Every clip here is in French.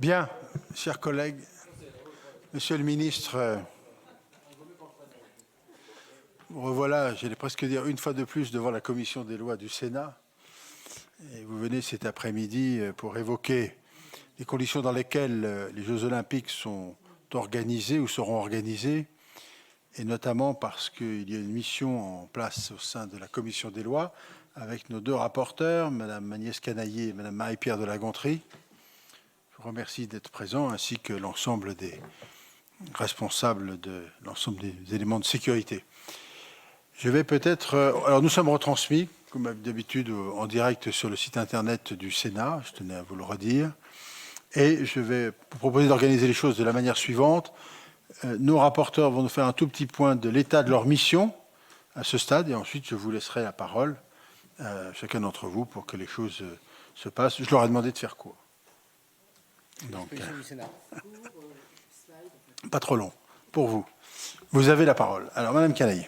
Bien, chers collègues, Monsieur le ministre, revoilà, j'allais presque dire une fois de plus devant la commission des lois du Sénat. Et vous venez cet après-midi pour évoquer les conditions dans lesquelles les Jeux Olympiques sont organisés ou seront organisés, et notamment parce qu'il y a une mission en place au sein de la commission des lois avec nos deux rapporteurs, Madame Agnès Canayer et Madame Marie-Pierre de La Gontrie. Je vous remercie d'être présents, ainsi que l'ensemble des responsables de l'ensemble des éléments de sécurité. Je vais peut-être... alors nous sommes retransmis, comme d'habitude, en direct sur le site internet du Sénat, je tenais à vous le redire, et je vais vous proposer d'organiser les choses de la manière suivante. Nos rapporteurs vont nous faire un tout petit point de l'état de leur mission à ce stade, et ensuite je vous laisserai la parole à chacun d'entre vous pour que les choses se passent. Je leur ai demandé de faire court. Donc, pas trop long pour vous. Vous avez la parole. Alors, Madame Canayer.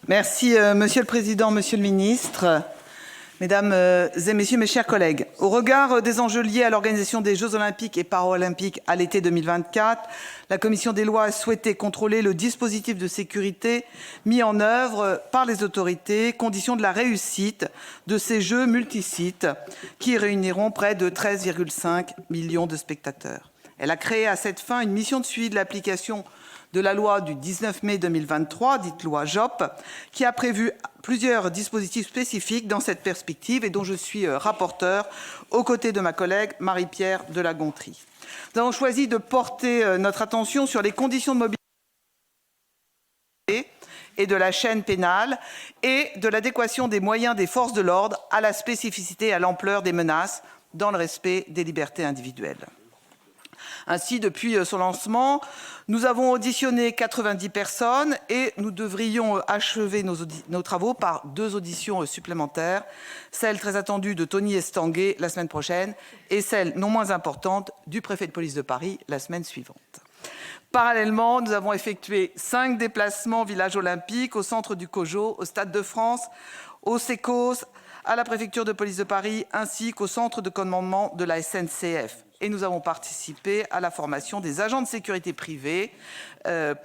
Merci, Monsieur le Président, Monsieur le Ministre, Mesdames et Messieurs, mes chers collègues. Au regard des enjeux liés à l'organisation des Jeux Olympiques et Paralympiques à l'été 2024, la Commission des lois a souhaité contrôler le dispositif de sécurité mis en œuvre par les autorités, condition de la réussite de ces Jeux multisites qui réuniront près de 13,5 millions de spectateurs. Elle a créé à cette fin une mission de suivi de l'application de la loi du 19 mai 2023, dite loi JOP, qui a prévu plusieurs dispositifs spécifiques dans cette perspective et dont je suis rapporteur aux côtés de ma collègue Marie-Pierre de La Gontrie. Nous avons choisi de porter notre attention sur les conditions de mobilité et de la chaîne pénale et de l'adéquation des moyens des forces de l'ordre à la spécificité et à l'ampleur des menaces dans le respect des libertés individuelles. Ainsi, depuis son lancement, nous avons auditionné 90 personnes et nous devrions achever nos travaux par 2 auditions supplémentaires, celle très attendue de Tony Estanguet la semaine prochaine et celle non moins importante du préfet de police de Paris la semaine suivante. Parallèlement, nous avons effectué 5 déplacements au village olympique, au centre du COJO, au Stade de France, au SECOS, à la préfecture de police de Paris ainsi qu'au centre de commandement de la SNCF. Et nous avons participé à la formation des agents de sécurité privés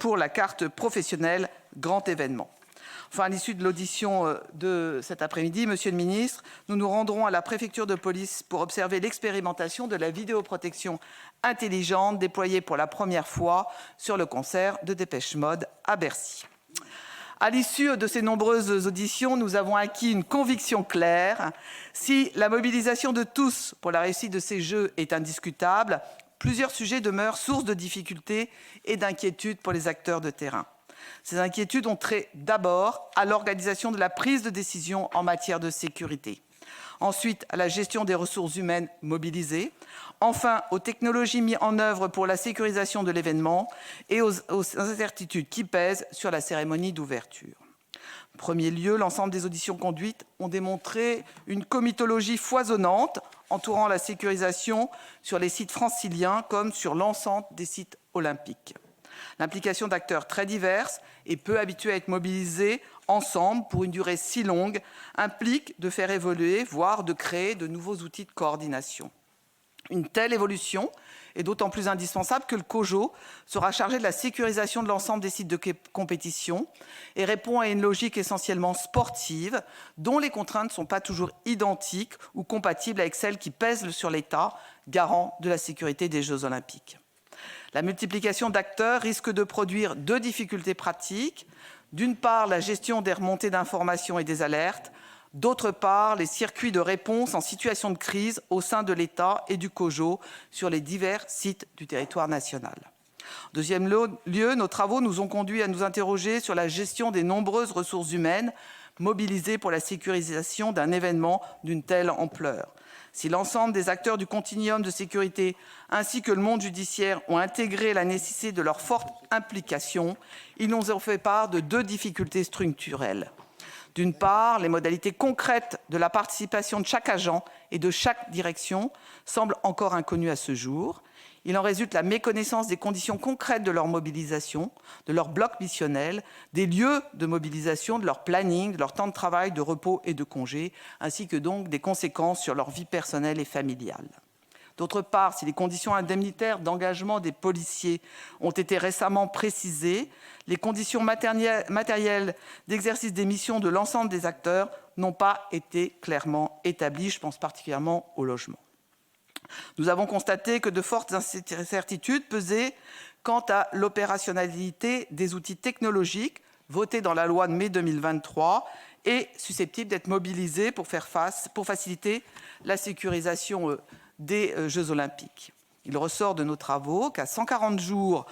pour la carte professionnelle grand événement. Enfin, à l'issue de l'audition de cet après-midi, Monsieur le Ministre, nous nous rendrons à la préfecture de police pour observer l'expérimentation de la vidéoprotection intelligente déployée pour la première fois sur le concert de Dépêche Mode à Bercy. À l'issue de ces nombreuses auditions, nous avons acquis une conviction claire. Si la mobilisation de tous pour la réussite de ces Jeux est indiscutable, plusieurs sujets demeurent source de difficultés et d'inquiétudes pour les acteurs de terrain. Ces inquiétudes ont trait d'abord à l'organisation de la prise de décision en matière de sécurité. Ensuite, à la gestion des ressources humaines mobilisées. Enfin, aux technologies mises en œuvre pour la sécurisation de l'événement et aux incertitudes qui pèsent sur la cérémonie d'ouverture. En premier lieu, l'ensemble des auditions conduites ont démontré une comitologie foisonnante entourant la sécurisation sur les sites franciliens comme sur l'ensemble des sites olympiques. L'implication d'acteurs très divers et peu habitués à être mobilisés ensemble pour une durée si longue implique de faire évoluer, voire de créer de nouveaux outils de coordination. Une telle évolution est d'autant plus indispensable que le COJO sera chargé de la sécurisation de l'ensemble des sites de compétition et répond à une logique essentiellement sportive dont les contraintes ne sont pas toujours identiques ou compatibles avec celles qui pèsent sur l'État, garant de la sécurité des Jeux Olympiques. La multiplication d'acteurs risque de produire 2 difficultés pratiques. D'une part, la gestion des remontées d'informations et des alertes. D'autre part, les circuits de réponse en situation de crise au sein de l'État et du COJO sur les divers sites du territoire national. En deuxième lieu, nos travaux nous ont conduits à nous interroger sur la gestion des nombreuses ressources humaines mobilisées pour la sécurisation d'un événement d'une telle ampleur. Si l'ensemble des acteurs du continuum de sécurité ainsi que le monde judiciaire ont intégré la nécessité de leur forte implication, ils nous ont fait part de 2 difficultés structurelles. D'une part, les modalités concrètes de la participation de chaque agent et de chaque direction semblent encore inconnues à ce jour. Il en résulte la méconnaissance des conditions concrètes de leur mobilisation, de leur bloc missionnel, des lieux de mobilisation, de leur planning, de leur temps de travail, de repos et de congés, ainsi que donc des conséquences sur leur vie personnelle et familiale. D'autre part, si les conditions indemnitaires d'engagement des policiers ont été récemment précisées, les conditions matérielles d'exercice des missions de l'ensemble des acteurs n'ont pas été clairement établies. Je pense particulièrement au logement. Nous avons constaté que de fortes incertitudes pesaient quant à l'opérationnalité des outils technologiques votés dans la loi de mai 2023 et susceptibles d'être mobilisés pour faciliter la sécurisation des Jeux Olympiques. Il ressort de nos travaux qu'à 140 jours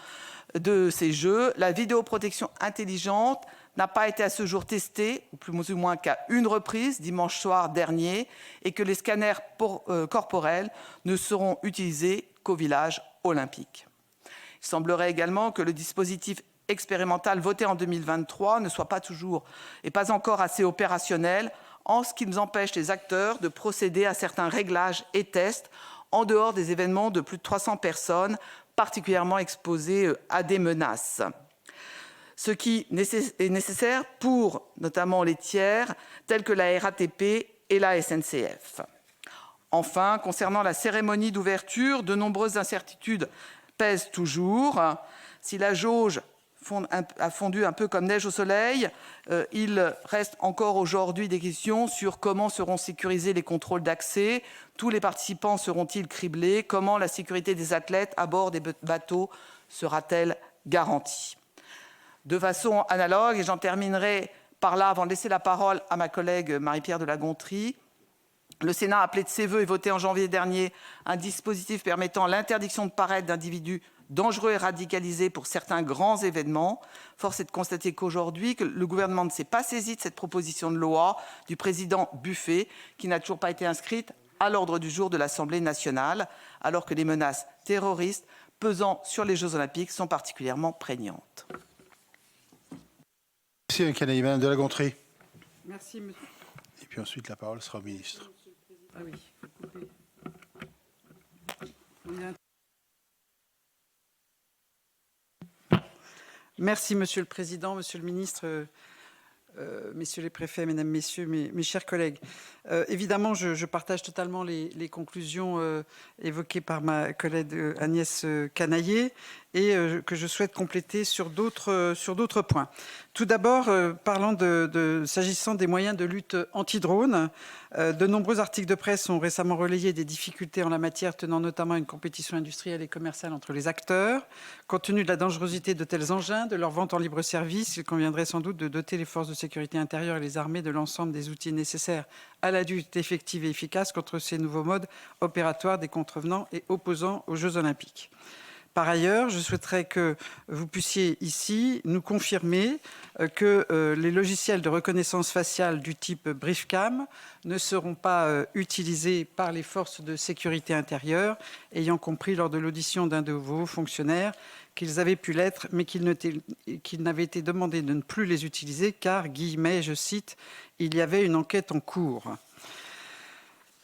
de ces Jeux, la vidéoprotection intelligente n'a pas été à ce jour testée, ou plus ou moins qu'à une reprise, dimanche soir dernier, et que les scanners corporels ne seront utilisés qu'au village olympique. Il semblerait également que le dispositif expérimental voté en 2023 ne soit pas toujours et pas encore assez opérationnel, en ce qui nous empêche les acteurs de procéder à certains réglages et tests en dehors des événements de plus de 300 personnes, particulièrement exposées à des menaces. Ce qui est nécessaire pour notamment les tiers tels que la RATP et la SNCF. Enfin, concernant la cérémonie d'ouverture, de nombreuses incertitudes pèsent toujours. Si la jauge a fondu un peu comme neige au soleil, il reste encore aujourd'hui des questions sur comment seront sécurisés les contrôles d'accès, tous les participants seront-ils criblés, comment la sécurité des athlètes à bord des bateaux sera-t-elle garantie. De façon analogue, et j'en terminerai par là avant de laisser la parole à ma collègue Marie-Pierre de La Gontrie, le Sénat a appelé de ses vœux et voté en janvier dernier un dispositif permettant l'interdiction de paraître d'individus dangereux et radicalisés pour certains grands événements. Force est de constater qu'aujourd'hui, le gouvernement ne s'est pas saisi de cette proposition de loi du président Buffet, qui n'a toujours pas été inscrite à l'ordre du jour de l'Assemblée nationale, alors que les menaces terroristes pesant sur les Jeux Olympiques sont particulièrement prégnantes. Merci, Canaille. Madame de La Gontrie. Merci, monsieur. Et puis ensuite, la parole sera au ministre. Ah oui, faut couper. Merci, Monsieur le Président, Monsieur le Ministre, Messieurs les préfets, Mesdames, Messieurs, mes chers collègues. Évidemment, je partage totalement les conclusions évoquées par ma collègue Agnès Canaille et que je souhaite compléter sur d'autres points. Tout d'abord, parlant s'agissant des moyens de lutte anti-drone, de nombreux articles de presse ont récemment relayé des difficultés en la matière, tenant notamment à une compétition industrielle et commerciale entre les acteurs. Compte tenu de la dangerosité de tels engins, de leur vente en libre service, il conviendrait sans doute de doter les forces de sécurité intérieure et les armées de l'ensemble des outils nécessaires à la lutte effective et efficace contre ces nouveaux modes opératoires des contrevenants et opposants aux Jeux Olympiques. Par ailleurs, je souhaiterais que vous puissiez ici nous confirmer que les logiciels de reconnaissance faciale du type BriefCam ne seront pas utilisés par les forces de sécurité intérieure, ayant compris lors de l'audition d'un de vos fonctionnaires qu'ils avaient pu l'être, mais qu'ils n'avaient été demandés de ne plus les utiliser car, guillemets, je cite, « il y avait une enquête en cours ».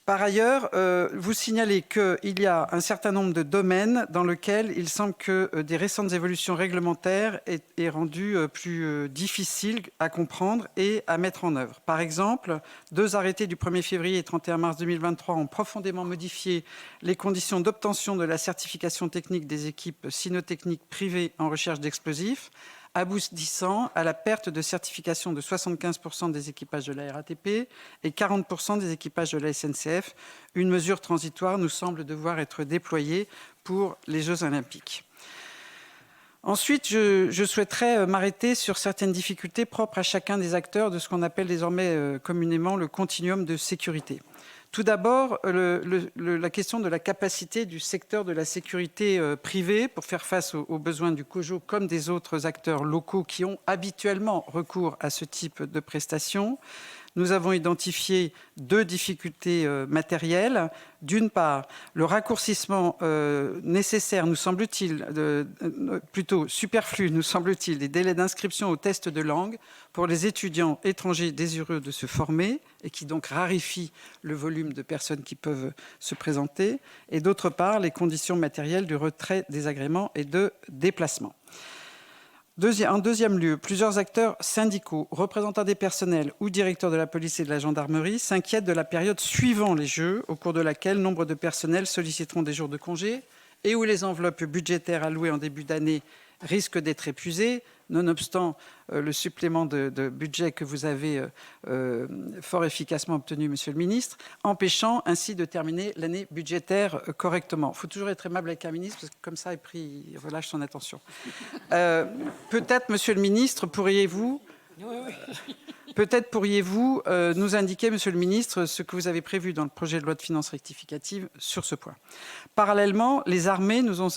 Par ailleurs, vous signalez qu'il y a un certain nombre de domaines dans lesquels il semble que des récentes évolutions réglementaires aient rendu plus difficile à comprendre et à mettre en œuvre. Par exemple, 2 arrêtés du 1er février et 31 mars 2023 ont profondément modifié les conditions d'obtention de la certification technique des équipes cynotechniques privées en recherche d'explosifs, aboutissant à la perte de certification de 75% des équipages de la RATP et 40% des équipages de la SNCF. Une mesure transitoire nous semble devoir être déployée pour les Jeux Olympiques. Ensuite, je souhaiterais m'arrêter sur certaines difficultés propres à chacun des acteurs de ce qu'on appelle désormais communément le continuum de sécurité. Tout d'abord, la question de la capacité du secteur de la sécurité privée pour faire face aux besoins du COJO comme des autres acteurs locaux qui ont habituellement recours à ce type de prestations. Nous avons identifié 2 difficultés matérielles. D'une part, le raccourcissement nécessaire, nous semble-t-il, plutôt superflu, nous semble-t-il, des délais d'inscription au test de langue pour les étudiants étrangers désireux de se former et qui donc raréfie le volume de personnes qui peuvent se présenter. Et d'autre part, les conditions matérielles du retrait des agréments et de déplacement. En deuxième lieu, plusieurs acteurs syndicaux, représentants des personnels ou directeurs de la police et de la gendarmerie s'inquiètent de la période suivant les Jeux, au cours de laquelle nombre de personnels solliciteront des jours de congé et où les enveloppes budgétaires allouées en début d'année risquent d'être épuisées, nonobstant le supplément de budget que vous avez fort efficacement obtenu, Monsieur le Ministre, empêchant ainsi de terminer l'année budgétaire correctement. Il faut toujours être aimable avec un ministre, parce que comme ça, il relâche son attention. Peut-être, Monsieur le Ministre, pourriez-vous nous indiquer, Monsieur le Ministre, ce que vous avez prévu dans le projet de loi de finances rectificative sur ce point. Parallèlement, les armées nous ont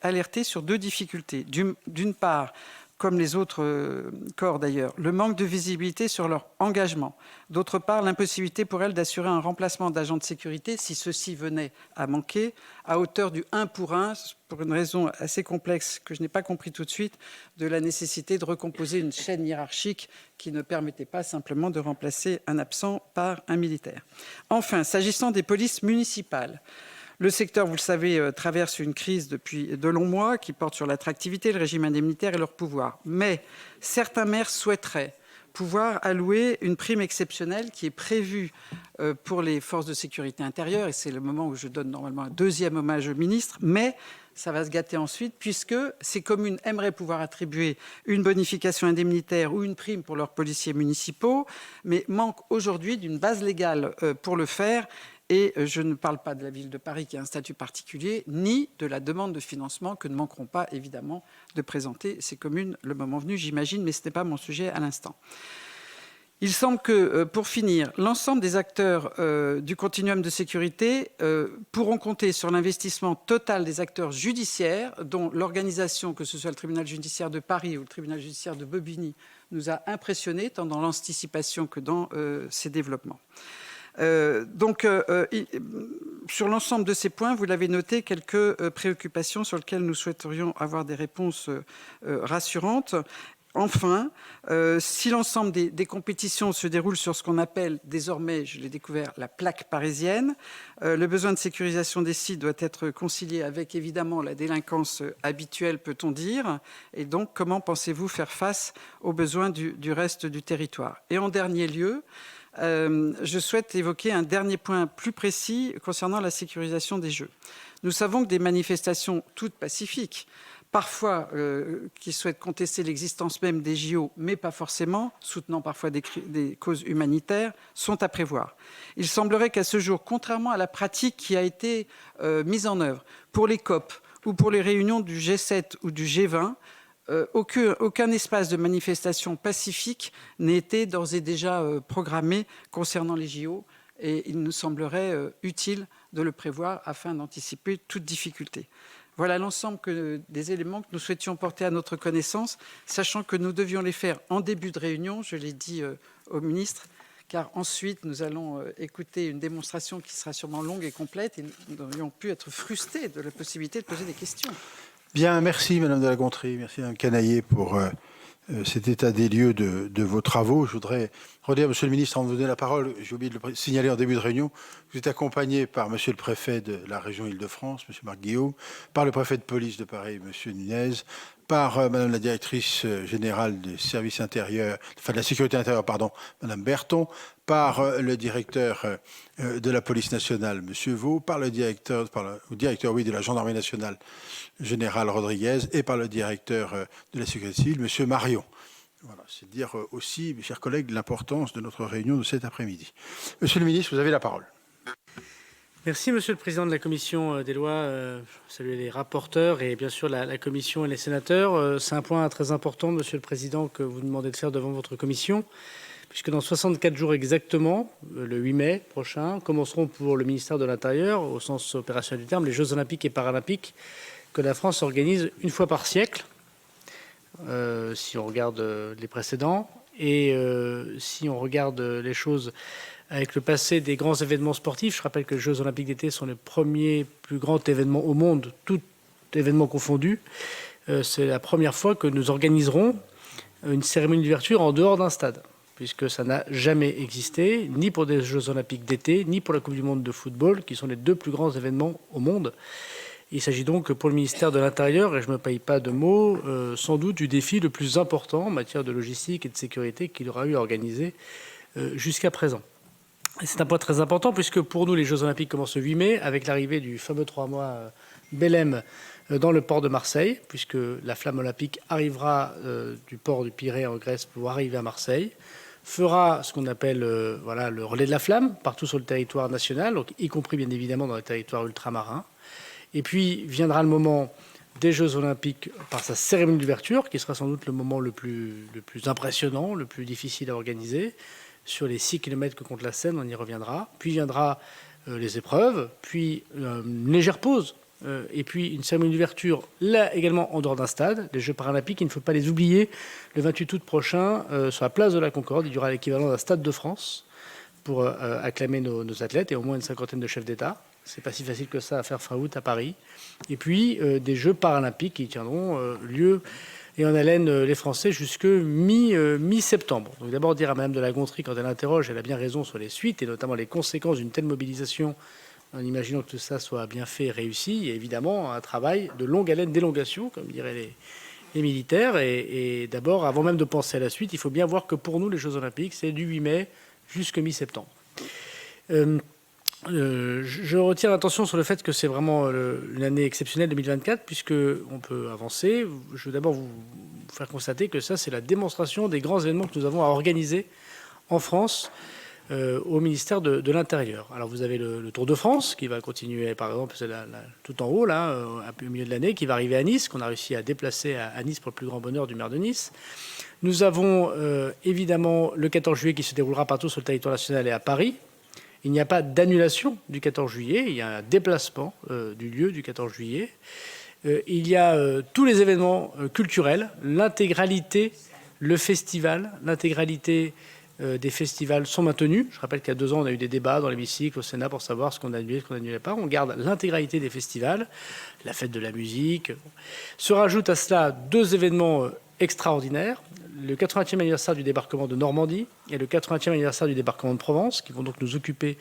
alertés sur deux difficultés. D'une part, comme les autres corps d'ailleurs, le manque de visibilité sur leur engagement. D'autre part, l'impossibilité pour elles d'assurer un remplacement d'agents de sécurité, si ceux-ci venaient à manquer, à hauteur du 1 pour 1, pour une raison assez complexe que je n'ai pas compris tout de suite, de la nécessité de recomposer une chaîne hiérarchique qui ne permettait pas simplement de remplacer un absent par un militaire. Enfin, s'agissant des polices municipales, le secteur, vous le savez, traverse une crise depuis de longs mois qui porte sur l'attractivité, le régime indemnitaire et leur pouvoir. Mais certains maires souhaiteraient pouvoir allouer une prime exceptionnelle qui est prévue pour les forces de sécurité intérieure. Et c'est le moment où je donne normalement un deuxième hommage au ministre. Mais ça va se gâter ensuite, puisque ces communes aimeraient pouvoir attribuer une bonification indemnitaire ou une prime pour leurs policiers municipaux, mais manquent aujourd'hui d'une base légale pour le faire. Et je ne parle pas de la ville de Paris qui a un statut particulier, ni de la demande de financement que ne manqueront pas évidemment de présenter ces communes le moment venu, j'imagine, mais ce n'est pas mon sujet à l'instant. Il semble que, pour finir, l'ensemble des acteurs du continuum de sécurité pourront compter sur l'investissement total des acteurs judiciaires, dont l'organisation, que ce soit le tribunal judiciaire de Paris ou le tribunal judiciaire de Bobigny, nous a impressionnés, tant dans l'anticipation que dans ses développements. Sur l'ensemble de ces points, vous l'avez noté, quelques préoccupations sur lesquelles nous souhaiterions avoir des réponses rassurantes. Enfin, si l'ensemble des compétitions se déroule sur ce qu'on appelle désormais, je l'ai découvert, la plaque parisienne, le besoin de sécurisation des sites doit être concilié avec évidemment la délinquance habituelle, peut-on dire. Et donc, comment pensez-vous faire face aux besoins du reste du territoire? Et en dernier lieu, je souhaite évoquer un dernier point plus précis concernant la sécurisation des Jeux. Nous savons que des manifestations toutes pacifiques, parfois qui souhaitent contester l'existence même des JO, mais pas forcément, soutenant parfois des causes humanitaires, sont à prévoir. Il semblerait qu'à ce jour, contrairement à la pratique qui a été mise en œuvre pour les COP ou pour les réunions du G7 ou du G20, aucun espace de manifestation pacifique n'ait été d'ores et déjà programmé concernant les JO, et il nous semblerait utile de le prévoir afin d'anticiper toute difficulté. Voilà l'ensemble des éléments que nous souhaitions porter à notre connaissance, sachant que nous devions les faire en début de réunion, je l'ai dit au ministre, car ensuite nous allons écouter une démonstration qui sera sûrement longue et complète, et nous aurions pu être frustrés de la possibilité de poser des questions. Bien, merci Madame de la Gontrie, merci Madame Canaillet pour cet état des lieux de vos travaux. Je voudrais redire, Monsieur le Ministre, avant de vous donner la parole, j'ai oublié de le signaler en début de réunion, vous êtes accompagné par Monsieur le Préfet de la région Île-de-France, Monsieur Marc Guillaume, par le Préfet de police de Paris, Monsieur Nunez, par Madame la Directrice Générale des Services Intérieurs, enfin de la Sécurité Intérieure, pardon, Madame Berton, par le Directeur de la Police Nationale, Monsieur Vaux, par le Directeur de la Gendarmerie Nationale, Général Rodriguez, et par le Directeur de la Sécurité Civile, Monsieur Marion. Voilà, c'est dire aussi, mes chers collègues, l'importance de notre réunion de cet après-midi. Monsieur le Ministre, vous avez la parole. Merci, Monsieur le Président de la Commission des lois. Saluer les rapporteurs et bien sûr la Commission et les sénateurs. C'est un point très important, Monsieur le Président, que vous demandez de faire devant votre Commission, puisque dans 64 jours exactement, le 8 mai prochain, commenceront pour le ministère de l'Intérieur, au sens opérationnel du terme, les Jeux olympiques et paralympiques que la France organise une fois par siècle, si on regarde les précédents. Et si on regarde les choses avec le passé des grands événements sportifs, je rappelle que les Jeux olympiques d'été sont les premiers plus grands événements au monde, tout événement confondu. C'est la première fois que nous organiserons une cérémonie d'ouverture en dehors d'un stade, puisque ça n'a jamais existé, ni pour des Jeux olympiques d'été, ni pour la Coupe du monde de football, qui sont les deux plus grands événements au monde. Il s'agit donc pour le ministère de l'Intérieur, et je ne me paye pas de mots, sans doute du défi le plus important en matière de logistique et de sécurité qu'il aura eu à organiser jusqu'à présent. C'est un point très important puisque pour nous, les Jeux Olympiques commencent le 8 mai avec l'arrivée du fameux 3 mois Belém dans le port de Marseille, puisque la flamme olympique arrivera du port du Pirée en Grèce pour arriver à Marseille, fera ce qu'on appelle voilà, le relais de la flamme partout sur le territoire national, donc y compris bien évidemment dans les territoires ultramarins. Et puis viendra le moment des Jeux Olympiques par sa cérémonie d'ouverture, qui sera sans doute le moment le plus impressionnant, le plus difficile à organiser. Sur les 6 km que compte la Seine, on y reviendra. Puis viendra les épreuves, puis une légère pause, et puis une cérémonie d'ouverture, là également en dehors d'un stade. Les Jeux paralympiques, il ne faut pas les oublier. Le 28 août prochain, sur la place de la Concorde, il y aura l'équivalent d'un stade de France pour acclamer nos athlètes et au moins une 50aine de chefs d'État. C'est pas si facile que ça à faire fin août à Paris. Et puis des Jeux paralympiques qui tiendront lieu et en haleine les Français jusque mi-septembre. Donc d'abord dire à Madame de la Gontrie, quand elle interroge, elle a bien raison sur les suites et notamment les conséquences d'une telle mobilisation, en imaginant que tout ça soit bien fait et réussi. Il y a évidemment un travail de longue haleine d'élongation, comme diraient les militaires. Et d'abord, avant même de penser à la suite, il faut bien voir que pour nous, les Jeux Olympiques, c'est du 8 mai jusqu'à mi-septembre. Je retire l'attention sur le fait que c'est vraiment une année exceptionnelle 2024, puisqu'on peut avancer. Je veux d'abord vous faire constater que ça, c'est la démonstration des grands événements que nous avons à organiser en France au ministère de l'Intérieur. Alors vous avez le Tour de France qui va continuer, par exemple, c'est tout en haut, là, un peu au milieu de l'année, qui va arriver à Nice, qu'on a réussi à déplacer à Nice pour le plus grand bonheur du maire de Nice. Nous avons évidemment le 14 juillet qui se déroulera partout sur le territoire national et à Paris. Il n'y a pas d'annulation du 14 juillet, il y a un déplacement du lieu du 14 juillet. Il y a tous les événements culturels, l'intégralité, le festival, l'intégralité des festivals sont maintenus. Je rappelle qu'il y a 2 ans, on a eu des débats dans l'hémicycle au Sénat pour savoir ce qu'on annulait, ce qu'on n'annulait pas. On garde l'intégralité des festivals, la fête de la musique. Se rajoutent à cela 2 événements extraordinaires. Le 80e anniversaire du débarquement de Normandie et le 80e anniversaire du débarquement de Provence, qui vont donc nous occuper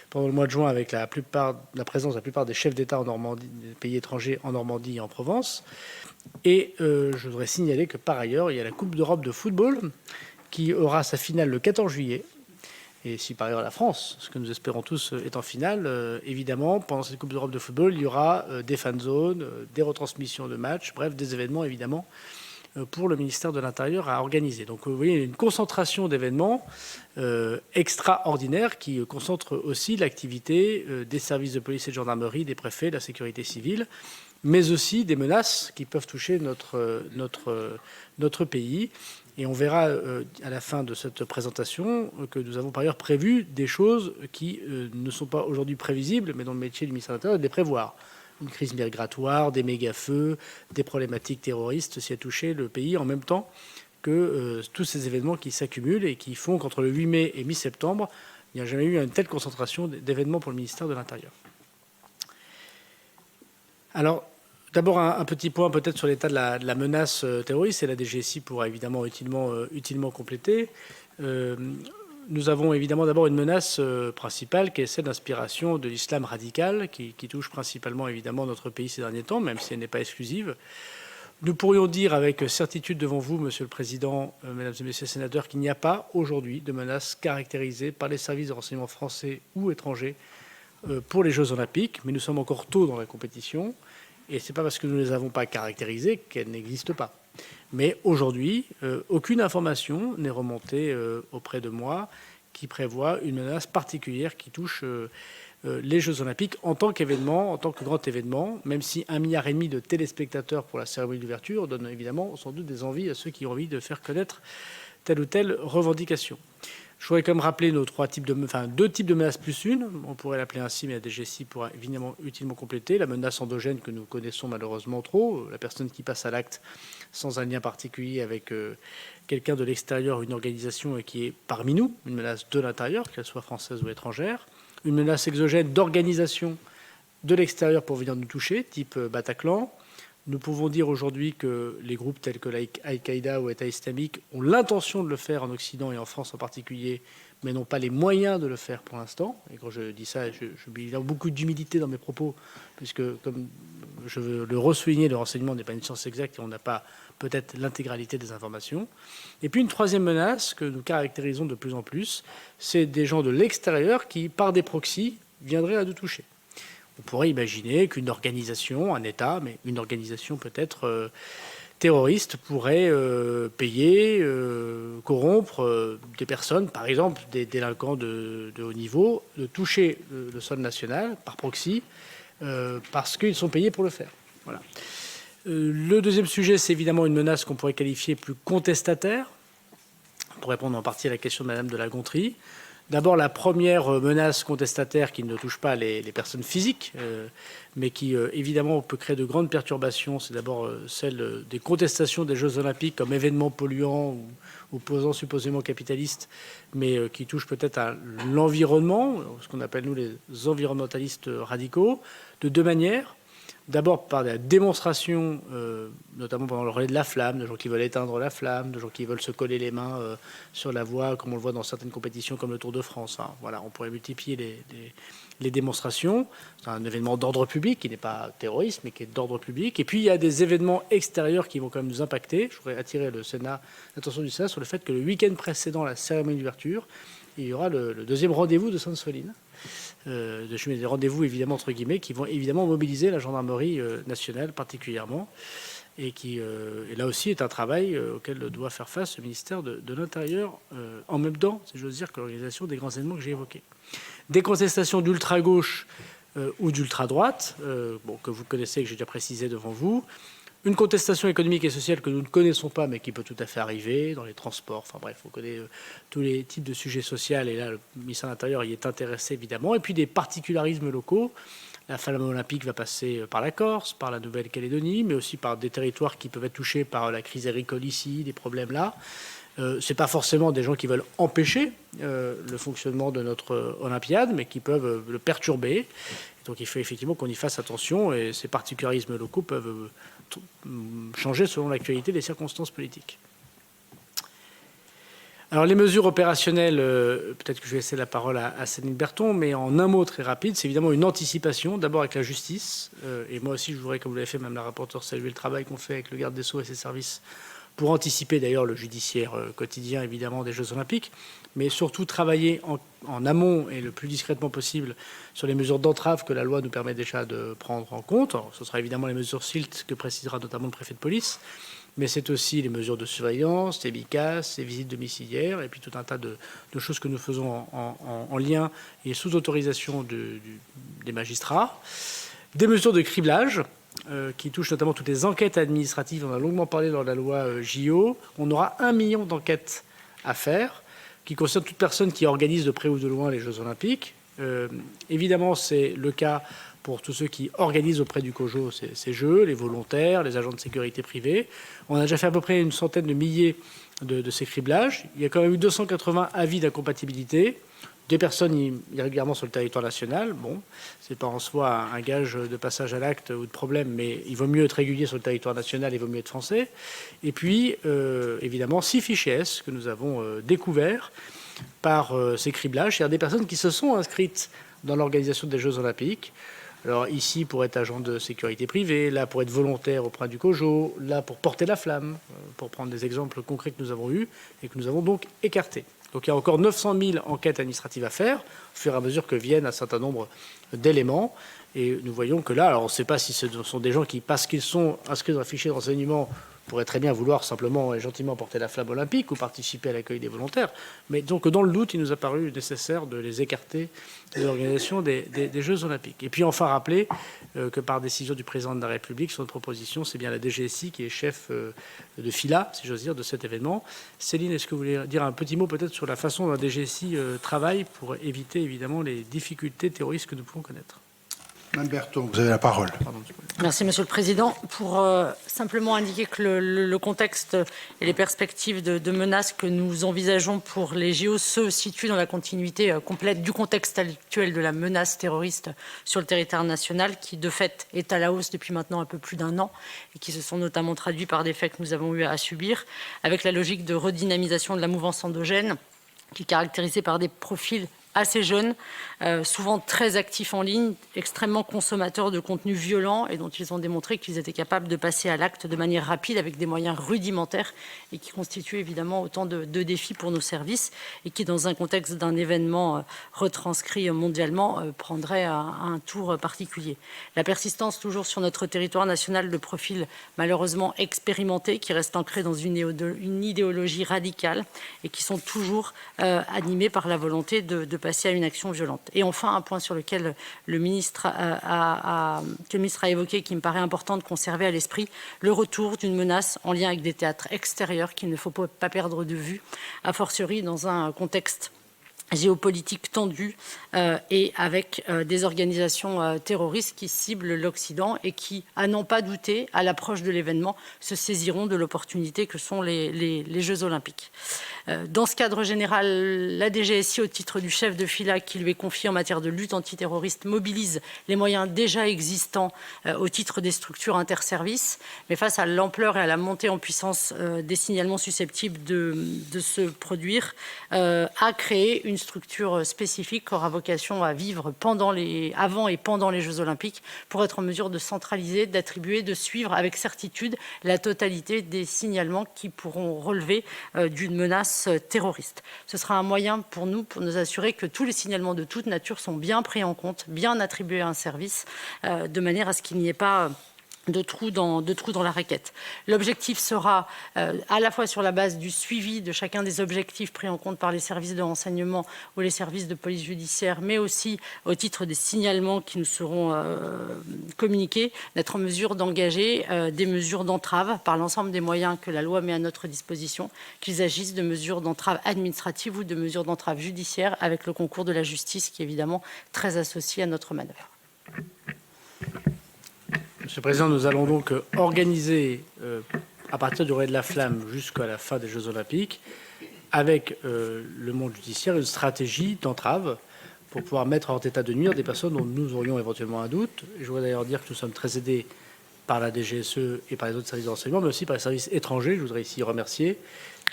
pendant le mois de juin avec la présence de la plupart des chefs d'État en Normandie, des pays étrangers en Normandie et en Provence. Et je voudrais signaler que par ailleurs, il y a la Coupe d'Europe de football qui aura sa finale le 14 juillet. Et si par ailleurs la France, ce que nous espérons tous, est en finale, évidemment, pendant cette Coupe d'Europe de football, il y aura des fan zones, des retransmissions de matchs, bref, des événements évidemment pour le ministère de l'Intérieur à organiser. Donc vous voyez, une concentration d'événements extraordinaires qui concentrent aussi l'activité des services de police et de gendarmerie, des préfets, de la sécurité civile, mais aussi des menaces qui peuvent toucher notre pays. Et on verra à la fin de cette présentation que nous avons par ailleurs prévu des choses qui ne sont pas aujourd'hui prévisibles, mais dont le métier du ministère de l'Intérieur est de les prévoir. Une crise migratoire, des méga-feux, des problématiques terroristes, s'y a touché le pays en même temps que tous ces événements qui s'accumulent et qui font qu'entre le 8 mai et mi-septembre, il n'y a jamais eu une telle concentration d'événements pour le ministère de l'Intérieur. Alors, d'abord un petit point peut-être sur l'état de la menace terroriste, et la DGSI pourra évidemment utilement compléter. Nous avons évidemment d'abord une menace principale qui est celle d'inspiration de l'islam radical qui touche principalement évidemment notre pays ces derniers temps, même si elle n'est pas exclusive. Nous pourrions dire avec certitude devant vous, Monsieur le Président, Mesdames et Messieurs les sénateurs, qu'il n'y a pas aujourd'hui de menace caractérisée par les services de renseignement français ou étrangers pour les Jeux Olympiques, mais nous sommes encore tôt dans la compétition et ce n'est pas parce que nous ne les avons pas caractérisées qu'elles n'existent pas. Mais aujourd'hui, aucune information n'est remontée auprès de moi qui prévoit une menace particulière qui touche les Jeux Olympiques en tant qu'événement, en tant que grand événement, même si 1,5 milliard de téléspectateurs pour la cérémonie d'ouverture donne évidemment sans doute des envies à ceux qui ont envie de faire connaître telle ou telle revendication. Je voudrais quand même rappeler nos 2 types de menaces plus une. On pourrait l'appeler ainsi, mais la DGSI pourra évidemment utilement compléter. La menace endogène que nous connaissons malheureusement trop, la personne qui passe à l'acte sans un lien particulier avec quelqu'un de l'extérieur, une organisation qui est parmi nous, une menace de l'intérieur, qu'elle soit française ou étrangère. Une menace exogène d'organisation de l'extérieur pour venir nous toucher, type Bataclan. Nous pouvons dire aujourd'hui que les groupes tels que Al-Qaïda ou État islamique ont l'intention de le faire en Occident et en France en particulier, mais n'ont pas les moyens de le faire pour l'instant. Et quand je dis ça, je mets beaucoup d'humilité dans mes propos, puisque, comme je veux le ressouligner, le renseignement n'est pas une science exacte et on n'a pas peut-être l'intégralité des informations. Et puis une troisième menace que nous caractérisons de plus en plus, c'est des gens de l'extérieur qui, par des proxys, viendraient à nous toucher. On pourrait imaginer qu'une organisation, un État, mais une organisation peut-être terroriste pourrait payer, corrompre des personnes, par exemple des délinquants de haut niveau, de toucher le sol national par proxy, parce qu'ils sont payés pour le faire. Voilà. Le deuxième sujet, c'est évidemment une menace qu'on pourrait qualifier plus contestataire, pour répondre en partie à la question de Madame de La Gontrie. D'abord, la première menace contestataire qui ne touche pas les personnes physiques, mais qui évidemment peut créer de grandes perturbations, c'est d'abord celle des contestations des Jeux Olympiques comme événement polluant ou posant supposément capitaliste, mais qui touche peut-être à l'environnement, ce qu'on appelle nous les environnementalistes radicaux, de deux manières. D'abord par la démonstration, notamment pendant le relais de la flamme, de gens qui veulent éteindre la flamme, de gens qui veulent se coller les mains sur la voie, comme on le voit dans certaines compétitions comme le Tour de France. Hein. Voilà, on pourrait multiplier les démonstrations. C'est un événement d'ordre public qui n'est pas terroriste, mais qui est d'ordre public. Et puis il y a des événements extérieurs qui vont quand même nous impacter. Je voudrais attirer l'attention du Sénat sur le fait que le week-end précédent la cérémonie d'ouverture, il y aura le deuxième rendez-vous de Sainte-Soline. Des rendez-vous évidemment entre guillemets qui vont évidemment mobiliser la gendarmerie nationale particulièrement et qui et là aussi est un travail auquel doit faire face le ministère de l'Intérieur en même temps, si j'ose dire, que l'organisation des grands événements que j'ai évoqués. Des contestations d'ultra-gauche ou d'ultra-droite, que vous connaissez, que j'ai déjà précisé devant vous. Une contestation économique et sociale que nous ne connaissons pas, mais qui peut tout à fait arriver dans les transports. Enfin bref, on connaît tous les types de sujets sociaux. Et là, le ministère de l'Intérieur y est intéressé, évidemment. Et puis des particularismes locaux. La flamme olympique va passer par la Corse, par la Nouvelle-Calédonie, mais aussi par des territoires qui peuvent être touchés par la crise agricole ici, des problèmes là. Ce n'est pas forcément des gens qui veulent empêcher le fonctionnement de notre Olympiade, mais qui peuvent le perturber. Donc il faut effectivement qu'on y fasse attention. Et ces particularismes locaux peuvent changer selon l'actualité des circonstances politiques. Alors les mesures opérationnelles, peut-être que je vais laisser la parole à Céline Berton, mais en un mot très rapide, c'est évidemment une anticipation, d'abord avec la justice, et moi aussi je voudrais, comme vous l'avez fait, Mme la rapporteure, saluer le travail qu'on fait avec le garde des Sceaux et ses services pour anticiper d'ailleurs le judiciaire quotidien évidemment des Jeux Olympiques, mais surtout travailler en amont et le plus discrètement possible sur les mesures d'entrave que la loi nous permet déjà de prendre en compte. Alors, ce sera évidemment les mesures SILT que précisera notamment le préfet de police, mais c'est aussi les mesures de surveillance, les BICAS, les visites domiciliaires, et puis tout un tas de choses que nous faisons en lien et sous autorisation des magistrats. Des mesures de criblage, qui touchent notamment toutes les enquêtes administratives. On a longuement parlé dans la loi JO. On aura 1 million d'enquêtes à faire, qui concernent toute personne qui organise de près ou de loin les Jeux Olympiques. Évidemment, c'est le cas pour tous ceux qui organisent auprès du COJO ces Jeux, les volontaires, les agents de sécurité privée. On a déjà fait à peu près une centaine de milliers de ces criblages. Il y a quand même eu 280 avis d'incompatibilité. Des personnes irrégulièrement sur le territoire national. Bon, c'est pas en soi un gage de passage à l'acte ou de problème, mais il vaut mieux être régulier sur le territoire national, il vaut mieux être français. Et puis, évidemment, 6 fichiers S que nous avons découverts par ces criblages, c'est-à-dire des personnes qui se sont inscrites dans l'organisation des Jeux Olympiques. Alors ici, pour être agent de sécurité privée, là, pour être volontaire auprès du COJO, là, pour porter la flamme, pour prendre des exemples concrets que nous avons eus et que nous avons donc écartés. Donc il y a encore 900 000 enquêtes administratives à faire, au fur et à mesure que viennent un certain nombre d'éléments. Et nous voyons que là, alors on ne sait pas si ce sont des gens qui, parce qu'ils sont inscrits dans un fichier de renseignement, pourraient très bien vouloir simplement et gentiment porter la flamme olympique ou participer à l'accueil des volontaires. Mais donc dans le doute, il nous a paru nécessaire de les écarter de l'organisation des Jeux Olympiques. Et puis enfin rappeler que par décision du président de la République, sur notre proposition, c'est bien la DGSI qui est chef de fila, si j'ose dire, de cet événement. Céline, est-ce que vous voulez dire un petit mot peut-être sur la façon dont la DGSI travaille pour éviter évidemment les difficultés terroristes que nous pouvons connaître? Mme Berton, vous avez la parole. Merci, Monsieur le Président. Pour simplement indiquer que le contexte et les perspectives de menaces que nous envisageons pour les JO se situent dans la continuité complète du contexte actuel de la menace terroriste sur le territoire national, qui de fait est à la hausse depuis maintenant un peu plus d'1 an et qui se sont notamment traduits par des faits que nous avons eu à subir, avec la logique de redynamisation de la mouvance endogène, qui est caractérisée par des profils assez jeunes, souvent très actifs en ligne, extrêmement consommateurs de contenus violents et dont ils ont démontré qu'ils étaient capables de passer à l'acte de manière rapide avec des moyens rudimentaires et qui constituent évidemment autant de défis pour nos services et qui, dans un contexte d'un événement retranscrit mondialement, prendrait un tour particulier. La persistance toujours sur notre territoire national de profils malheureusement expérimentés qui restent ancrés dans une idéologie radicale et qui sont toujours animés par la volonté de passer à une action violente. Et enfin, un point sur lequel le ministre a évoqué, qui me paraît important de conserver à l'esprit, le retour d'une menace en lien avec des théâtres extérieurs qu'il ne faut pas perdre de vue, a fortiori dans un contexte géopolitique tendue et avec des organisations terroristes qui ciblent l'Occident et qui, à n'en pas douter, à l'approche de l'événement, se saisiront de l'opportunité que sont les Jeux Olympiques. Dans ce cadre général, la DGSI, au titre du chef de fila qui lui est confié en matière de lutte antiterroriste, mobilise les moyens déjà existants au titre des structures interservices. Mais face à l'ampleur et à la montée en puissance des signalements susceptibles de se produire, a créé une structure spécifique qui aura vocation à vivre avant et pendant les Jeux Olympiques pour être en mesure de centraliser, d'attribuer, de suivre avec certitude la totalité des signalements qui pourront relever d'une menace terroriste. Ce sera un moyen pour nous assurer que tous les signalements de toute nature sont bien pris en compte, bien attribués à un service, de manière à ce qu'il n'y ait pas de trous dans la raquette. L'objectif sera à la fois sur la base du suivi de chacun des objectifs pris en compte par les services de renseignement ou les services de police judiciaire, mais aussi au titre des signalements qui nous seront communiqués, d'être en mesure d'engager des mesures d'entrave par l'ensemble des moyens que la loi met à notre disposition, qu'il s'agisse de mesures d'entrave administratives ou de mesures d'entrave judiciaire, avec le concours de la justice qui est évidemment très associé à notre manœuvre. Monsieur le Président, nous allons donc organiser, à partir du relais de la flamme jusqu'à la fin des Jeux Olympiques, avec le monde judiciaire, une stratégie d'entrave pour pouvoir mettre hors état de nuire des personnes dont nous aurions éventuellement un doute. Et je voudrais d'ailleurs dire que nous sommes très aidés par la DGSE et par les autres services de renseignement, mais aussi par les services étrangers, je voudrais ici remercier,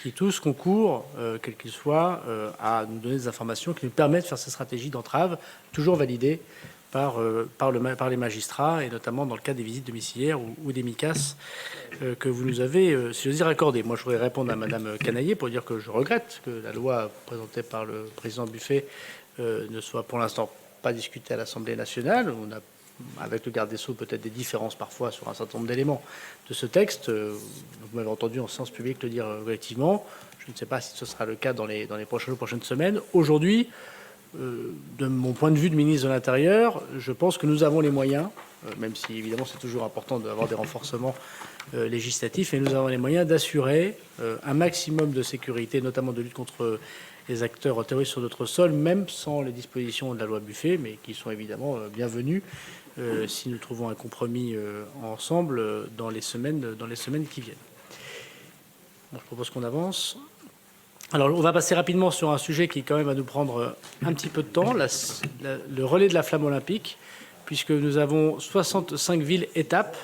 qui tous concourent, quels qu'ils soient, à nous donner des informations qui nous permettent de faire ces stratégies d'entrave, toujours validées par les magistrats, et notamment dans le cas des visites domiciliaires ou des MICAS que vous nous avez, si j'ose dire, accordées. Moi, je voudrais répondre à Mme Canaillet pour dire que je regrette que la loi présentée par le président Buffet ne soit pour l'instant pas discutée à l'Assemblée nationale. On a, avec le garde des Sceaux, peut-être des différences parfois sur un certain nombre d'éléments de ce texte. Vous m'avez entendu en séance publique le dire collectivement. Je ne sais pas si ce sera le cas dans les prochaines semaines. Aujourd'hui, de mon point de vue de ministre de l'Intérieur, je pense que nous avons les moyens, même si évidemment c'est toujours important d'avoir des renforcements législatifs, et nous avons les moyens d'assurer un maximum de sécurité, notamment de lutte contre les acteurs terroristes sur notre sol, même sans les dispositions de la loi Buffet, mais qui sont évidemment bienvenues si nous trouvons un compromis ensemble dans les semaines qui viennent. Bon, je propose qu'on avance. Alors, on va passer rapidement sur un sujet qui, quand même, va nous prendre un petit peu de temps, le relais de la flamme olympique, puisque nous avons 65 villes-étapes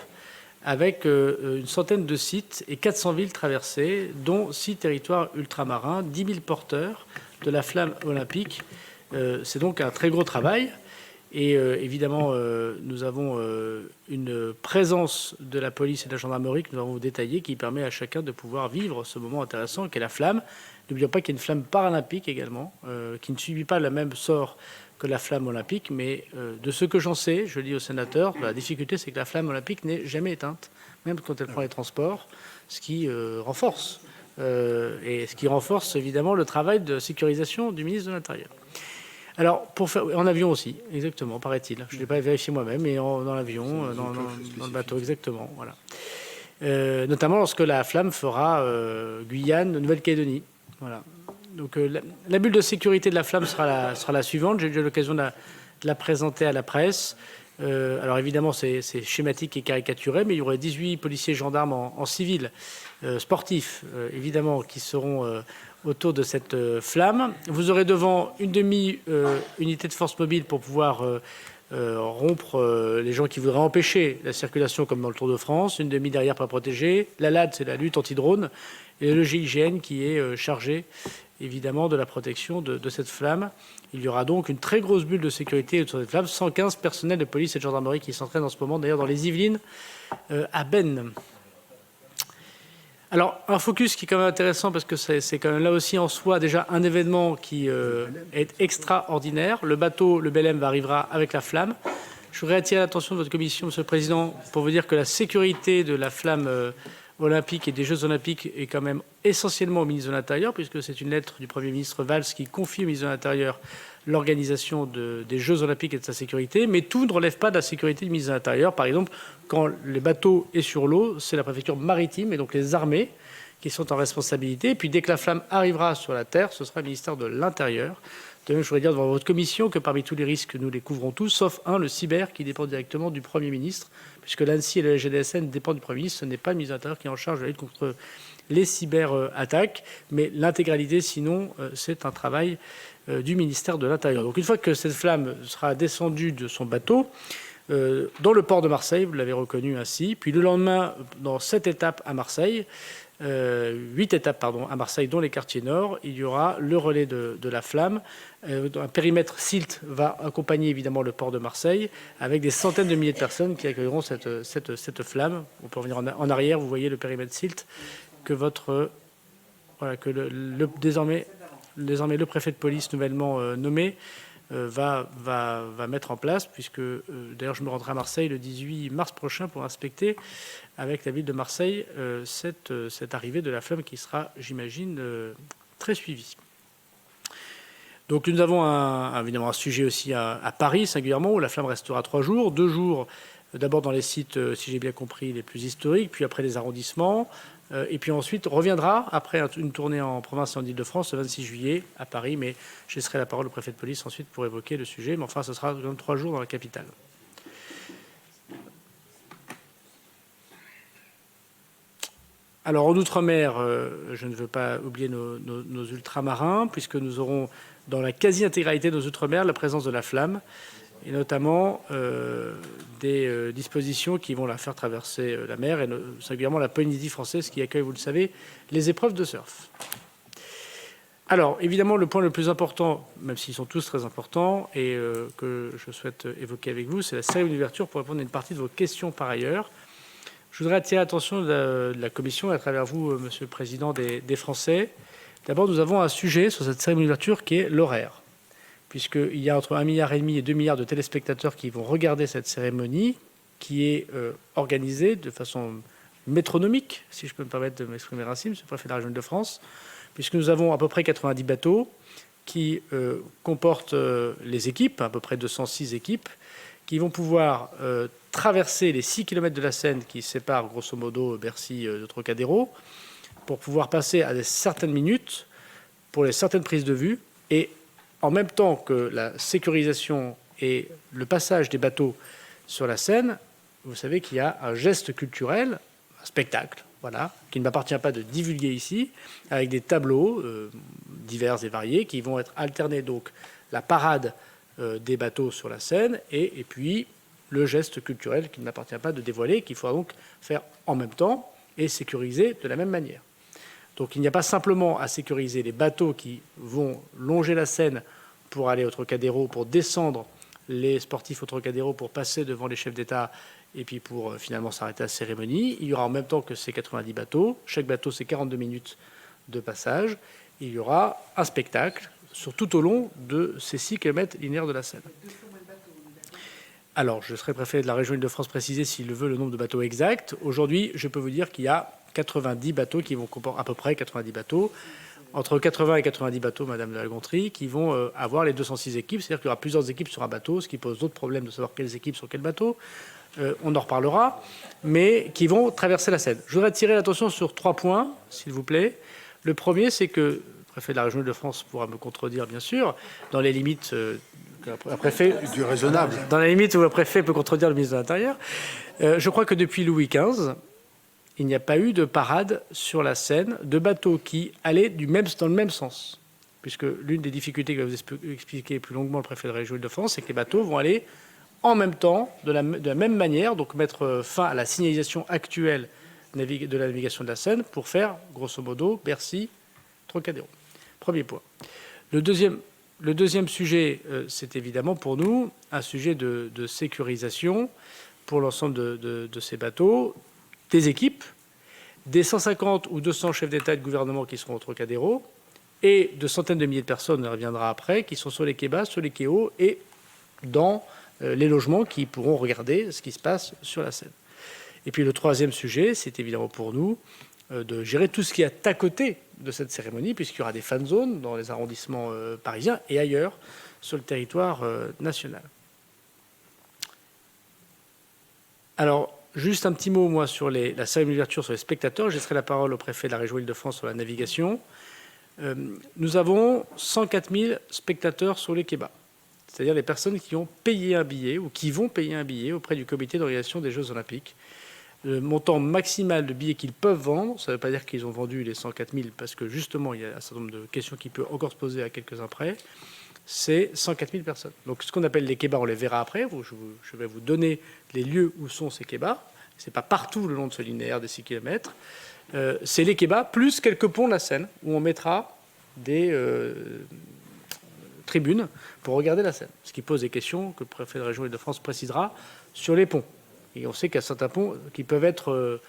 avec une centaine de sites et 400 villes traversées, dont 6 territoires ultramarins, 10 000 porteurs de la flamme olympique. C'est donc un très gros travail. Et évidemment, nous avons une présence de la police et de la gendarmerie que nous avons détaillée, qui permet à chacun de pouvoir vivre ce moment intéressant qu'est la flamme. N'oublions pas qu'il y a une flamme paralympique également, qui ne subit pas le même sort que la flamme olympique, mais de ce que j'en sais, je le dis aux sénateurs, la difficulté, c'est que la flamme olympique n'est jamais éteinte, même quand elle prend les transports, ce qui renforce, et ce qui renforce évidemment le travail de sécurisation du ministre de l'Intérieur. Alors, en avion aussi, exactement, paraît-il. Je ne l'ai pas vérifié moi-même, mais dans l'avion, dans le bateau, exactement, voilà. Notamment lorsque la flamme fera Guyane, Nouvelle-Calédonie. Voilà. Donc la bulle de sécurité de la flamme sera la suivante. J'ai eu l'occasion de la présenter à la presse. Alors évidemment, c'est schématique et caricaturé, mais il y aurait 18 policiers et gendarmes en civil, sportifs, évidemment, qui seront autour de cette flamme. Vous aurez devant une demi-unité de force mobile pour pouvoir rompre les gens qui voudraient empêcher la circulation, comme dans le Tour de France, une demi derrière pour protéger. La LAD, c'est la lutte anti-drone. Et le GIGN qui est chargé évidemment de la protection de cette flamme. Il y aura donc une très grosse bulle de sécurité autour de cette flamme. 115 personnels de police et de gendarmerie qui s'entraînent en ce moment, d'ailleurs dans les Yvelines, à Bennes. Alors, un focus qui est quand même intéressant parce que c'est quand même là aussi en soi déjà un événement qui est extraordinaire. Le bateau, le Belém, arrivera avec la flamme. Je voudrais attirer l'attention de votre commission, Monsieur le Président, pour vous dire que la sécurité de la flamme olympique et des Jeux olympiques est quand même essentiellement au ministre de l'Intérieur, puisque c'est une lettre du Premier ministre Valls qui confie au ministre de l'Intérieur l'organisation des Jeux olympiques et de sa sécurité, mais tout ne relève pas de la sécurité du ministre de l'Intérieur. Par exemple, quand le bateau est sur l'eau, c'est la préfecture maritime et donc les armées qui sont en responsabilité. Et puis dès que la flamme arrivera sur la terre, ce sera le ministère de l'Intérieur. De même, je voudrais dire devant votre commission que parmi tous les risques, nous les couvrons tous, sauf un, le cyber, qui dépend directement du Premier ministre, puisque l'ANSSI et le GDSN dépendent du Premier ministre. Ce n'est pas le ministre de l'Intérieur qui est en charge de la lutte contre les cyberattaques, mais l'intégralité, sinon, c'est un travail du ministère de l'Intérieur. Donc une fois que cette flamme sera descendue de son bateau, dans le port de Marseille, vous l'avez reconnu ainsi, puis le lendemain, dans 7 étapes à Marseille, 8 étapes pardon, à Marseille, dont les quartiers nord, il y aura le relais de la flamme. Un périmètre SILT va accompagner évidemment le port de Marseille, avec des centaines de milliers de personnes qui accueilleront cette flamme. On peut revenir en arrière, vous voyez le périmètre SILT que désormais le préfet de police nouvellement nommé va mettre en place, puisque d'ailleurs je me rendrai à Marseille le 18 mars prochain pour inspecter avec la ville de Marseille cette arrivée de la flamme qui sera, j'imagine, très suivie. Donc nous avons évidemment un sujet aussi à Paris, singulièrement, où la flamme restera 3 jours. 2 jours, d'abord dans les sites, si j'ai bien compris, les plus historiques, puis après les arrondissements. Et puis ensuite reviendra, après une tournée en province et en Île-de-France, le 26 juillet à Paris. Mais je laisserai la parole au préfet de police ensuite pour évoquer le sujet. Mais enfin, ce sera 3 jours dans la capitale. Alors en Outre-mer, je ne veux pas oublier nos ultramarins, puisque nous aurons dans la quasi-intégralité de nos Outre-mer la présence de la flamme, et notamment des dispositions qui vont la faire traverser la mer, et singulièrement la Polynésie française qui accueille, vous le savez, les épreuves de surf. Alors, évidemment, le point le plus important, même s'ils sont tous très importants, et que je souhaite évoquer avec vous, c'est la cérémonie d'ouverture pour répondre à une partie de vos questions par ailleurs. Je voudrais attirer l'attention de la Commission, et à travers vous, Monsieur le Président, des Français. D'abord, nous avons un sujet sur cette cérémonie d'ouverture qui est l'horaire, puisqu'il y a entre 1,5 milliard et 2 milliards de téléspectateurs qui vont regarder cette cérémonie, qui est organisée de façon métronomique, si je peux me permettre de m'exprimer ainsi, Monsieur le Préfet de la région de France, puisque nous avons à peu près 90 bateaux qui comportent les équipes, à peu près 206 équipes, qui vont pouvoir traverser les 6 km de la Seine qui séparent grosso modo Bercy de Trocadéro, pour pouvoir passer à certaines minutes pour les certaines prises de vue, et en même temps que la sécurisation et le passage des bateaux sur la Seine, vous savez qu'il y a un geste culturel, un spectacle, voilà, qui ne m'appartient pas de divulguer ici, avec des tableaux divers et variés qui vont être alternés, donc la parade des bateaux sur la Seine et puis le geste culturel qui ne m'appartient pas de dévoiler, qu'il faudra donc faire en même temps et sécuriser de la même manière. Donc il n'y a pas simplement à sécuriser les bateaux qui vont longer la Seine pour aller au Trocadéro, pour descendre les sportifs au Trocadéro, pour passer devant les chefs d'État et puis pour finalement s'arrêter à la cérémonie. Il y aura en même temps que ces 90 bateaux. Chaque bateau, c'est 42 minutes de passage. Il y aura un spectacle tout au long de ces 6 km linéaires de la Seine. Alors, je serai préfet de la région Île-de-France préciser s'il le veut le nombre de bateaux exact. Aujourd'hui, je peux vous dire qu'il y a 90 bateaux qui vont comporter à peu près 90 bateaux, entre 80 et 90 bateaux, Madame de la Gontrie, qui vont avoir les 206 équipes. C'est-à-dire qu'il y aura plusieurs équipes sur un bateau, ce qui pose d'autres problèmes de savoir quelles équipes sur quel bateau. On en reparlera, mais qui vont traverser la Seine. Je voudrais attirer l'attention sur 3 points, s'il vous plaît. Le premier, c'est que le préfet de la région Île-de-France pourra me contredire, bien sûr, dans les limites un préfet, du raisonnable. Dans la limite où un préfet peut contredire le ministre de l'Intérieur. Je crois que depuis Louis XV, il n'y a pas eu de parade sur la Seine de bateaux qui allaient dans le même sens. Puisque l'une des difficultés que va vous expliquer plus longuement le préfet de la région Île-de-France, c'est que les bateaux vont aller en même temps, de la même manière, donc mettre fin à la signalisation actuelle de la navigation de la Seine pour faire, grosso modo, Bercy, Trocadéro. Premier point. Le deuxième sujet, c'est évidemment pour nous un sujet de sécurisation pour l'ensemble de ces bateaux, des équipes, des 150 ou 200 chefs d'État et de gouvernement qui seront au Trocadéro, et de centaines de milliers de personnes, on y reviendra après, qui sont sur les quais bas, sur les quais hauts et dans les logements qui pourront regarder ce qui se passe sur la Seine. Et puis le troisième sujet, c'est évidemment pour nous de gérer tout ce qui est à côté de cette cérémonie, puisqu'il y aura des fan zones dans les arrondissements parisiens et ailleurs sur le territoire national. Alors, juste un petit mot, moi, sur la cérémonie d'ouverture sur les spectateurs. Je laisserai la parole au préfet de la région Île-de-France sur la navigation. Nous avons 104 000 spectateurs sur les quais bas, c'est-à-dire les personnes qui ont payé un billet ou qui vont payer un billet auprès du comité d'organisation des Jeux Olympiques. Le montant maximal de billets qu'ils peuvent vendre, ça ne veut pas dire qu'ils ont vendu les 104 000, parce que justement, il y a un certain nombre de questions qui peuvent encore se poser à quelques-uns près, c'est 104 000 personnes. Donc ce qu'on appelle les quais bas, on les verra après, je vais vous donner les lieux où sont ces quais bas. Ce n'est pas partout le long de ce linéaire des 6 km. C'est les quais bas, plus quelques ponts de la Seine, où on mettra des tribunes pour regarder la Seine. Ce qui pose des questions que le préfet de la région Île-de-France précisera sur les ponts. Et on sait qu'il y a certains ponts qui peuvent être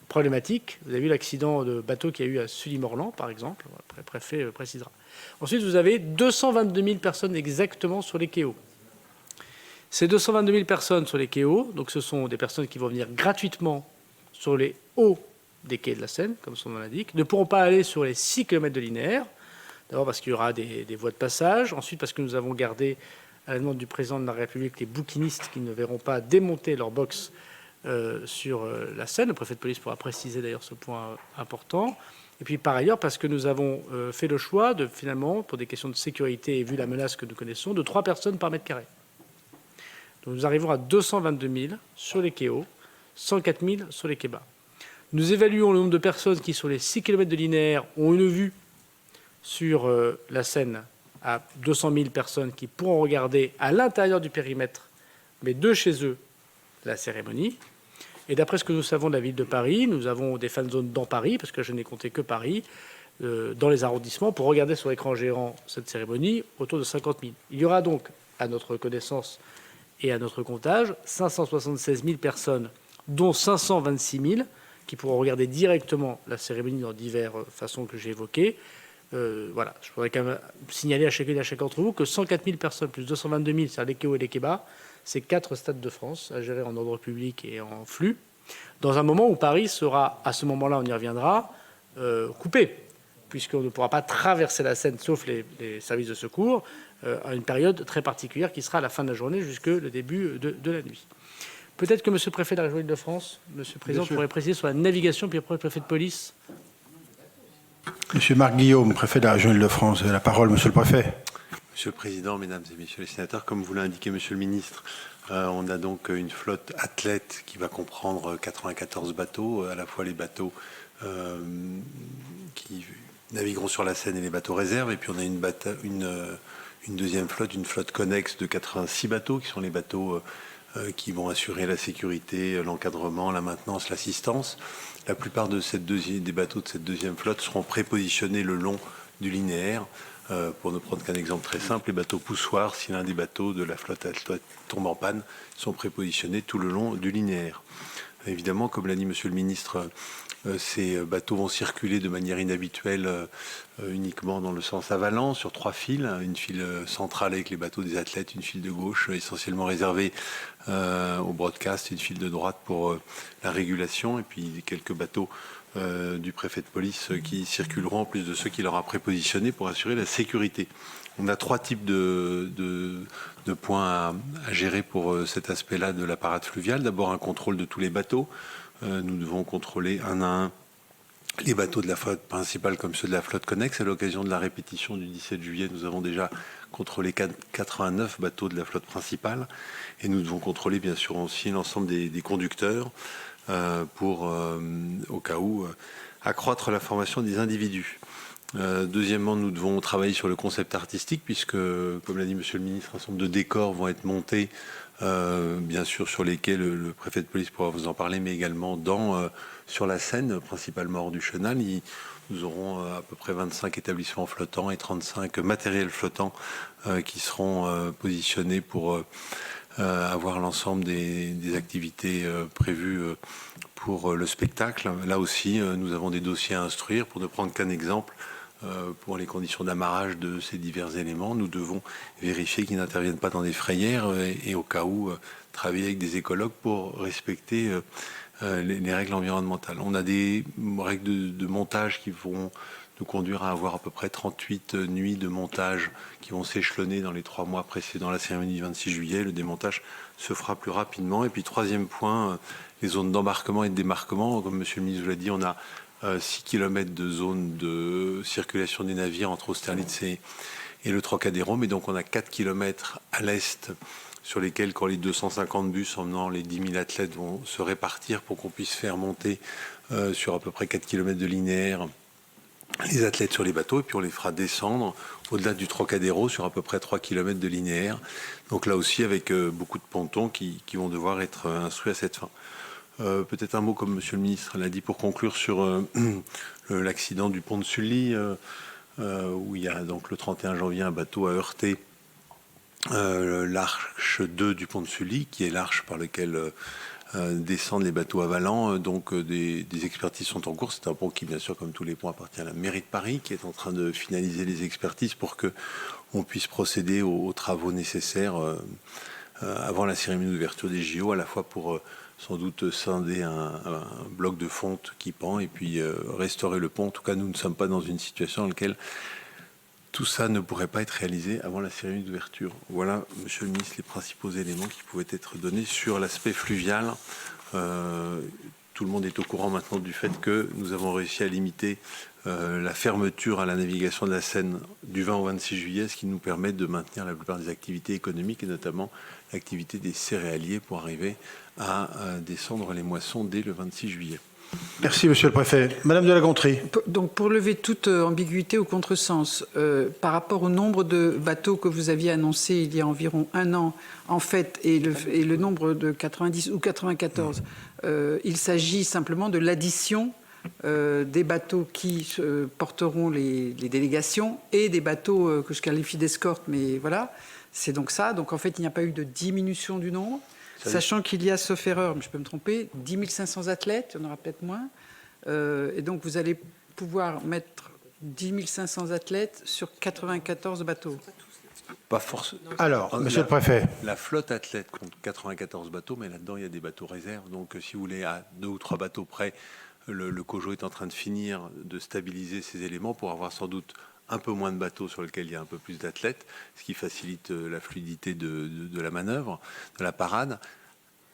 problématiques. Vous avez vu l'accident de bateau qu'il y a eu à Sully-Morland, par exemple. Le préfet précisera. Ensuite, vous avez 222 000 personnes exactement sur les quais hauts. Ces 222 000 personnes sur les quais hauts, donc ce sont des personnes qui vont venir gratuitement sur les hauts des quais de la Seine, comme son nom l'indique, ne pourront pas aller sur les 6 km de linéaire. D'abord parce qu'il y aura des voies de passage. Ensuite parce que nous avons gardé, à la demande du président de la République, les bouquinistes qui ne verront pas démonter leur box sur la Seine. Le préfet de police pourra préciser d'ailleurs ce point important. Et puis par ailleurs parce que nous avons fait le choix de finalement, pour des questions de sécurité et vu la menace que nous connaissons, de 3 personnes par mètre carré. Donc nous arrivons à 222 000 sur les quais hauts, 104 000 sur les quais bas. Nous évaluons le nombre de personnes qui, sur les 6 km de linéaire, ont une vue sur la Seine à 200 000 personnes qui pourront regarder à l'intérieur du périmètre, mais de chez eux, la cérémonie. Et d'après ce que nous savons de la ville de Paris, nous avons des fan zones dans Paris, parce que je n'ai compté que Paris, dans les arrondissements, pour regarder sur écran géant cette cérémonie, autour de 50 000. Il y aura donc, à notre connaissance et à notre comptage, 576 000 personnes, dont 526 000 qui pourront regarder directement la cérémonie dans diverses façons que j'ai évoquées. Voilà, je voudrais quand même signaler à chacune et à chacun d'entre vous que 104 000 personnes plus 222 000, c'est-à-dire les quais hauts et les quais bas, c'est 4 stades de France à gérer en ordre public et en flux, dans un moment où Paris sera, à ce moment-là, on y reviendra, coupé, puisqu'on ne pourra pas traverser la Seine, sauf les services de secours, à une période très particulière qui sera à la fin de la journée jusque le début de la nuit. Peut-être que M. le Préfet de la région Île-de-France, M. le Président, pourrait préciser sur la navigation, puis après le Préfet de police. Monsieur Marc Guillaume, préfet de la région Île-de-France, la parole, Monsieur le Préfet. Monsieur le Président, Mesdames et Messieurs les sénateurs, comme vous l'a indiqué Monsieur le Ministre, on a donc une flotte athlète qui va comprendre 94 bateaux, à la fois les bateaux qui navigueront sur la Seine et les bateaux réserves, et puis on a une deuxième flotte, une flotte connexe de 86 bateaux, qui sont les bateaux qui vont assurer la sécurité, l'encadrement, la maintenance, l'assistance. La plupart des bateaux de cette deuxième flotte seront prépositionnés le long du linéaire. Pour ne prendre qu'un exemple très simple, les bateaux poussoirs, si l'un des bateaux de la flotte tombe en panne, sont prépositionnés tout le long du linéaire. Évidemment, comme l'a dit Monsieur le Ministre, ces bateaux vont circuler de manière inhabituelle uniquement dans le sens avalant, sur 3 files. Une file centrale avec les bateaux des athlètes, une file de gauche essentiellement réservée au broadcast, une file de droite pour la régulation, et puis quelques bateaux du préfet de police qui circuleront en plus de ceux qu'il aura prépositionnés pour assurer la sécurité. On a 3 types de points à gérer pour cet aspect-là de la parade fluviale. D'abord, un contrôle de tous les bateaux. Nous devons contrôler un à un les bateaux de la flotte principale comme ceux de la flotte connexe. À l'occasion de la répétition du 17 juillet, nous avons déjà contrôlé 89 bateaux de la flotte principale. Et nous devons contrôler bien sûr aussi l'ensemble des conducteurs pour, au cas où, accroître la formation des individus. Deuxièmement, nous devons travailler sur le concept artistique puisque, comme l'a dit Monsieur le Ministre, un certain nombre de décors vont être montés bien sûr sur lesquels le préfet de police pourra vous en parler, mais également sur la Seine, principalement hors du chenal. Nous aurons à peu près 25 établissements flottants et 35 matériels flottants qui seront positionnés pour avoir l'ensemble des activités prévues pour le spectacle. Là aussi, nous avons des dossiers à instruire. Pour ne prendre qu'un exemple, pour les conditions d'amarrage de ces divers éléments, nous devons vérifier qu'ils n'interviennent pas dans des frayères et au cas où travailler avec des écologues pour respecter les règles environnementales. On a des règles de montage qui vont nous conduire à avoir à peu près 38 nuits de montage qui vont s'échelonner dans les 3 mois précédant la cérémonie du 26 juillet. Le démontage se fera plus rapidement. Et puis troisième point, les zones d'embarquement et de débarquement. Comme Monsieur le ministre vous l'a dit, on a 6 km de zone de circulation des navires entre Austerlitz et le Trocadéro. Mais donc on a 4 km à l'est sur lesquels, quand les 250 bus emmenant les 10 000 athlètes vont se répartir pour qu'on puisse faire monter sur à peu près 4 km de linéaire les athlètes sur les bateaux, et puis on les fera descendre au-delà du Trocadéro sur à peu près 3 km de linéaire. Donc là aussi avec beaucoup de pontons qui vont devoir être instruits à cette fin. Peut-être un mot, comme Monsieur le ministre l'a dit, pour conclure sur l'accident du pont de Sully, où il y a donc le 31 janvier un bateau a heurté l'arche 2 du pont de Sully, qui est l'arche par laquelle descendent les bateaux avalants. Donc des expertises sont en cours. C'est un pont qui, bien sûr, comme tous les ponts, appartient à la mairie de Paris, qui est en train de finaliser les expertises pour que on puisse procéder aux travaux nécessaires avant la cérémonie d'ouverture des JO, à la fois pour sans doute scinder un bloc de fonte qui pend et puis restaurer le pont. En tout cas, nous ne sommes pas dans une situation dans laquelle tout ça ne pourrait pas être réalisé avant la cérémonie d'ouverture. Voilà, Monsieur le ministre, les principaux éléments qui pouvaient être donnés sur l'aspect fluvial. Tout le monde est au courant maintenant du fait que nous avons réussi à limiter la fermeture à la navigation de la Seine du 20 au 26 juillet, ce qui nous permet de maintenir la plupart des activités économiques et notamment l'activité des céréaliers pour arriver à descendre les moissons dès le 26 juillet. Merci, Monsieur le Préfet. Madame de La Gontrie. Donc, pour lever toute ambiguïté ou contresens, par rapport au nombre de bateaux que vous aviez annoncé il y a environ 1 an, en fait, et le nombre de 90 ou 94, il s'agit simplement de l'addition des bateaux qui porteront les délégations et des bateaux que je qualifie d'escorte, mais voilà, c'est donc ça. Donc, en fait, il n'y a pas eu de diminution du nombre. Sachant qu'il y a, sauf erreur, mais je peux me tromper, 10 500 athlètes, il y en aura peut-être moins. Et donc, vous allez pouvoir mettre 10 500 athlètes sur 94 bateaux. Pas forcément. Alors, Monsieur le Préfet. La flotte athlète compte 94 bateaux, mais là-dedans, il y a des bateaux réserves. Donc, si vous voulez, à 2 ou 3 bateaux près, le COJO est en train de finir de stabiliser ces éléments pour avoir sans doute un peu moins de bateaux sur lesquels il y a un peu plus d'athlètes, ce qui facilite la fluidité de la manœuvre, de la parade.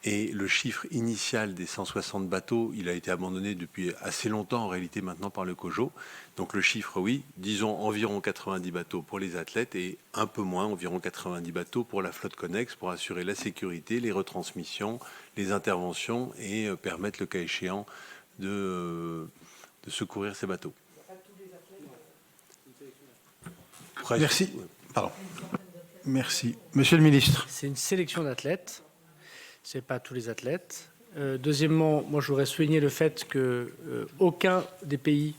Et le chiffre initial des 160 bateaux, il a été abandonné depuis assez longtemps en réalité maintenant par le COJO. Donc le chiffre, oui, disons environ 90 bateaux pour les athlètes et un peu moins, environ 90 bateaux pour la flotte connexe pour assurer la sécurité, les retransmissions, les interventions et permettre le cas échéant de secourir ces bateaux. Merci. Pardon. Merci. Monsieur le ministre. C'est une sélection d'athlètes. Ce n'est pas tous les athlètes. Deuxièmement, moi, je voudrais souligner le fait que aucun des pays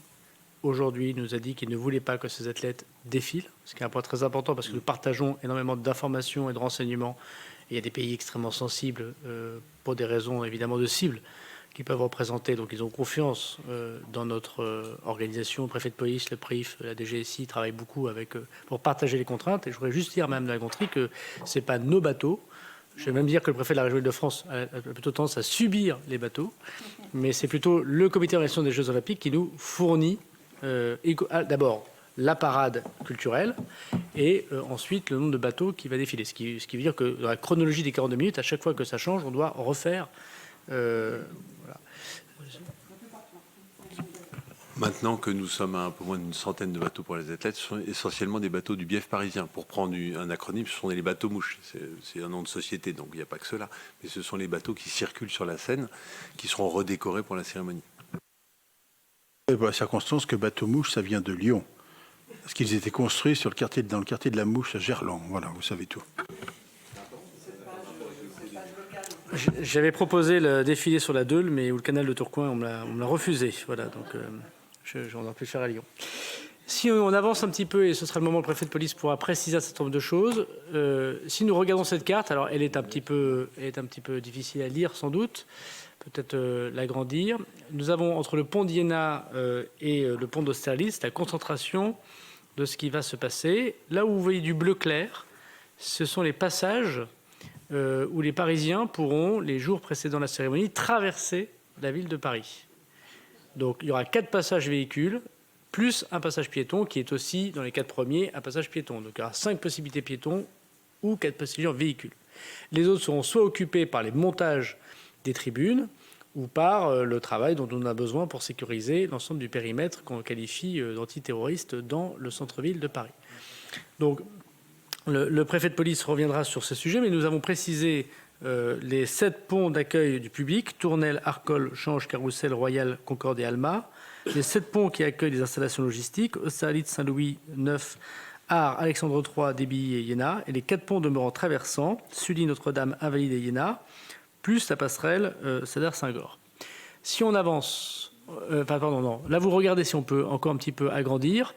aujourd'hui nous a dit qu'il ne voulait pas que ces athlètes défilent, ce qui est un point très important parce que nous partageons énormément d'informations et de renseignements. Et il y a des pays extrêmement sensibles pour des raisons évidemment de cible qui peuvent représenter. Donc ils ont confiance dans notre organisation. Le préfet de police, le PRIF, la DGSI travaillent beaucoup avec pour partager les contraintes. Et je voudrais juste dire, Mme de La Gontrie, que ce n'est pas nos bateaux. Je vais même dire que le préfet de la région Île-de-France a plutôt tendance à subir les bateaux. Mais c'est plutôt le comité d'organisation des Jeux Olympiques qui nous fournit d'abord la parade culturelle et ensuite le nombre de bateaux qui va défiler. Ce qui veut dire que dans la chronologie des 42 minutes, à chaque fois que ça change, on doit refaire... voilà. Maintenant que nous sommes à un peu moins d'une centaine de bateaux pour les athlètes, ce sont essentiellement des bateaux du bief parisien. Pour prendre un acronyme, ce sont les bateaux mouches. C'est un nom de société, donc il n'y a pas que cela. Mais ce sont les bateaux qui circulent sur la Seine, qui seront redécorés pour la cérémonie. Pour la circonstance que bateau mouche, ça vient de Lyon. Parce qu'ils étaient construits dans le quartier de la Mouche à Gerland. Voilà, vous savez tout. J'avais proposé le défilé sur la Deule, mais ou le canal de Tourcoing, on me l'a refusé. Voilà, donc j'en ai pu faire à Lyon. Si on avance un petit peu, et ce sera le moment où le préfet de police pourra préciser un certain nombre de choses, si nous regardons cette carte, alors elle est un petit peu difficile à lire sans doute, peut-être l'agrandir. Nous avons entre le pont d'Iéna et le pont d'Austerlitz la concentration de ce qui va se passer. Là où vous voyez du bleu clair, ce sont les passages où les Parisiens pourront, les jours précédant la cérémonie, traverser la ville de Paris. Donc il y aura 4 passages véhicules, plus un passage piéton qui est aussi, dans les 4 premiers, un passage piéton. Donc il y aura 5 possibilités piétons ou 4 possibilités véhicules. Les autres seront soit occupés par les montages des tribunes ou par le travail dont on a besoin pour sécuriser l'ensemble du périmètre qu'on qualifie d'antiterroriste dans le centre-ville de Paris. Donc le préfet de police reviendra sur ce sujet, mais nous avons précisé les 7 ponts d'accueil du public, Tournelle, Arcole, Change, Carrousel, Royal, Concorde et Alma, les 7 ponts qui accueillent les installations logistiques, Austerlitz, Saint-Louis, Neuf, Arles, Alexandre III, Débilly et Iéna, et les 4 ponts demeurant traversants, Sully, Notre-Dame, Invalides et Iéna, plus la passerelle Sadar-Saint-Gor. Si on avance, là vous regardez si on peut encore un petit peu agrandir.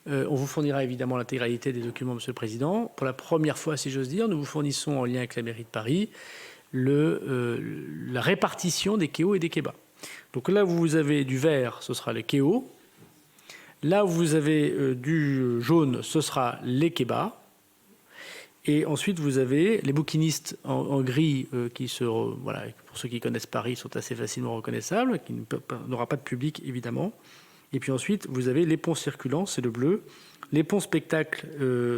On vous fournira évidemment l'intégralité des documents, Monsieur le Président. Pour la première fois, si j'ose dire, nous vous fournissons en lien avec la mairie de Paris la répartition des quais hauts et des quais bas. Donc là où vous avez du vert, ce sera les quais hauts. Là où vous avez du jaune, ce sera les quais bas. Et ensuite, vous avez les bouquinistes en gris qui voilà, pour ceux qui connaissent Paris, sont assez facilement reconnaissables, qui n'aura pas de public évidemment. Et puis ensuite, vous avez les ponts circulants, c'est le bleu. Les ponts spectacles,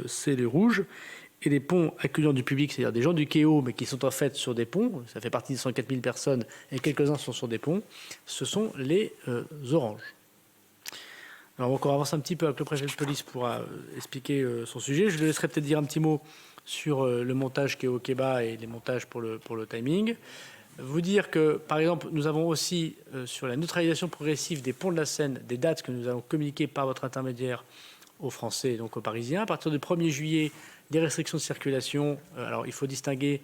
c'est le rouge. Et les ponts accueillant du public, c'est-à-dire des gens du quai haut, mais qui sont en fait sur des ponts, ça fait partie des 104 000 personnes, et quelques-uns sont sur des ponts, ce sont les oranges. Alors on avance un petit peu avec le préfet de police pour expliquer son sujet. Je le laisserai peut-être dire un petit mot sur le montage quai haut, quai bas et les montages pour le timing. Vous dire que, par exemple, nous avons aussi sur la neutralisation progressive des ponts de la Seine des dates que nous allons communiquer par votre intermédiaire aux Français et donc aux Parisiens. À partir du 1er juillet, des restrictions de circulation. Alors, il faut distinguer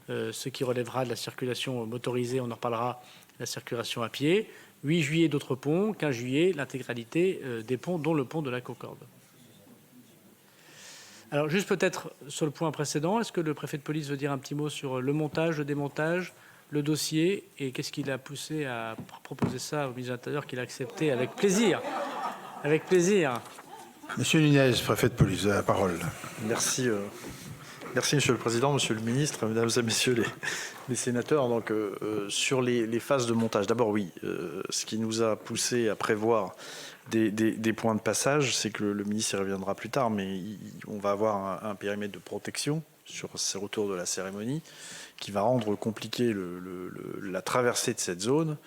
ce qui relèvera de la circulation motorisée, on en reparlera, la circulation à pied. 8 juillet, d'autres ponts. 15 juillet, l'intégralité des ponts, dont le pont de la Concorde. Alors, juste peut-être sur le point précédent, est-ce que le préfet de police veut dire un petit mot sur le montage, le démontage, le dossier, et qu'est-ce qui l'a poussé à proposer ça au ministre de l'Intérieur, qu'il a accepté avec plaisir. Avec plaisir. Monsieur Nunez, préfet de police, la parole. Merci. Merci, Monsieur le Président, Monsieur le Ministre, Mesdames et Messieurs les sénateurs. Donc, sur les phases de montage, d'abord, oui, ce qui nous a poussé à prévoir des points de passage, c'est que le ministre y reviendra plus tard, mais on va avoir un périmètre de protection sur ces retours de la cérémonie qui va rendre compliqué la traversée de cette zone.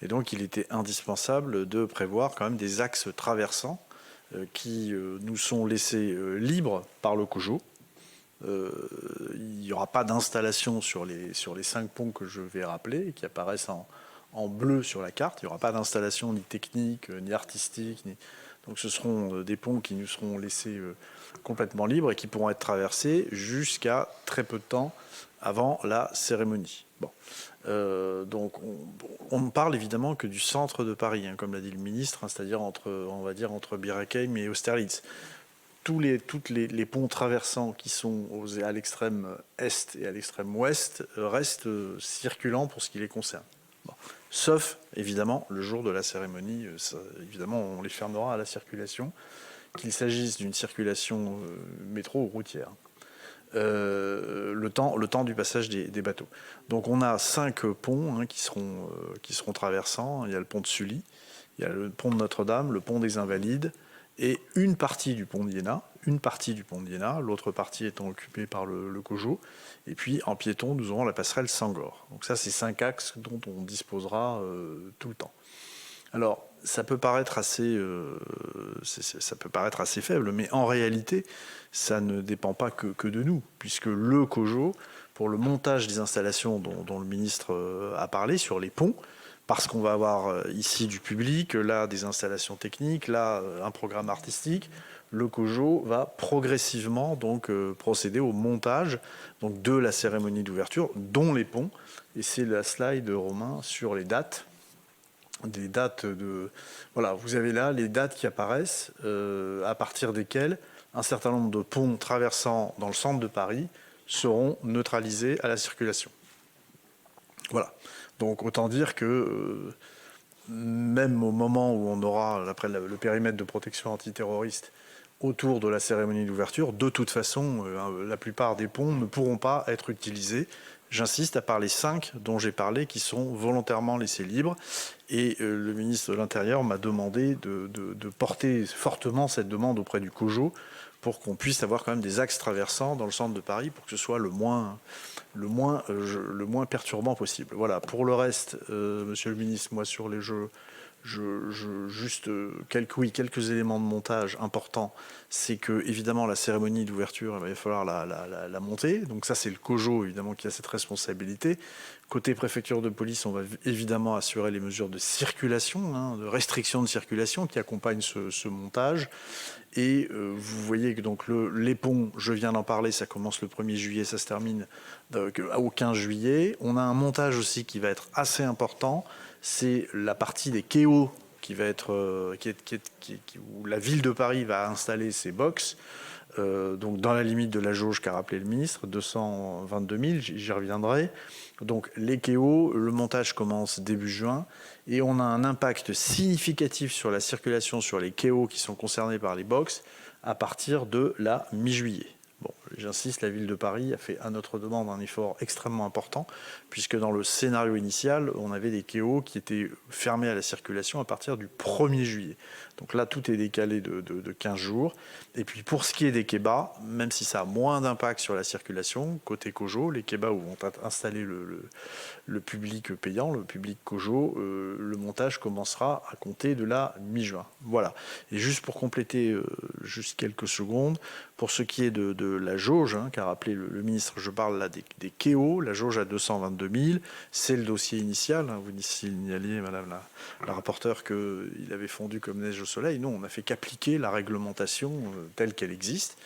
Et donc, il était indispensable de prévoir quand même des axes traversants qui nous sont laissés libres par le COJO. Il n'y aura pas d'installation sur les 5 ponts que je vais rappeler, qui apparaissent en bleu sur la carte. Il n'y aura pas d'installation ni technique, ni artistique. Donc ce seront des ponts qui nous seront laissés complètement libres et qui pourront être traversés jusqu'à très peu de temps avant la cérémonie. Bon. Donc on ne parle évidemment que du centre de Paris, comme l'a dit le ministre, c'est-à-dire entre Bir Hakeim et Austerlitz. Tous les ponts traversants qui sont à l'extrême est et à l'extrême ouest restent circulants pour ce qui les concerne. Bon. Sauf, évidemment, le jour de la cérémonie, évidemment, on les fermera à la circulation, qu'il s'agisse d'une circulation métro ou routière. Le temps du passage des bateaux. Donc on a 5 ponts qui seront traversants. Il y a le pont de Sully, il y a le pont de Notre-Dame, le pont des Invalides, et une partie du pont d'Iéna, l'autre partie étant occupée par le COJO. Et puis en piéton, nous aurons la passerelle Saint-Gor. Donc ça, c'est 5 axes dont on disposera tout le temps. Alors, ça peut paraître assez faible, mais en réalité, ça ne dépend pas que de nous, puisque le COJO, pour le montage des installations dont le ministre a parlé sur les ponts, parce qu'on va avoir ici du public, là des installations techniques, là un programme artistique, le COJO va progressivement donc procéder au montage donc de la cérémonie d'ouverture, dont les ponts. Et c'est la slide, Romain, sur les dates. Des dates de... Voilà, vous avez là les dates qui apparaissent, à partir desquelles un certain nombre de ponts traversant dans le centre de Paris seront neutralisés à la circulation. Voilà. Donc autant dire que même au moment où on aura, après le périmètre de protection antiterroriste autour de la cérémonie d'ouverture, de toute façon, la plupart des ponts ne pourront pas être utilisés. J'insiste, à part les 5 dont j'ai parlé, qui sont volontairement laissés libres. Et le ministre de l'Intérieur m'a demandé de porter fortement cette demande auprès du COJO pour qu'on puisse avoir quand même des axes traversants dans le centre de Paris pour que ce soit le moins perturbant possible. Voilà. Pour le reste, Monsieur le ministre, moi sur les jeux, juste quelques éléments de montage importants. C'est que évidemment la cérémonie d'ouverture, il va falloir la monter. Donc ça, c'est le COJO évidemment qui a cette responsabilité. Côté préfecture de police, on va évidemment assurer les mesures de circulation, de restriction de circulation qui accompagnent ce montage. Et vous voyez que donc les ponts, je viens d'en parler, ça commence le 1er juillet, ça se termine au 15 juillet. On a un montage aussi qui va être assez important. C'est la partie des quais qui va être où la ville de Paris va installer ses box. Donc dans la limite de la jauge qu'a rappelé le ministre, 222 000, j'y reviendrai. Donc les quais, le montage commence début juin et on a un impact significatif sur la circulation sur les quais qui sont concernés par les box à partir de la mi-juillet. Bon, j'insiste, la ville de Paris a fait à notre demande un effort extrêmement important puisque dans le scénario initial, on avait des quais qui étaient fermés à la circulation à partir du 1er juillet. Donc là, tout est décalé de 15 jours. Et puis pour ce qui est des quais bas, même si ça a moins d'impact sur la circulation, côté COJO, les quais bas où vont installer le public payant, le public COJO, le montage commencera à compter de la mi-juin. Voilà. Et juste pour compléter, juste quelques secondes, pour ce qui est de la jauge, qu'a rappelé le ministre, je parle là des quais, la jauge à 222 000, c'est le dossier initial. Vous signaliez, madame la rapporteure, qu'il avait fondu comme neige au soleil. Nous, on n'a fait qu'appliquer la réglementation telle qu'elle existe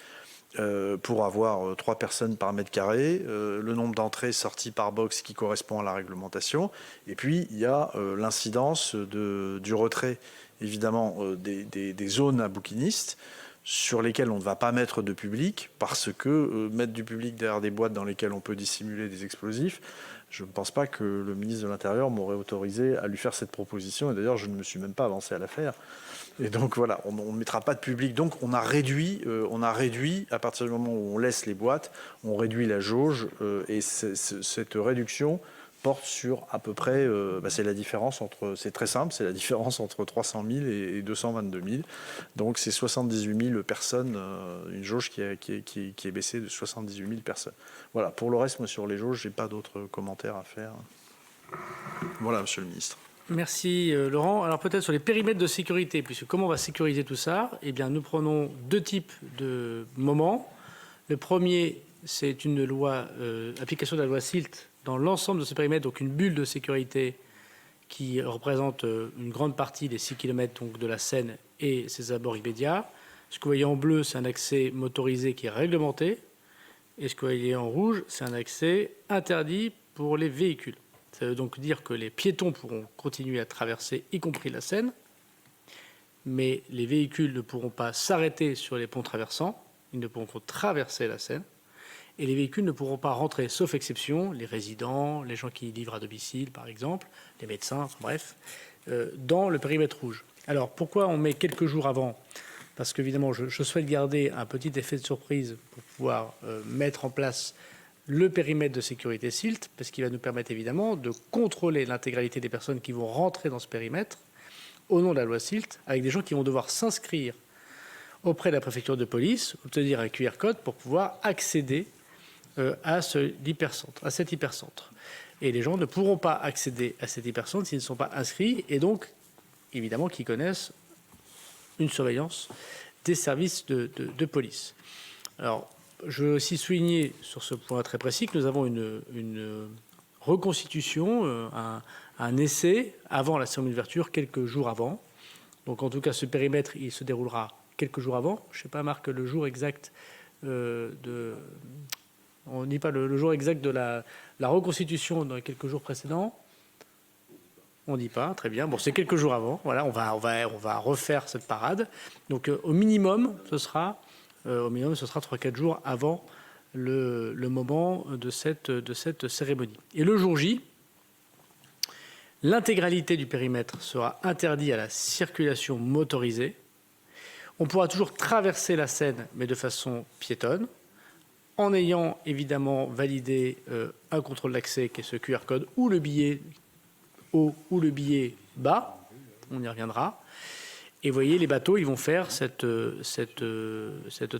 pour avoir 3 personnes par mètre carré, le nombre d'entrées sorties par box qui correspond à la réglementation. Et puis, il y a l'incidence du retrait, évidemment, des zones à bouquinistes sur lesquelles on ne va pas mettre de public parce que mettre du public derrière des boîtes dans lesquelles on peut dissimuler des explosifs, je ne pense pas que le ministre de l'Intérieur m'aurait autorisé à lui faire cette proposition. Et d'ailleurs, je ne me suis même pas avancé à la faire. Et donc voilà, on ne mettra pas de public. Donc on a réduit à partir du moment où on laisse les boîtes, on réduit la jauge. Et cette réduction porte sur à peu près, c'est la différence entre, c'est très simple, c'est la différence entre 300 000 et 222 000. Donc c'est 78 000 personnes, une jauge qui est baissée de 78 000 personnes. Voilà, pour le reste, moi sur les jauges, je n'ai pas d'autres commentaires à faire. Voilà, monsieur le ministre. Merci Laurent. Alors peut-être sur les périmètres de sécurité, puisque comment on va sécuriser tout ça? Eh bien, nous prenons 2 types de moments. Le premier, c'est une loi, application de la loi SILT dans l'ensemble de ce périmètre, donc une bulle de sécurité qui représente une grande partie des 6 km donc, de la Seine et ses abords immédiats. Ce que vous voyez en bleu, c'est un accès motorisé qui est réglementé. Et ce que vous voyez en rouge, c'est un accès interdit pour les véhicules. Ça veut donc dire que les piétons pourront continuer à traverser, y compris la Seine, mais les véhicules ne pourront pas s'arrêter sur les ponts traversants, ils ne pourront que traverser la Seine, et les véhicules ne pourront pas rentrer, sauf exception, les résidents, les gens qui livrent à domicile, par exemple, les médecins, enfin, bref, dans le périmètre rouge. Alors, pourquoi on met quelques jours avant? Parce qu'évidemment, je souhaite garder un petit effet de surprise pour pouvoir mettre en place le périmètre de sécurité SILT, parce qu'il va nous permettre évidemment de contrôler l'intégralité des personnes qui vont rentrer dans ce périmètre au nom de la loi SILT, avec des gens qui vont devoir s'inscrire auprès de la préfecture de police, obtenir un QR code pour pouvoir accéder à cet hypercentre. Et les gens ne pourront pas accéder à cet hypercentre s'ils ne sont pas inscrits, et donc, évidemment, qu'ils connaissent une surveillance des services de police. Alors, je veux aussi souligner sur ce point très précis que nous avons une reconstitution, un essai avant la cérémonie d'ouverture, quelques jours avant. Donc en tout cas, ce périmètre, il se déroulera quelques jours avant. Je ne sais pas, Marc, le jour exact on ne dit pas le jour exact de la reconstitution dans les quelques jours précédents. On ne dit pas, très bien. Bon, c'est quelques jours avant. Voilà, on va refaire cette parade. Donc, au minimum, ce sera 3-4 jours avant le moment de cette cérémonie. Et le jour J, l'intégralité du périmètre sera interdite à la circulation motorisée. On pourra toujours traverser la Seine, mais de façon piétonne, en ayant évidemment validé un contrôle d'accès qui est ce QR code ou le billet haut ou le billet bas, on y reviendra. Et vous voyez, les bateaux, ils vont faire cette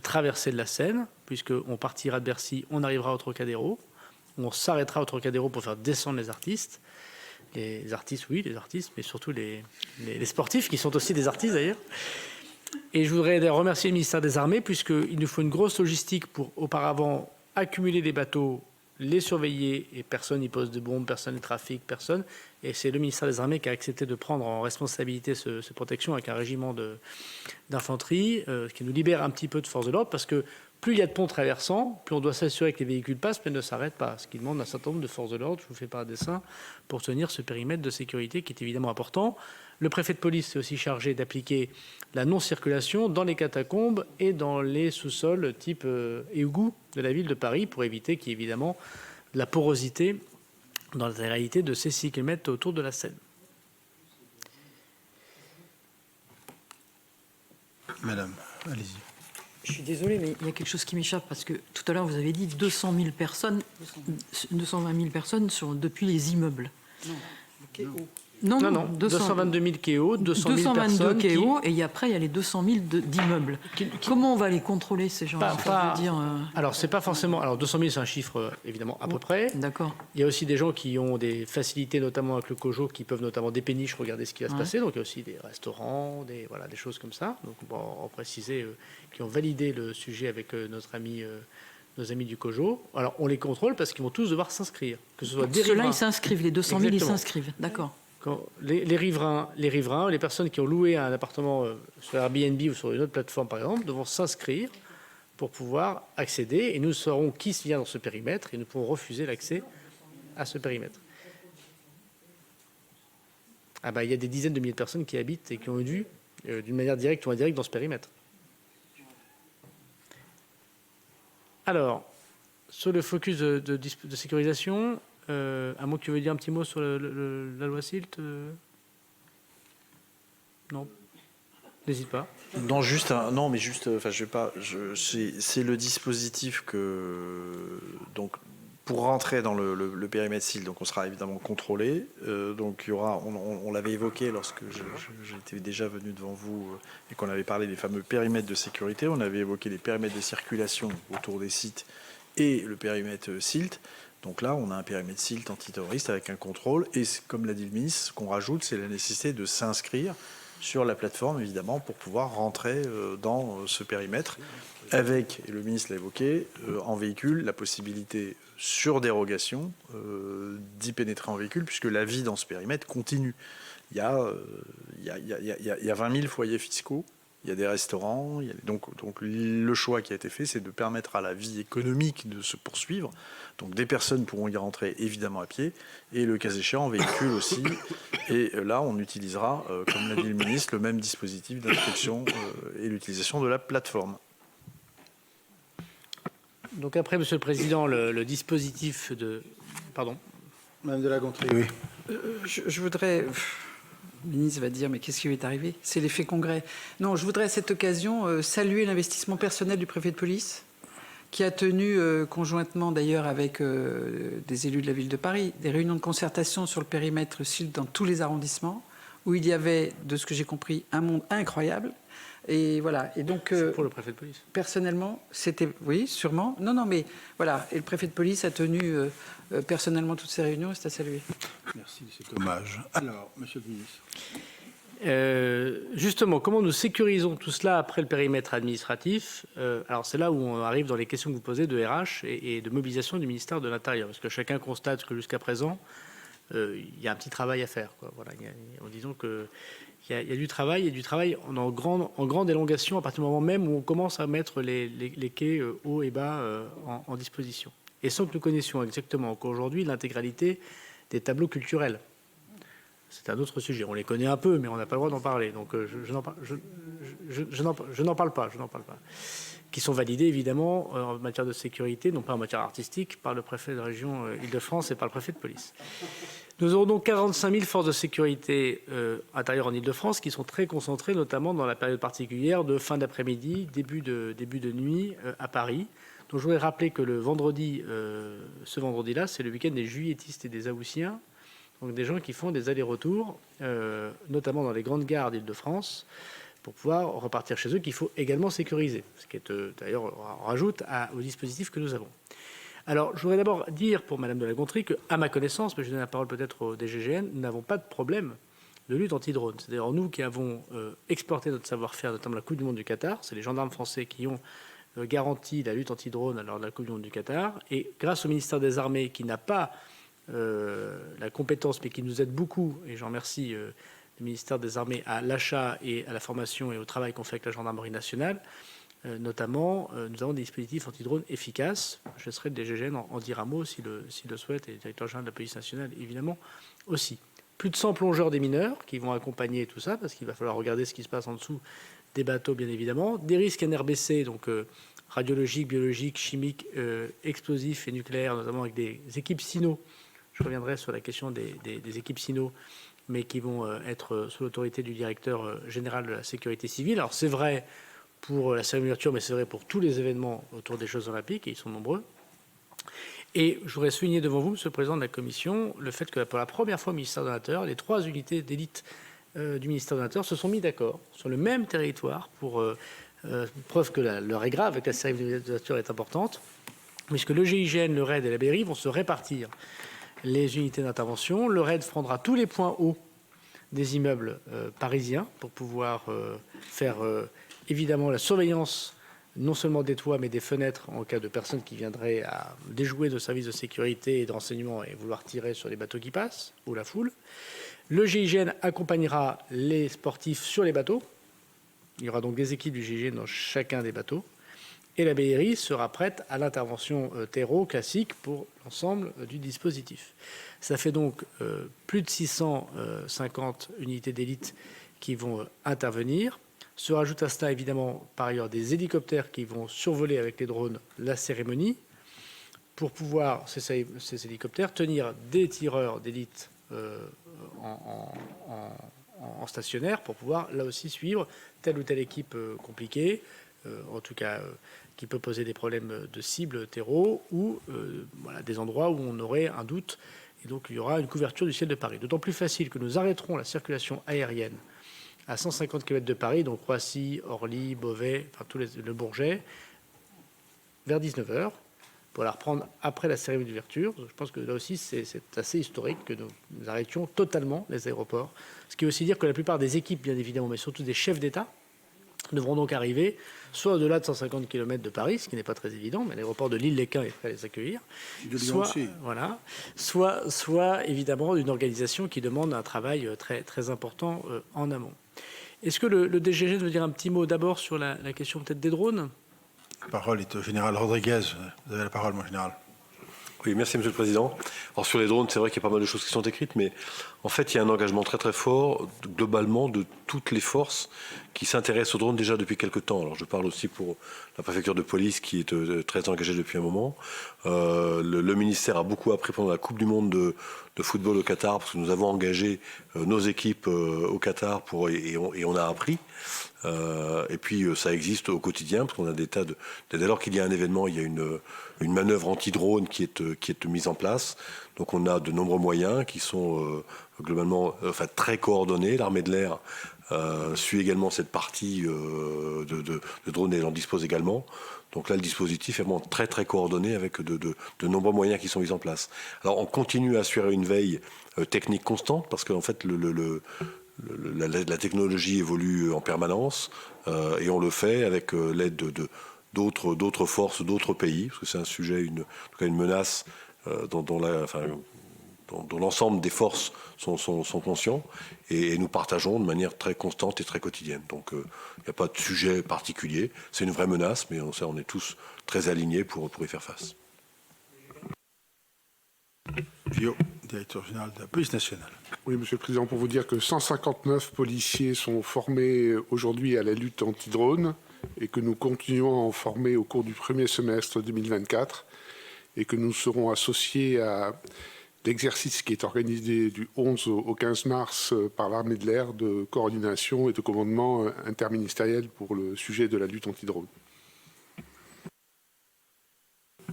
traversée de la Seine, puisqu'on partira de Bercy, on arrivera au Trocadéro, on s'arrêtera au Trocadéro pour faire descendre les artistes. Les artistes, oui, les artistes, mais surtout les sportifs, qui sont aussi des artistes d'ailleurs. Et je voudrais remercier le ministère des Armées, puisqu'il nous faut une grosse logistique pour auparavant accumuler les bateaux, les surveiller, et personne n'y pose de bombes, personne ne trafique, personne. Et c'est le ministère des Armées qui a accepté de prendre en responsabilité cette protection avec un régiment d'infanterie, qui nous libère un petit peu de force de l'ordre, parce que plus il y a de ponts traversants, plus on doit s'assurer que les véhicules passent, mais ne s'arrêtent pas. Ce qui demande un certain nombre de forces de l'ordre, je vous fais pas un dessin, pour tenir ce périmètre de sécurité qui est évidemment important. Le préfet de police est aussi chargé d'appliquer la non-circulation dans les catacombes et dans les sous-sols type égout de la ville de Paris, pour éviter qu'il y ait évidemment de la porosité dans la réalité de ces 6 km autour de la Seine. Madame, allez-y. Je suis désolée, mais il y a quelque chose qui m'échappe parce que tout à l'heure, vous avez dit 220 000 personnes depuis les immeubles. Non, 222 000 quais hauts, 200 000 personnes. quais hauts, et après, il y a les 200 000 d'immeubles. Comment on va les contrôler, ces gens-là? Alors, c'est pas forcément. Alors, 200 000, c'est un chiffre, évidemment, à peu près. D'accord. Il y a aussi des gens qui ont des facilités, notamment avec le COJO, qui peuvent notamment des péniches regarder ce qui va se passer. Donc, il y a aussi des restaurants, des choses comme ça. Donc, on va en préciser, qui ont validé le sujet avec nos amis du COJO. Alors, on les contrôle parce qu'ils vont tous devoir s'inscrire. Que ce soit des Ceux-là, riverains. ils s'inscrivent. Les 200 000, Exactement. ils s'inscrivent. D'accord. Quand les riverains, les personnes qui ont loué un appartement sur Airbnb ou sur une autre plateforme, par exemple, devront s'inscrire pour pouvoir accéder. Et nous saurons qui vient dans ce périmètre et nous pourrons refuser l'accès à ce périmètre. Ah bah, il y a des dizaines de milliers de personnes qui habitent et qui ont dû, d'une manière directe ou indirecte, dans ce périmètre. Alors, sur le focus de sécurisation, à moins que tu veuilles dire un petit mot sur la loi SILT Non. N'hésite pas. Non, enfin, je vais pas. C'est le dispositif donc pour rentrer dans le périmètre SILT, donc on sera évidemment contrôlé. Donc il y aura, on l'avait évoqué lorsque j'étais déjà venu devant vous et qu'on avait parlé des fameux périmètres de sécurité. On avait évoqué les périmètres de circulation autour des sites et le périmètre SILT. Donc là, on a un périmètre SILT antiterroriste avec un contrôle. Et comme l'a dit le ministre, ce qu'on rajoute, c'est la nécessité de s'inscrire sur la plateforme, évidemment, pour pouvoir rentrer dans ce périmètre. Avec, et le ministre l'a évoqué, en véhicule, la possibilité, sur dérogation, d'y pénétrer en véhicule, puisque la vie dans ce périmètre continue. Il y a 20 000 foyers fiscaux. Il y a des restaurants, donc le choix qui a été fait, c'est de permettre à la vie économique de se poursuivre. Donc des personnes pourront y rentrer évidemment à pied, et le cas échéant en véhicule aussi. Et là, on utilisera, comme l'a dit le ministre, le même dispositif d'inscription et l'utilisation de la plateforme. Donc après, Monsieur le Président, le dispositif de... Pardon. Madame de La Gontrie, oui. Je voudrais... Le ministre va dire, mais qu'est-ce qui lui est arrivé? C'est l'effet congrès. Non, je voudrais à cette occasion saluer l'investissement personnel du préfet de police, qui a tenu, conjointement d'ailleurs avec des élus de la ville de Paris, des réunions de concertation sur le périmètre SILT dans tous les arrondissements, où il y avait, de ce que j'ai compris, un monde incroyable. Et voilà. Et donc, c'est pour le préfet de police. Personnellement, c'était... Oui, sûrement. Non, mais voilà. Et le préfet de police a tenu personnellement toutes ces réunions, et c'est à saluer. Merci de cet hommage. Alors, Monsieur le ministre. Justement, comment nous sécurisons tout cela après le périmètre administratif? Alors c'est là où on arrive dans les questions que vous posez de RH et de mobilisation du ministère de l'Intérieur, parce que chacun constate que jusqu'à présent, il y a un petit travail à faire, quoi. Voilà, on dit disons qu'il y a du travail en grande élongation à partir du moment même où on commence à mettre les quais hauts et bas en disposition. Et sans que nous connaissions exactement encore aujourd'hui l'intégralité des tableaux culturels. C'est un autre sujet. On les connaît un peu, mais on n'a pas le droit d'en parler. Donc je n'en parle pas. Qui sont validés évidemment en matière de sécurité, non pas en matière artistique, par le préfet de région Île-de-France et par le préfet de police. Nous aurons donc 45 000 forces de sécurité intérieures en Île-de-France qui sont très concentrées, notamment dans la période particulière de fin d'après-midi, début de nuit à Paris. Donc je voudrais rappeler que ce vendredi-là, c'est le week-end des juilletistes et des Haussiens, donc des gens qui font des allers-retours, notamment dans les grandes gares d'Île-de-France, pour pouvoir repartir chez eux, qu'il faut également sécuriser, ce qui est d'ailleurs, on rajoute au dispositif que nous avons. Alors, je voudrais d'abord dire pour Madame de La Gontrie qu'à ma connaissance, mais je donne la parole peut-être au DGGN, nous n'avons pas de problème de lutte anti-drone. C'est-à-dire nous qui avons exporté notre savoir-faire, notamment la Coupe du Monde du Qatar, c'est les gendarmes français qui ont garanti la lutte anti-drone lors de la Coupe du Monde du Qatar, et grâce au ministère des Armées qui n'a pas la compétence, mais qui nous aide beaucoup, et j'en remercie le ministère des Armées à l'achat et à la formation et au travail qu'on fait avec la gendarmerie nationale, notamment, nous avons des dispositifs anti-drone efficaces. Je laisserai le DGGN en dire un mot s'il le souhaite, et le directeur général de la police nationale, évidemment, aussi. Plus de 100 plongeurs des mineurs qui vont accompagner tout ça, parce qu'il va falloir regarder ce qui se passe en dessous des bateaux, bien évidemment. Des risques NRBC, donc radiologiques, biologiques, chimiques, explosifs et nucléaires, notamment avec des équipes SINO. Je reviendrai sur la question des équipes SINO, mais qui vont être sous l'autorité du directeur général de la sécurité civile. Alors c'est vrai pour la cérémonie d'ouverture, mais c'est vrai pour tous les événements autour des Jeux Olympiques, et ils sont nombreux. Et je voudrais souligner devant vous, Monsieur le Président de la Commission, le fait que pour la première fois au ministère de l'Intérieur, les 3 unités d'élite du ministère de l'Intérieur se sont mis d'accord sur le même territoire pour preuve que l'heure est grave et que la cérémonie d'ouverture est importante, puisque le GIGN, le RAID et la BRI vont se répartir les unités d'intervention. Le RAID prendra tous les points hauts des immeubles parisiens pour pouvoir faire évidemment la surveillance non seulement des toits mais des fenêtres en cas de personnes qui viendraient à déjouer nos services de sécurité et de renseignement et vouloir tirer sur les bateaux qui passent ou la foule. Le GIGN accompagnera les sportifs sur les bateaux. Il y aura donc des équipes du GIGN dans chacun des bateaux. Et la BRI sera prête à l'intervention terreau classique pour l'ensemble du dispositif. Ça fait donc plus de 650 unités d'élite qui vont intervenir. Se rajoute à cela évidemment par ailleurs des hélicoptères qui vont survoler avec les drones la cérémonie pour pouvoir, ces hélicoptères, tenir des tireurs d'élite en stationnaire pour pouvoir là aussi suivre telle ou telle équipe compliquée, en tout cas qui peut poser des problèmes de cible terreau ou voilà, des endroits où on aurait un doute. Et donc il y aura une couverture du ciel de Paris. D'autant plus facile que nous arrêterons la circulation aérienne à 150 km de Paris, donc Roissy, Orly, Beauvais, enfin le Bourget, vers 19h, pour la reprendre après la cérémonie d'ouverture. Je pense que là aussi c'est assez historique que nous arrêtions totalement les aéroports. Ce qui veut aussi dire que la plupart des équipes, bien évidemment, mais surtout des chefs d'État, devront donc arriver soit au-delà de 150 km de Paris, ce qui n'est pas très évident, mais l'aéroport de l'Île-les-Quins est prêt à les accueillir. Soit évidemment une organisation qui demande un travail très, très important en amont. Est-ce que le DGG veut dire un petit mot d'abord sur la question peut-être des drones ? La parole est au général Rodriguez. Vous avez la parole, mon général. Oui, merci Monsieur le Président. Alors sur les drones, c'est vrai qu'il y a pas mal de choses qui sont écrites, mais en fait, il y a un engagement très très fort globalement de toutes les forces qui s'intéressent aux drones déjà depuis quelques temps. Alors je parle aussi pour la préfecture de police qui est très engagée depuis un moment. Le ministère a beaucoup appris pendant la Coupe du Monde de football au Qatar, parce que nous avons engagé nos équipes au Qatar et on a appris. Et puis ça existe au quotidien, parce qu'on a des tas de... Dès lors qu'il y a un événement, il y a une manœuvre anti-drone qui est mise en place. Donc on a de nombreux moyens qui sont globalement très coordonnés. L'armée de l'air suit également cette partie de drones et en dispose également. Donc là, le dispositif est vraiment très très coordonné avec de nombreux moyens qui sont mis en place. Alors on continue à assurer une veille technique constante, parce qu'en fait la technologie évolue en permanence et on le fait avec l'aide d'autres forces, d'autres pays, parce que c'est un sujet, une menace dont l'ensemble des forces sont conscients et nous partageons de manière très constante et très quotidienne. Donc il n'y a pas de sujet particulier. C'est une vraie menace, mais on est tous très alignés pour y faire face. Vio, directeur général de la police nationale. Oui, Monsieur le Président, pour vous dire que 159 policiers sont formés aujourd'hui à la lutte anti-drone et que nous continuons à en former au cours du premier semestre 2024 et que nous serons associés à l'exercice qui est organisé du 11 au 15 mars par l'armée de l'air de coordination et de commandement interministériel pour le sujet de la lutte anti-drone.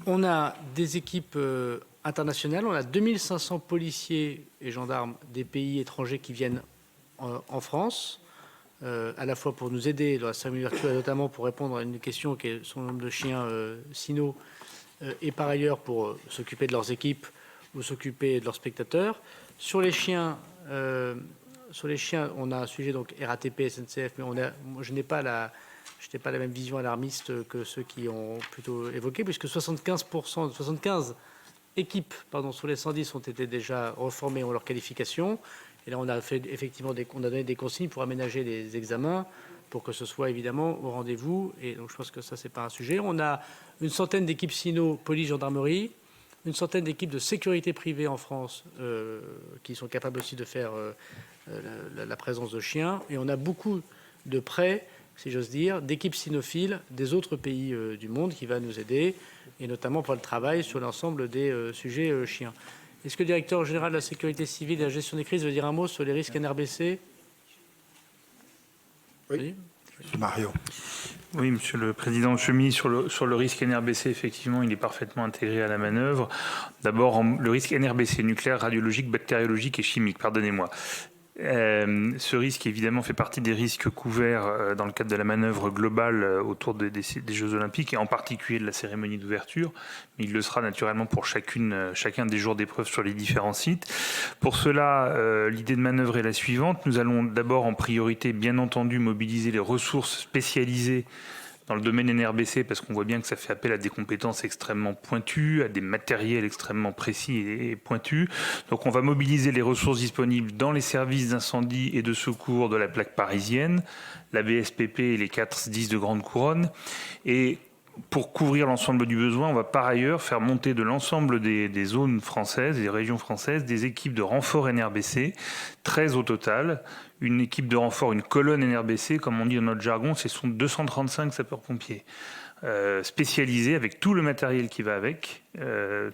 On a des équipes internationales, on a 2500 policiers et gendarmes des pays étrangers qui viennent en France, à la fois pour nous aider dans la cérémonie virtuelle, notamment pour répondre à une question qui est son nombre de chiens cyno, et par ailleurs pour s'occuper de leurs équipes ou s'occuper de leurs spectateurs. Sur les chiens, on a un sujet donc RATP, SNCF, mais je n'ai pas la même vision alarmiste que ceux qui ont plutôt évoqué, puisque 75 équipes sur les 110 ont été déjà reformées, ont leur qualification. Et là, on a fait effectivement on a donné des consignes pour aménager les examens, pour que ce soit évidemment au rendez-vous. Et donc, je pense que ça, c'est pas un sujet. On a une centaine d'équipes cyno, police, gendarmerie, une centaine d'équipes de sécurité privée en France qui sont capables aussi de faire la présence de chiens. Et on a beaucoup de prêts, si j'ose dire, d'équipes cynophiles des autres pays du monde qui va nous aider, et notamment pour le travail sur l'ensemble des sujets chiens. Est-ce que le directeur général de la sécurité civile et de la gestion des crises veut dire un mot sur les risques NRBC? Oui. Mario. Oui, Monsieur le Président, Monsieur le Ministre, sur le risque NRBC, effectivement, il est parfaitement intégré à la manœuvre. D'abord, le risque NRBC, nucléaire, radiologique, bactériologique et chimique, pardonnez-moi. Ce risque, évidemment, fait partie des risques couverts dans le cadre de la manœuvre globale autour des Jeux Olympiques et en particulier de la cérémonie d'ouverture. Mais il le sera naturellement pour chacun des jours d'épreuve sur les différents sites. Pour cela, l'idée de manœuvre est la suivante. Nous allons d'abord en priorité, bien entendu, mobiliser les ressources spécialisées dans le domaine NRBC, parce qu'on voit bien que ça fait appel à des compétences extrêmement pointues, à des matériels extrêmement précis et pointus. Donc on va mobiliser les ressources disponibles dans les services d'incendie et de secours de la plaque parisienne, la BSPP et les 4 SDIS de Grande Couronne. Et pour couvrir l'ensemble du besoin, on va par ailleurs faire monter de l'ensemble des zones françaises, des régions françaises, des équipes de renfort NRBC, 13 au total. Une équipe de renfort, une colonne NRBC, comme on dit dans notre jargon, ce sont 235 sapeurs-pompiers spécialisés avec tout le matériel qui va avec,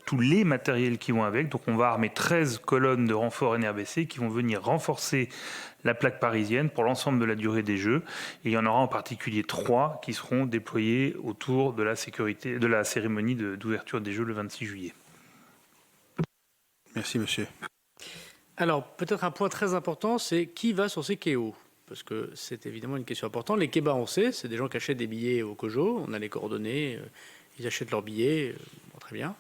tous les matériels qui vont avec. Donc on va armer 13 colonnes de renfort NRBC qui vont venir renforcer la plaque parisienne pour l'ensemble de la durée des Jeux. Et il y en aura en particulier 3 qui seront déployés autour de la cérémonie d'ouverture des Jeux le 26 juillet. Merci, monsieur. Alors, peut-être un point très important, c'est qui va sur ces quais-hauts? Parce que c'est évidemment une question importante. Les quais-bas, on sait, c'est des gens qui achètent des billets au COJO. On a les coordonnées, ils achètent leurs billets, très bien.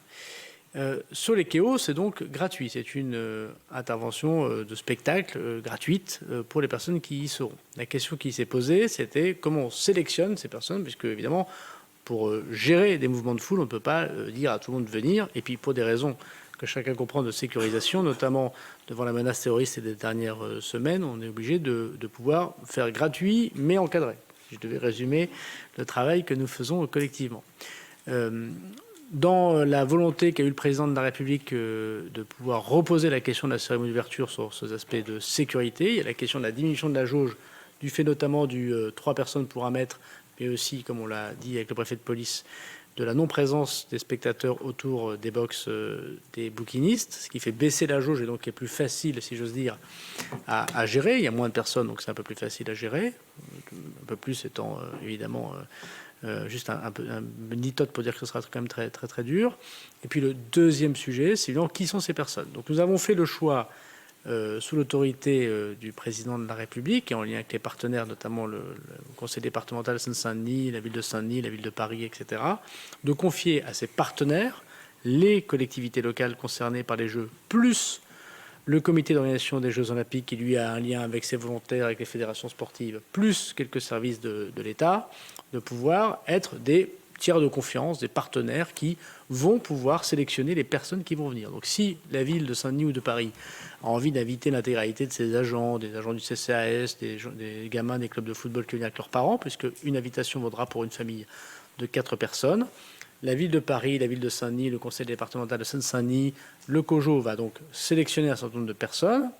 Sur les quais-hauts, c'est donc gratuit. C'est une intervention de spectacle gratuite pour les personnes qui y seront. La question qui s'est posée, c'était comment on sélectionne ces personnes, puisque évidemment, pour gérer des mouvements de foule, on ne peut pas dire à tout le monde de venir. Et puis pour des raisons que chacun comprend de sécurisation, notamment devant la menace terroriste des dernières semaines, on est obligé de pouvoir faire gratuit mais encadré. Je devais résumer le travail que nous faisons collectivement. Dans la volonté qu'a eu le président de la République de pouvoir reposer la question de la cérémonie d'ouverture sur ces aspects de sécurité, il y a la question de la diminution de la jauge, du fait notamment du 3 personnes pour 1 mètre, mais aussi, comme on l'a dit avec le préfet de police, de la non-présence des spectateurs autour des box des bouquinistes, ce qui fait baisser la jauge et donc est plus facile, si j'ose dire, à gérer. Il y a moins de personnes, donc c'est un peu plus facile à gérer. Un peu plus étant évidemment juste un litote pour dire que ce sera quand même très, très, très dur. Et puis le deuxième sujet, c'est évidemment qui sont ces personnes. Donc nous avons fait le choix, sous l'autorité du président de la République et en lien avec les partenaires, notamment le conseil départemental de Seine-Saint-Denis, la ville de Saint-Denis, la ville de Paris, etc., de confier à ces partenaires les collectivités locales concernées par les Jeux, plus le comité d'organisation des Jeux Olympiques qui lui a un lien avec ses volontaires, avec les fédérations sportives, plus quelques services de l'État, de pouvoir être des tiers de confiance, des partenaires qui vont pouvoir sélectionner les personnes qui vont venir. Donc si la ville de Saint-Denis ou de Paris a envie d'inviter l'intégralité de ses agents, des agents du CCAS, des gamins des clubs de football qui viennent avec leurs parents, puisque une invitation vaudra pour une famille de 4 personnes, la ville de Paris, la ville de Saint-Denis, le conseil départemental de Seine-Saint-Denis, le COJO va donc sélectionner un certain nombre de personnes.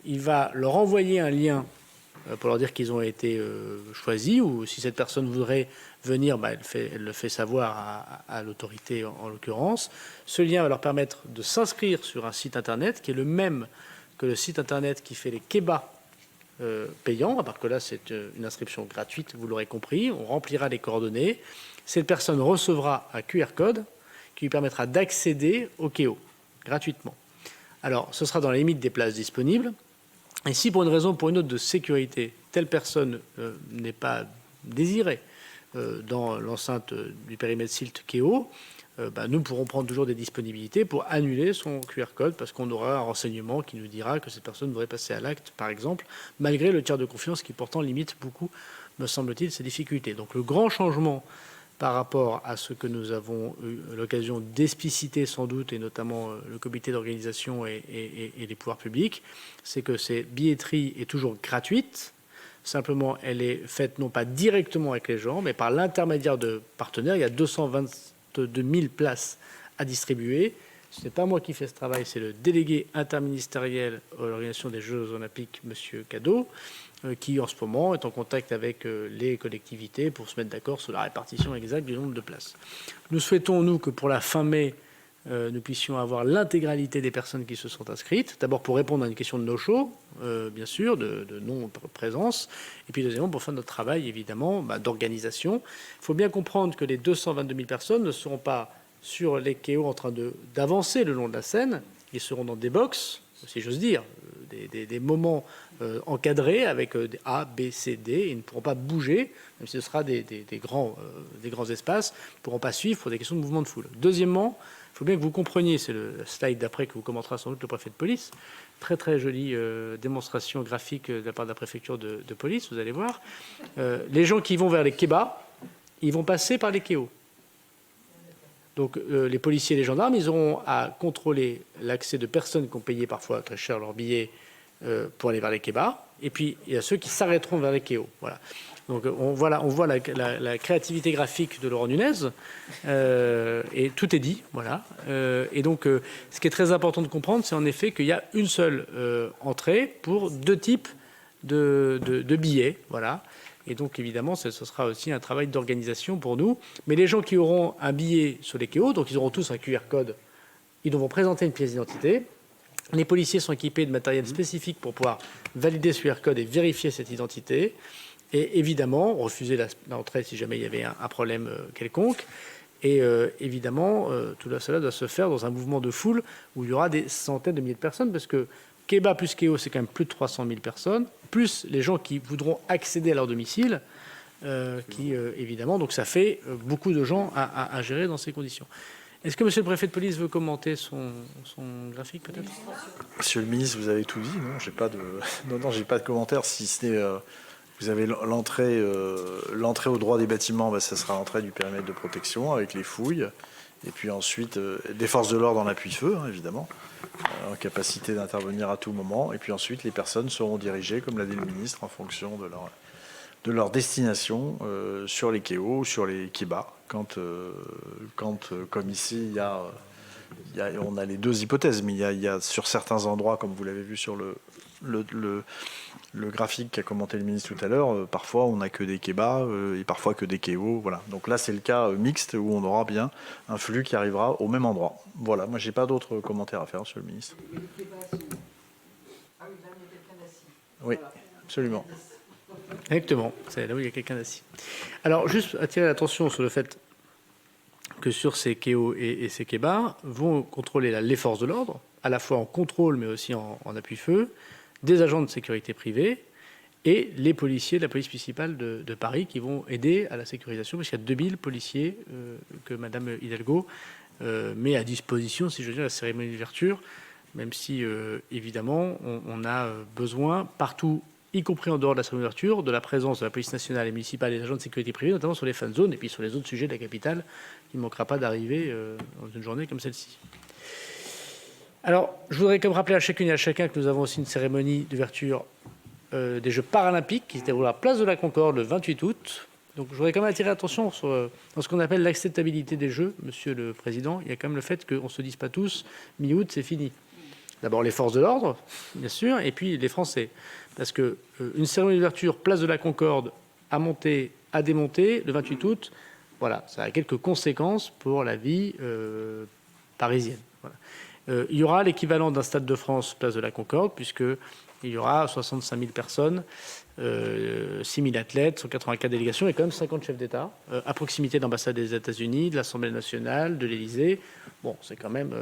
Il va leur envoyer un lien pour leur dire qu'ils ont été choisis, ou si cette personne voudrait venir, elle le fait savoir à l'autorité en l'occurrence. Ce lien va leur permettre de s'inscrire sur un site internet qui est le même que le site internet qui fait les kebabs payants, à part que là c'est une inscription gratuite, vous l'aurez compris. On remplira les coordonnées. Cette personne recevra un QR code qui lui permettra d'accéder au KEO gratuitement. Alors, ce sera dans la limite des places disponibles. Et si pour une raison ou pour une autre de sécurité, telle personne n'est pas désirée dans l'enceinte du périmètre SILT KEO, nous pourrons prendre toujours des disponibilités pour annuler son QR code parce qu'on aura un renseignement qui nous dira que cette personne devrait passer à l'acte, par exemple, malgré le tiers de confiance qui pourtant limite beaucoup, me semble-t-il, ces difficultés. Donc le grand changement par rapport à ce que nous avons eu l'occasion d'expliciter sans doute, et notamment le comité d'organisation et les pouvoirs publics, c'est que cette billetterie est toujours gratuite. Simplement, elle est faite non pas directement avec les gens, mais par l'intermédiaire de partenaires. Il y a 222 000 places à distribuer. Ce n'est pas moi qui fais ce travail, c'est le délégué interministériel à l'organisation des Jeux Olympiques, M. Cadeau, qui en ce moment est en contact avec les collectivités pour se mettre d'accord sur la répartition exacte du nombre de places. Nous souhaitons, nous, que pour la fin mai, nous puissions avoir l'intégralité des personnes qui se sont inscrites. D'abord pour répondre à une question de no-show, bien sûr, de non-présence. Et puis deuxièmement, pour faire notre travail, évidemment, d'organisation. Il faut bien comprendre que les 222 000 personnes ne seront pas sur les KEO en train d'avancer le long de la Seine. Ils seront dans des box, si j'ose dire, des moments encadrés avec des A, B, C, D. Ils ne pourront pas bouger, même si ce sera des grands espaces. Ils ne pourront pas suivre pour des questions de mouvement de foule. Deuxièmement, il faut bien que vous compreniez, c'est le slide d'après que vous commentera sans doute le préfet de police, très très jolie démonstration graphique de la part de la préfecture de police, vous allez voir. Les gens qui vont vers les kebabs, ils vont passer par les KEO. Donc les policiers et les gendarmes, ils auront à contrôler l'accès de personnes qui ont payé parfois très cher leur billet pour aller vers les kebabs. Et puis il y a ceux qui s'arrêteront vers les KEO. Voilà. Donc on voit la créativité graphique de Laurent Nunez, et tout est dit. Voilà. Et donc ce qui est très important de comprendre, c'est en effet qu'il y a une seule entrée pour 2 types de billets. Voilà. Et donc, évidemment, ce sera aussi un travail d'organisation pour nous. Mais les gens qui auront un billet sur les KEO, donc ils auront tous un QR code, ils devront présenter une pièce d'identité. Les policiers sont équipés de matériel spécifique pour pouvoir valider ce QR code et vérifier cette identité. Et évidemment, refuser l'entrée si jamais il y avait un problème quelconque. Et évidemment, tout cela doit se faire dans un mouvement de foule où il y aura des centaines de milliers de personnes, parce que KEBA plus KEO, c'est quand même plus de 300 000 personnes, plus les gens qui voudront accéder à leur domicile, évidemment, donc ça fait beaucoup de gens à gérer dans ces conditions. Est-ce que monsieur le préfet de police veut commenter son graphique, peut-être? Monsieur le ministre, vous avez tout dit. Non, j'ai pas de commentaire, si ce n'est... vous avez l'entrée au droit des bâtiments, ça sera l'entrée du périmètre de protection avec les fouilles. Et puis ensuite, des forces de l'ordre en appui-feu, évidemment, en capacité d'intervenir à tout moment. Et puis ensuite, les personnes seront dirigées, comme l'a dit le ministre, en fonction de leur destination sur les KEO, sur les kebabs. Quand comme ici, on a les 2 hypothèses, mais il y a sur certains endroits, comme vous l'avez vu sur le graphique qu'a commenté le ministre tout à l'heure, parfois on n'a que des kebabs et parfois que des KEO. Voilà. Donc là, c'est le cas mixte où on aura bien un flux qui arrivera au même endroit. Voilà, moi, j'ai pas d'autres commentaires à faire, monsieur le ministre. Oui, absolument. Exactement, c'est là où il y a quelqu'un d'assis. Alors, juste attirer l'attention sur le fait que sur ces KEO et ces kebabs vont contrôler les forces de l'ordre, à la fois en contrôle mais aussi en appui-feu, des agents de sécurité privée et les policiers de la police municipale de Paris qui vont aider à la sécurisation, parce qu'il y a 2000 policiers que Madame Hidalgo met à disposition, si je veux dire, la cérémonie d'ouverture, même si, évidemment, on a besoin partout y compris en dehors de la seconde ouverture, de la présence de la police nationale et municipale et des agents de sécurité privée, notamment sur les fan zones et puis sur les autres sujets de la capitale, qui ne manquera pas d'arriver dans une journée comme celle-ci. Alors, je voudrais comme rappeler à chacune et à chacun que nous avons aussi une cérémonie d'ouverture des Jeux paralympiques qui se déroule à la place de la Concorde le 28 août. Donc, je voudrais quand même attirer l'attention sur dans ce qu'on appelle l'acceptabilité des Jeux, Monsieur le Président. Il y a quand même le fait qu'on ne se dise pas tous mi-août, c'est fini. D'abord les forces de l'ordre, bien sûr, et puis les Français. Parce qu'une cérémonie d'ouverture, place de la Concorde, à monter, à démonter, le 28 août, voilà, ça a quelques conséquences pour la vie parisienne. Voilà. Il y aura l'équivalent d'un Stade de France, place de la Concorde, puisqu'il y aura 65 000 personnes, 6 000 athlètes, 184 délégations et quand même 50 chefs d'État, à proximité de l'ambassade des États-Unis, de l'Assemblée nationale, de l'Élysée. Bon, c'est quand même...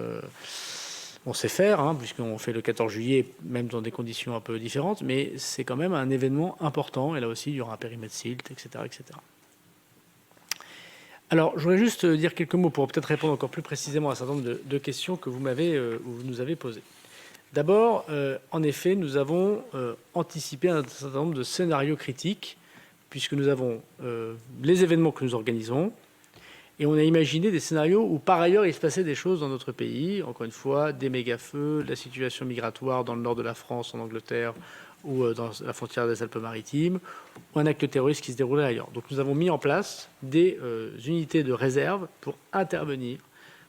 on sait faire, hein, puisqu'on fait le 14 juillet, même dans des conditions un peu différentes, mais c'est quand même un événement important. Et là aussi, il y aura un périmètre SILT, etc., etc. Alors, je voudrais juste dire quelques mots pour peut-être répondre encore plus précisément à un certain nombre de questions que vous nous avez posées. D'abord, en effet, nous avons anticipé un certain nombre de scénarios critiques, puisque nous avons les événements que nous organisons, et on a imaginé des scénarios où, par ailleurs, il se passait des choses dans notre pays. Encore une fois, des méga-feux, la situation migratoire dans le nord de la France, en Angleterre, ou dans la frontière des Alpes-Maritimes, ou un acte terroriste qui se déroulait ailleurs. Donc nous avons mis en place des unités de réserve pour intervenir,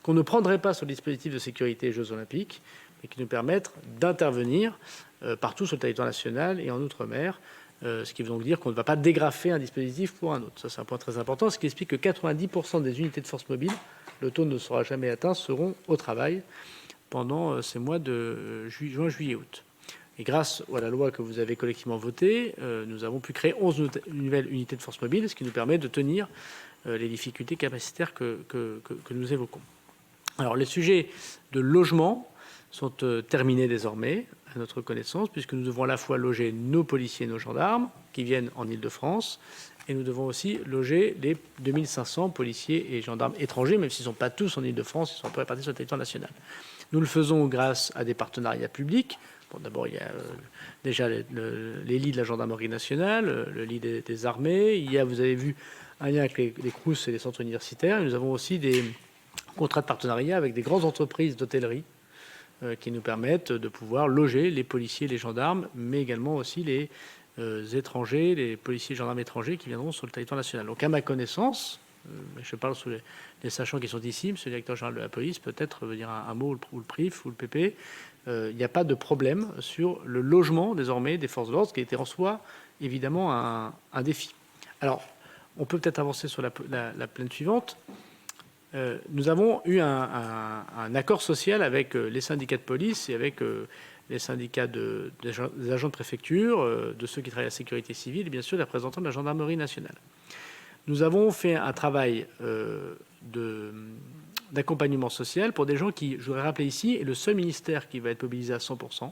qu'on ne prendrait pas sur le dispositif de sécurité des Jeux Olympiques, mais qui nous permettent d'intervenir partout sur le territoire national et en Outre-mer. Ce qui veut donc dire qu'on ne va pas dégrafer un dispositif pour un autre. Ça, c'est un point très important, ce qui explique que 90% des unités de force mobile, le taux ne sera jamais atteint, seront au travail pendant ces mois de juin, juillet, août. Et grâce à la loi que vous avez collectivement votée, nous avons pu créer 11 nouvelles unités de force mobile, ce qui nous permet de tenir les difficultés capacitaires que nous évoquons. Alors, les sujets de logement sont terminés désormais, à notre connaissance, puisque nous devons à la fois loger nos policiers et nos gendarmes qui viennent en Île-de-France, et nous devons aussi loger les 2500 policiers et gendarmes étrangers, même s'ils ne sont pas tous en Île-de-France, ils sont un peu répartis sur le territoire national. Nous le faisons grâce à des partenariats publics. Bon, d'abord, il y a déjà les lits de la gendarmerie nationale, le lit des armées. Il y a, vous avez vu, un lien avec les CROUS et les centres universitaires. Et nous avons aussi des contrats de partenariat avec des grandes entreprises d'hôtellerie qui nous permettent de pouvoir loger les policiers et les gendarmes, mais également aussi les étrangers, les policiers et gendarmes étrangers qui viendront sur le territoire national. Donc, à ma connaissance, je parle sous les sachants qui sont ici, monsieur le directeur général de la police, peut-être veut dire un mot, ou le PRIF, ou le PP, il n'y a pas de problème sur le logement, désormais, des forces de l'ordre, ce qui était en soi, évidemment, un défi. Alors, on peut peut-être avancer sur la plaine suivante. Nous avons eu un accord social avec les syndicats de police et avec les syndicats des agents de préfecture, de ceux qui travaillent à la sécurité civile et bien sûr des représentants de la gendarmerie nationale. Nous avons fait un travail d'accompagnement social pour des gens qui, je voudrais rappeler ici, est le seul ministère qui va être mobilisé à 100%.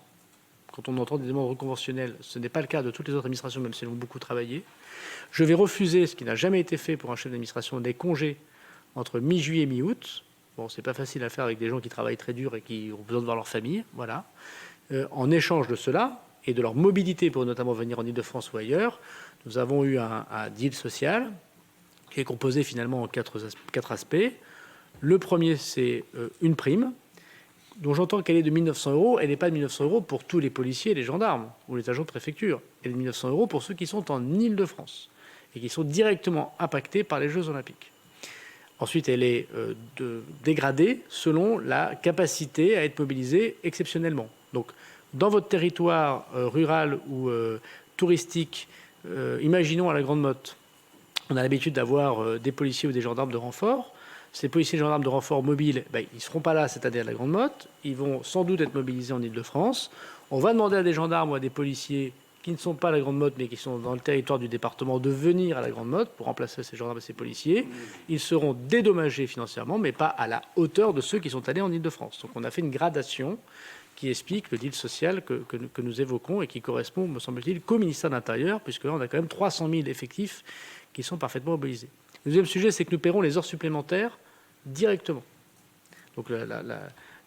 Quand on entend des demandes reconventionnelles, ce n'est pas le cas de toutes les autres administrations, même si elles ont beaucoup travaillé. Je vais refuser, ce qui n'a jamais été fait pour un chef d'administration, des congés entre mi-juillet et mi-août. Bon, c'est pas facile à faire avec des gens qui travaillent très dur et qui ont besoin de voir leur famille. Voilà. En échange de cela et de leur mobilité pour notamment venir en Île-de-France ou ailleurs, nous avons eu un deal social qui est composé finalement en quatre aspects. Le premier, c'est une prime, dont j'entends qu'elle est de 1 900 €. Elle n'est pas de 1 900 € pour tous les policiers et les gendarmes ou les agents de préfecture. Elle est de 1 900 € pour ceux qui sont en Île-de-France et qui sont directement impactés par les Jeux Olympiques. Ensuite, elle est dégradée selon la capacité à être mobilisée exceptionnellement. Donc, dans votre territoire rural ou touristique, imaginons à la Grande Motte, on a l'habitude d'avoir des policiers ou des gendarmes de renfort. Ces policiers et gendarmes de renfort mobiles, ils ne seront pas là cette année à la Grande Motte. Ils vont sans doute être mobilisés en Île-de-France. On va demander à des gendarmes ou à des policiers qui ne sont pas à la Grande Motte, mais qui sont dans le territoire du département, de venir à la Grande Motte pour remplacer ces gendarmes et ces policiers. Ils seront dédommagés financièrement, mais pas à la hauteur de ceux qui sont allés en Île-de-France. Donc on a fait une gradation qui explique le deal social que nous évoquons et qui correspond, me semble-t-il, qu'au ministère de l'Intérieur, puisque là, on a quand même 300 000 effectifs qui sont parfaitement mobilisés. Le deuxième sujet, c'est que nous paierons les heures supplémentaires directement. Donc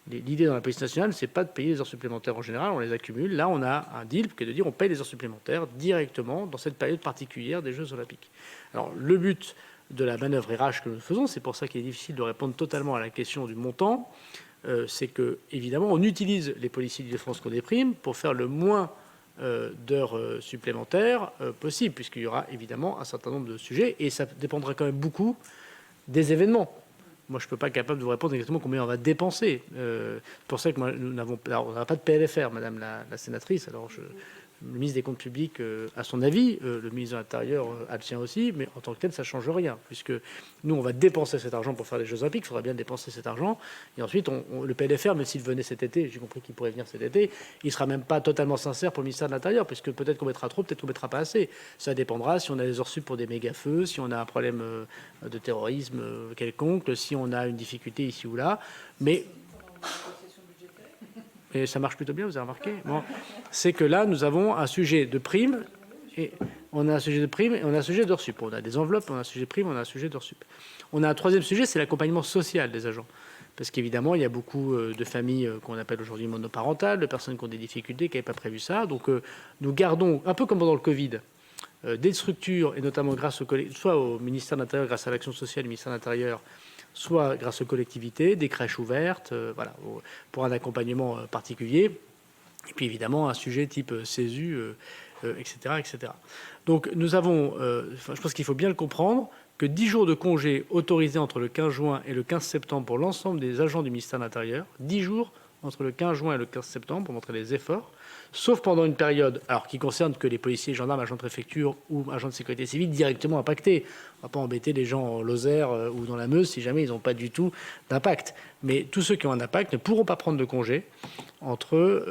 L'idée dans la police nationale, c'est pas de payer les heures supplémentaires en général, on les accumule. Là, on a un deal qui est de dire on paye les heures supplémentaires directement dans cette période particulière des Jeux Olympiques. Alors, le but de la manœuvre RH que nous faisons, c'est pour ça qu'il est difficile de répondre totalement à la question du montant, c'est que, évidemment, on utilise les policiers d'Île-de-France qu'on déprime pour faire le moins d'heures supplémentaires possible, puisqu'il y aura évidemment un certain nombre de sujets, et ça dépendra quand même beaucoup des événements. Moi, je ne peux pas être capable de vous répondre exactement combien on va dépenser. C'est pour ça que nous n'avons pas de PLFR, Madame la sénatrice. Alors, le ministre des Comptes publics a son avis, le ministre de l'Intérieur a le sien aussi, mais en tant que tel, ça ne change rien, puisque nous, on va dépenser cet argent pour faire les Jeux Olympiques, il faudra bien dépenser cet argent, et ensuite, le PLFR, même s'il venait cet été, j'ai compris qu'il pourrait venir cet été, il ne sera même pas totalement sincère pour le ministère de l'Intérieur, puisque peut-être qu'on mettra trop, peut-être qu'on ne mettra pas assez. Ça dépendra si on a des heures sup pour des méga-feux, si on a un problème de terrorisme quelconque, si on a une difficulté ici ou là, mais... Et ça marche plutôt bien, vous avez remarqué. Bon, c'est que là, nous avons un sujet de prime, et on a un sujet de prime et on a un sujet d'heures sup. On a des enveloppes, on a un sujet de prime, on a un sujet d'heures sup. On a un troisième sujet, c'est l'accompagnement social des agents. Parce qu'évidemment, il y a beaucoup de familles qu'on appelle aujourd'hui monoparentales, de personnes qui ont des difficultés, qui n'avaient pas prévu ça. Donc, nous gardons, un peu comme pendant le Covid, des structures, et notamment grâce soit au ministère de l'Intérieur, grâce à l'action sociale du ministère de l'Intérieur, soit grâce aux collectivités, des crèches ouvertes, voilà, pour un accompagnement particulier. Et puis évidemment, un sujet type CESU, etc., etc. Donc nous avons, je pense qu'il faut bien le comprendre, que 10 jours de congé autorisés entre le 15 juin et le 15 septembre pour l'ensemble des agents du ministère de l'Intérieur, 10 jours entre le 15 juin et le 15 septembre pour montrer les efforts, sauf pendant une période, alors qui concerne que les policiers, gendarmes, agents de préfecture ou agents de sécurité civile directement impactés. On ne va pas embêter les gens en Lozère ou dans la Meuse si jamais ils n'ont pas du tout d'impact. Mais tous ceux qui ont un impact ne pourront pas prendre de congé entre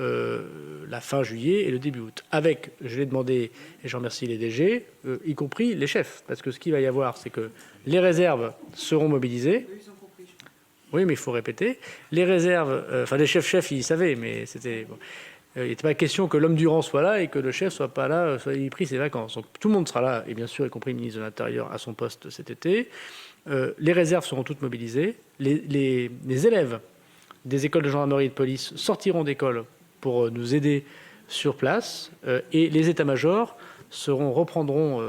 la fin juillet et le début août. Avec, je l'ai demandé, et je remercie les DG, y compris les chefs. Parce que ce qu'il va y avoir, c'est que les réserves seront mobilisées. Oui, mais il faut répéter. Les réserves, enfin les chefs, ils savaient, mais c'était... Bon. Il n'était pas question que l'homme du rang soit là et que le chef soit pas là, soit il ait pris ses vacances. Donc tout le monde sera là, et bien sûr, y compris le ministre de l'Intérieur à son poste cet été. Les réserves seront toutes mobilisées. Les élèves des écoles de gendarmerie et de police sortiront d'école pour nous aider sur place. Et les états-majors reprendront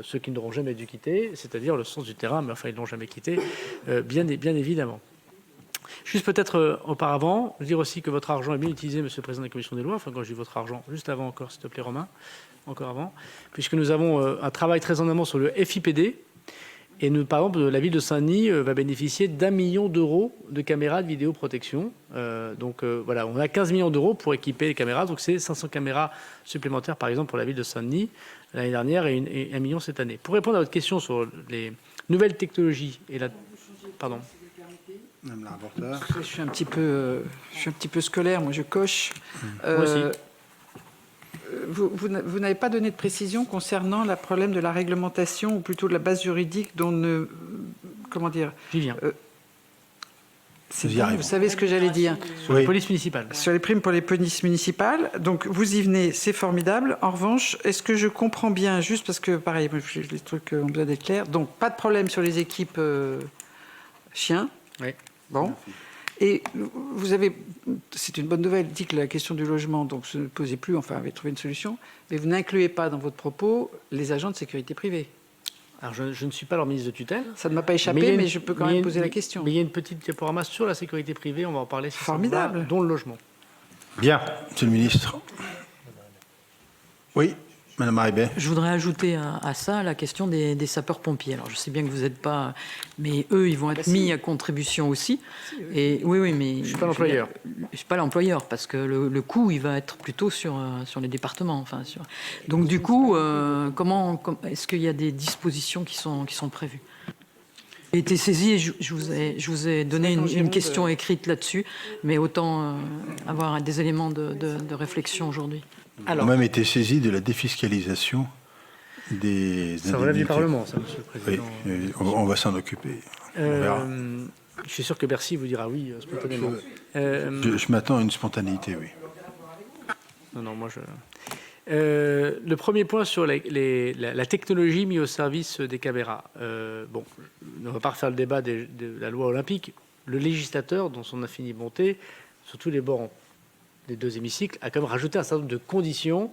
ceux qui n'auront jamais dû quitter, c'est-à-dire le sens du terrain, mais enfin ils ne l'ont jamais quitté, bien évidemment. Juste peut-être auparavant, dire aussi que votre argent est bien utilisé, Monsieur le Président de la Commission des lois, enfin quand je dis votre argent, juste avant encore, s'il te plaît Romain, encore avant, puisque nous avons un travail très en amont sur le FIPD, et nous, par exemple, la ville de Saint-Denis va bénéficier d'1 million d'euros de caméras de vidéoprotection. Voilà, on a 15 millions d'euros pour équiper les caméras, donc c'est 500 caméras supplémentaires, par exemple, pour la ville de Saint-Denis l'année dernière et 1 million cette année. Pour répondre à votre question sur les nouvelles technologies et la... Pardon. Madame la rapporteure. Je suis un petit peu scolaire, moi je coche. Moi aussi. Vous n'avez pas donné de précision concernant le problème de la réglementation, ou plutôt de la base juridique dont ne... Comment dire ? J'y viens. Vous savez ce que j'allais dire. Sur les polices municipales. Sur les primes pour les polices municipales. Donc vous y venez, c'est formidable. En revanche, est-ce que je comprends bien, juste parce que pareil, les trucs ont besoin d'être clairs. Donc pas de problème sur les équipes chiens. Oui. Bon. Et vous avez, c'est une bonne nouvelle, dit que la question du logement donc se ne posait plus, enfin avait trouvé une solution, mais vous n'incluez pas dans votre propos les agents de sécurité privée. Alors je ne suis pas leur ministre de tutelle. Ça ne m'a pas échappé, mais je peux quand même poser la question. Mais il y a une petite diaporama sur la sécurité privée, on va en parler. Si formidable. Dont le logement. Bien, Monsieur le Ministre. Oui, Madame Haribey. Je voudrais ajouter à ça la question des sapeurs-pompiers. Alors, je sais bien que vous n'êtes pas... Mais eux, ils vont être mis à contribution aussi. Et, oui, mais... Je ne suis pas l'employeur. Je ne suis pas l'employeur, parce que le coût, il va être plutôt sur les départements. Enfin, Donc, du coup, est-ce qu'il y a des dispositions qui sont prévues ? J'ai été saisi et je vous ai donné une question écrite là-dessus, mais autant avoir des éléments de réflexion aujourd'hui. On a même été saisi de la défiscalisation des indemnités. Ça relève du Parlement, ça, Monsieur le Président. Oui, on va s'en occuper. On verra. Je suis sûr que Bercy vous dira oui spontanément. Je m'attends à une spontanéité, oui. Non, moi je... le premier point sur la technologie mise au service des caméras. Bon, on ne va pas refaire le débat de la loi olympique. le législateur, dans son infinie bonté, sur tous les bords des deux hémicycles, a quand même rajouté un certain nombre de conditions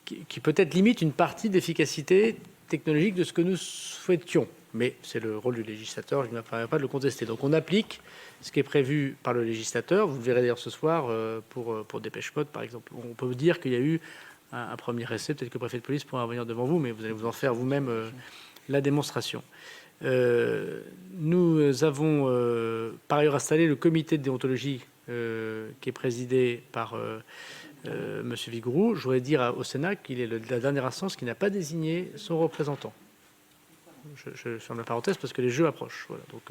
qui peut-être limitent une partie d'efficacité technologique de ce que nous souhaitions. Mais c'est le rôle du législateur, je ne me permets pas de le contester. Donc on applique ce qui est prévu par le législateur. Vous le verrez d'ailleurs ce soir pour Dépêche Mode, par exemple. On peut vous dire qu'il y a eu un premier essai, peut-être que le préfet de police pourra venir devant vous, mais vous allez vous en faire vous-même la démonstration. Nous avons par ailleurs installé le comité de déontologie qui est présidé par M. Vigouroux. Je voudrais dire au Sénat qu'il est la dernière instance qui n'a pas désigné son représentant. Je ferme la parenthèse parce que les jeux approchent. Voilà, donc,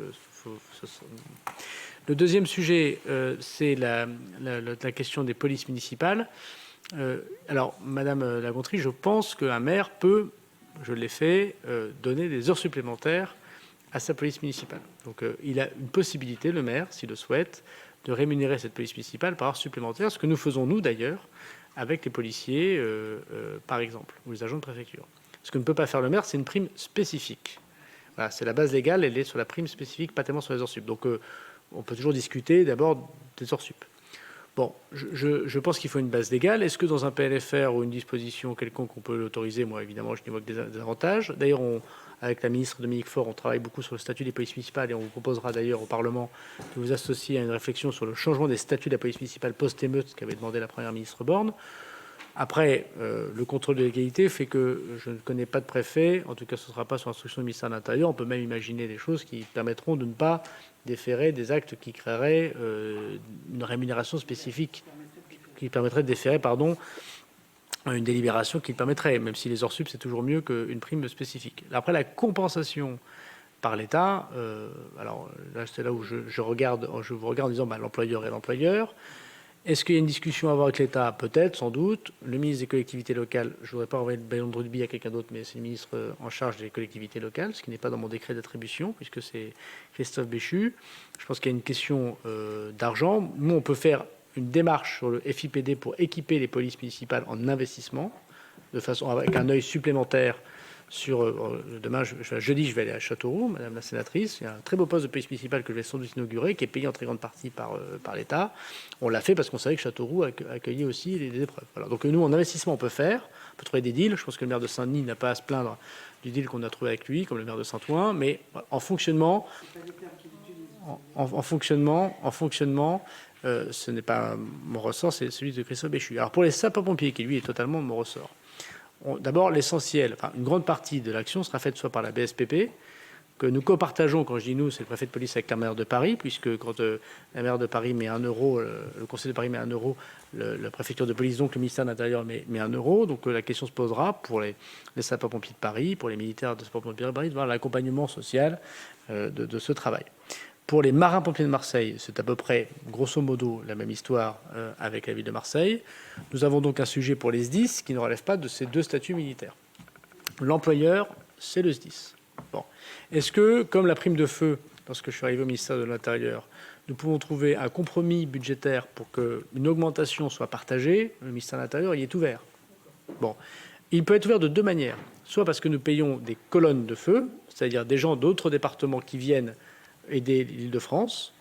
le deuxième sujet, c'est la question des polices municipales. Alors, Madame la Gontrie, je pense qu'un maire peut, je l'ai fait, donner des heures supplémentaires à sa police municipale. Donc, il a une possibilité, le maire, s'il le souhaite, de rémunérer cette police municipale par heure supplémentaire, ce que nous faisons, nous, d'ailleurs, avec les policiers, par exemple, ou les agents de préfecture. Ce que ne peut pas faire le maire, c'est une prime spécifique. Voilà, c'est la base légale, elle est sur la prime spécifique, pas tellement sur les heures sup. Donc, on peut toujours discuter d'abord des heures sup. Bon, je pense qu'il faut une base légale. Est-ce que dans un PLFR ou une disposition quelconque, on peut l'autoriser? Moi, évidemment, je n'y vois que des avantages. D'ailleurs, avec la ministre Dominique Faure, on travaille beaucoup sur le statut des polices municipales et on vous proposera d'ailleurs au Parlement de vous associer à une réflexion sur le changement des statuts de la police municipale post-émeute, ce qu'avait demandé la première ministre Borne. Après, le contrôle de l'égalité fait que je ne connais pas de préfet, en tout cas ce ne sera pas sur instruction du ministère de l'Intérieur. On peut même imaginer des choses qui permettront de ne pas déférer des actes qui créeraient une rémunération spécifique, qui permettrait de déférer, une délibération qui le permettrait, même si les heures sup, c'est toujours mieux qu'une prime spécifique. Après, la compensation par l'État, alors là, c'est là où je vous regarde en disant l'employeur est l'employeur. Est-ce qu'il y a une discussion à avoir avec l'État? Peut-être, sans doute. Le ministre des collectivités locales, je ne voudrais pas envoyer le ballon de rugby à quelqu'un d'autre, mais c'est le ministre en charge des collectivités locales, ce qui n'est pas dans mon décret d'attribution, puisque c'est Christophe Béchu. Je pense qu'il y a une question d'argent. Nous, on peut faire une démarche sur le FIPD pour équiper les polices municipales en investissement, de façon avec un œil supplémentaire sur demain, jeudi, je vais aller à Châteauroux, Madame la sénatrice. Il y a un très beau poste de police municipale que je vais sans doute inaugurer, qui est payé en très grande partie par l'État. On l'a fait parce qu'on savait que Châteauroux accueillait aussi les épreuves. Voilà. Donc nous, en investissement, on peut trouver des deals. Je pense que le maire de Saint-Denis n'a pas à se plaindre du deal qu'on a trouvé avec lui, comme le maire de Saint-Ouen. Mais en fonctionnement, ce n'est pas mon ressort, c'est celui de Christophe Béchu. Alors pour les sapeurs-pompiers, qui lui est totalement mon ressort. D'abord, l'essentiel, une grande partie de l'action sera faite soit par la BSPP, que nous copartageons, quand je dis nous, c'est le préfet de police avec la maire de Paris, puisque quand la maire de Paris met 1 euro, le conseil de Paris met 1 euro, la préfecture de police, donc le ministère de l'Intérieur met 1 euro. Donc la question se posera pour les sapeurs-pompiers de Paris, pour les militaires de sapeurs-pompiers de Paris, de voir l'accompagnement social de ce travail. Pour les marins-pompiers de Marseille, c'est à peu près, grosso modo, la même histoire avec la ville de Marseille. Nous avons donc un sujet pour les SDIS qui ne relève pas de ces deux statuts militaires. L'employeur, c'est le SDIS. Bon. Est-ce que, comme la prime de feu, lorsque je suis arrivé au ministère de l'Intérieur, nous pouvons trouver un compromis budgétaire pour qu'une augmentation soit partagée? Le ministère de l'Intérieur y est ouvert. Bon. Il peut être ouvert de deux manières. Soit parce que nous payons des colonnes de feu, c'est-à-dire des gens d'autres départements qui viennent aider l'Île-de-France,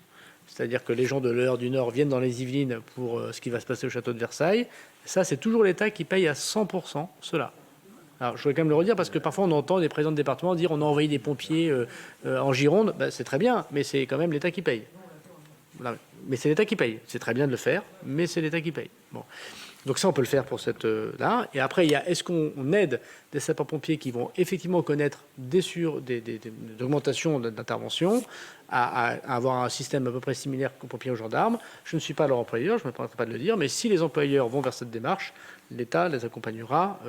c'est-à-dire que les gens de l'Eure du Nord viennent dans les Yvelines pour ce qui va se passer au château de Versailles. Ça, c'est toujours l'État qui paye à 100% cela. Alors, je voudrais quand même le redire parce que parfois on entend des présidents de département dire on a envoyé des pompiers en Gironde. C'est très bien, mais c'est quand même l'État qui paye. Voilà. Mais c'est l'État qui paye. C'est très bien de le faire, mais c'est l'État qui paye. Bon. Donc ça, on peut le faire pour cette là. Et après, il y a est-ce qu'on aide des sapeurs-pompiers qui vont effectivement connaître des augmentations d'intervention à avoir un système à peu près similaire qu'aux pompiers aux gendarmes. Je ne suis pas leur employeur, je ne me permettrai pas de le dire, mais si les employeurs vont vers cette démarche, l'État les accompagnera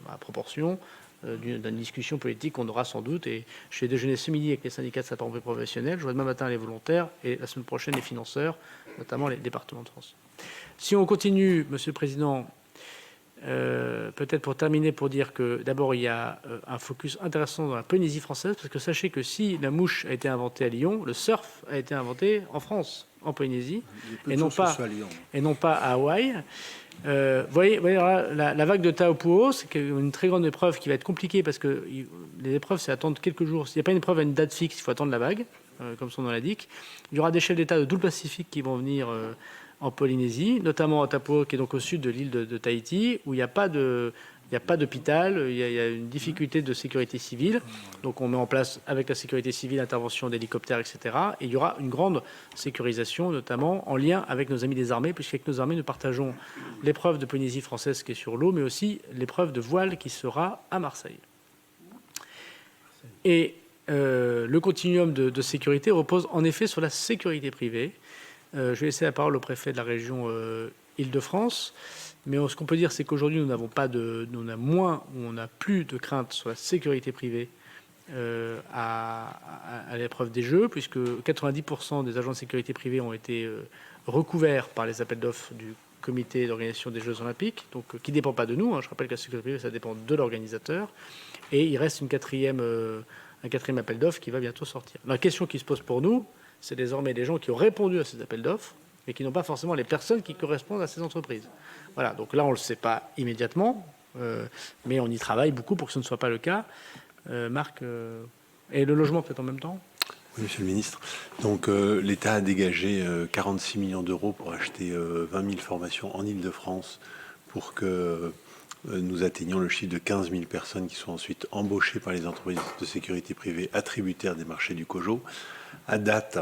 à proportion d'une discussion politique qu'on aura sans doute. Et je vais déjeuner ce midi avec les syndicats de sapeurs-pompiers professionnels. Je vois demain matin les volontaires et la semaine prochaine les financeurs, notamment les départements de France. Si on continue, Monsieur le Président, peut-être pour terminer, pour dire que d'abord il y a un focus intéressant dans la Polynésie française, parce que sachez que si la mouche a été inventée à Lyon, le surf a été inventé en France, en Polynésie, et non pas à Hawaï. Voyez la vague de Taupo, c'est une très grande épreuve qui va être compliquée parce que les épreuves, c'est attendre quelques jours. S'il n'y a pas une épreuve à une date fixe, il faut attendre la vague. comme son nom l'indique. Il y aura des chefs d'État de tout le Pacifique qui vont venir en Polynésie, notamment à Taupo, qui est donc au sud de l'île de Tahiti, où il n'y a pas d'hôpital, il y a une difficulté de sécurité civile. Donc on met en place, avec la sécurité civile, l'intervention d'hélicoptères, etc. Et il y aura une grande sécurisation, notamment en lien avec nos amis des armées, puisqu'avec nos armées, nous partageons l'épreuve de Polynésie française qui est sur l'eau, mais aussi l'épreuve de voile qui sera à Marseille. Et le continuum de sécurité repose en effet sur la sécurité privée. Je vais laisser la parole au préfet de la région Île-de-France. Mais ce qu'on peut dire, c'est qu'aujourd'hui, on n'a plus de crainte sur la sécurité privée à l'épreuve des Jeux, puisque 90% des agents de sécurité privée ont été recouverts par les appels d'offres du comité d'organisation des Jeux Olympiques, donc qui ne dépend pas de nous. Je rappelle que la sécurité privée, ça dépend de l'organisateur. Et il reste un quatrième appel d'offres qui va bientôt sortir. La question qui se pose pour nous, c'est désormais les gens qui ont répondu à ces appels d'offres, mais qui n'ont pas forcément les personnes qui correspondent à ces entreprises. Voilà, donc là, on ne le sait pas immédiatement, mais on y travaille beaucoup pour que ce ne soit pas le cas. Marc, et le logement peut-être en même temps ? Oui, Monsieur le Ministre. Donc l'État a dégagé 46 millions d'euros pour acheter 20 000 formations en Île-de-France pour que nous atteignions le chiffre de 15 000 personnes qui sont ensuite embauchées par les entreprises de sécurité privée attributaires des marchés du COJO. À date,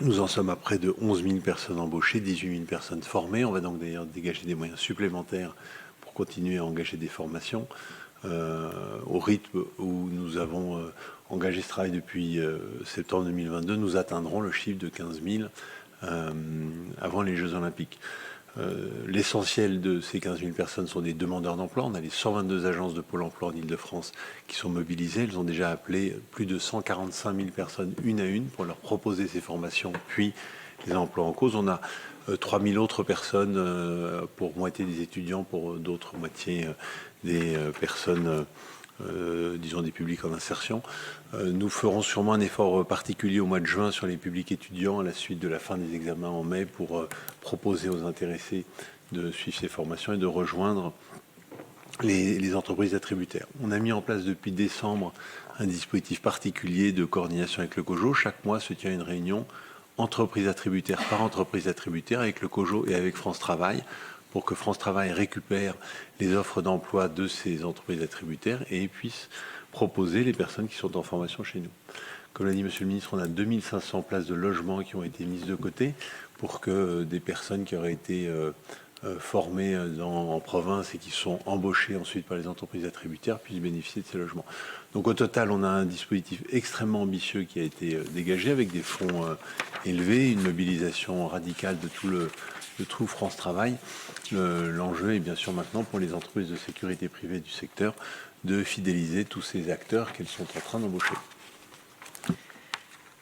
nous en sommes à près de 11 000 personnes embauchées, 18 000 personnes formées. On va donc d'ailleurs dégager des moyens supplémentaires pour continuer à engager des formations. Au rythme où nous avons engagé ce travail depuis septembre 2022, nous atteindrons le chiffre de 15 000 avant les Jeux Olympiques. L'essentiel de ces 15 000 personnes sont des demandeurs d'emploi. On a les 122 agences de Pôle emploi en Île-de-France qui sont mobilisées. Elles ont déjà appelé plus de 145 000 personnes une à une pour leur proposer ces formations, puis les emplois en cause. On a 3 000 autres personnes, pour moitié des étudiants, pour d'autres moitié des personnes, disons des publics en insertion. Nous ferons sûrement un effort particulier au mois de juin sur les publics étudiants à la suite de la fin des examens en mai pour proposer aux intéressés de suivre ces formations et de rejoindre les entreprises attributaires. On a mis en place depuis décembre un dispositif particulier de coordination avec le COJO. Chaque mois se tient une réunion entreprise attributaire par entreprise attributaire avec le COJO et avec France Travail pour que France Travail récupère les offres d'emploi de ces entreprises attributaires et puisse proposer les personnes qui sont en formation chez nous. Comme l'a dit Monsieur le Ministre, on a 2500 places de logement qui ont été mises de côté pour que des personnes qui auraient été formées en province et qui sont embauchées ensuite par les entreprises attributaires puissent bénéficier de ces logements. Donc au total, on a un dispositif extrêmement ambitieux qui a été dégagé avec des fonds élevés, une mobilisation radicale de tout France Travail. L'enjeu est bien sûr maintenant pour les entreprises de sécurité privée du secteur de fidéliser tous ces acteurs qu'elles sont en train d'embaucher.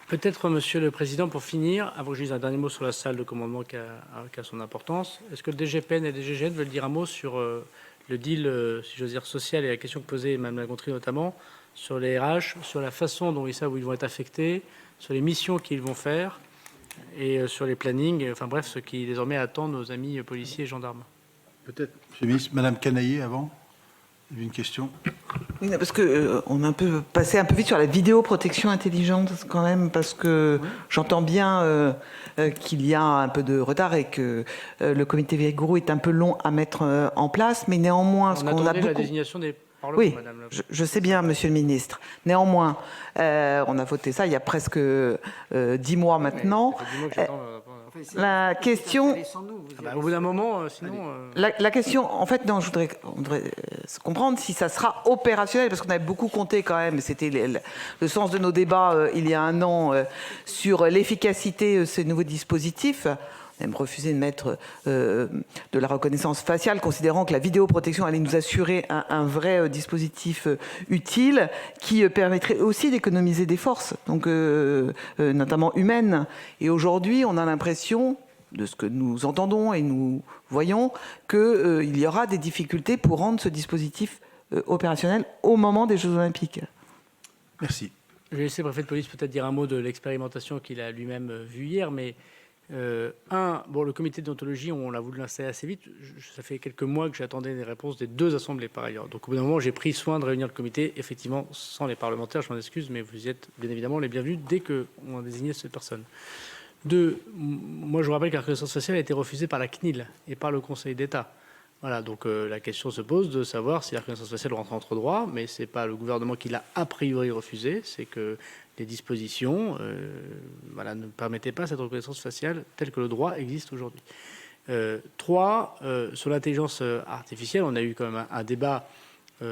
Peut-être, Monsieur le Président, pour finir, avant que je dise un dernier mot sur la salle de commandement qui a son importance, est-ce que le DGPN et le DGGN veulent dire un mot sur le deal, si j'ose dire, social et la question que posait Mme Lagontrie notamment, sur les RH, sur la façon dont ils savent où ils vont être affectés, sur les missions qu'ils vont faire et sur les plannings, enfin bref, ce qui désormais attend nos amis policiers et gendarmes. Peut-être, Monsieur le Ministre, Madame Canaillé avant. Il y a une question. Oui, parce que on a un peu passé un peu vite sur la vidéoprotection intelligente quand même, parce que j'entends bien qu'il y a un peu de retard et que le comité Vigouroux est un peu long à mettre en place, mais néanmoins, ce qu'on a beaucoup... la désignation des parlements, oui, Madame la... je sais bien, Monsieur le Ministre. Néanmoins, on a voté ça il y a presque 10 mois maintenant. Ça fait 10 mois que j'attends, La question... au bout d'un moment, sinon... La question, en fait, non, on voudrait comprendre si ça sera opérationnel, parce qu'on avait beaucoup compté quand même, c'était le sens de nos débats il y a un an sur l'efficacité de ces nouveaux dispositifs. On a même refusé de mettre de la reconnaissance faciale, considérant que la vidéoprotection allait nous assurer un vrai dispositif utile qui permettrait aussi d'économiser des forces, donc notamment humaines. Et aujourd'hui, on a l'impression, de ce que nous entendons et nous voyons, qu'il y aura des difficultés pour rendre ce dispositif opérationnel au moment des Jeux Olympiques. Merci. Je vais laisser le préfet de police peut-être dire un mot de l'expérimentation qu'il a lui-même vue hier, mais Bon, le comité de déontologie, on l'a voulu l'installer assez vite. Ça fait quelques mois que j'attendais des réponses des deux assemblées par ailleurs. Donc au bout d'un moment, j'ai pris soin de réunir le comité, effectivement, sans les parlementaires, je m'en excuse, mais vous y êtes bien évidemment les bienvenus dès qu'on a désigné cette personne. Moi je vous rappelle que la reconnaissance faciale a été refusée par la CNIL et par le Conseil d'État. Voilà, donc la question se pose de savoir si la reconnaissance faciale rentre entre droit, mais ce n'est pas le gouvernement qui l'a a priori refusé, c'est que les dispositions ne permettaient pas cette reconnaissance faciale telle que le droit existe aujourd'hui. Sur l'intelligence artificielle, on a eu quand même un débat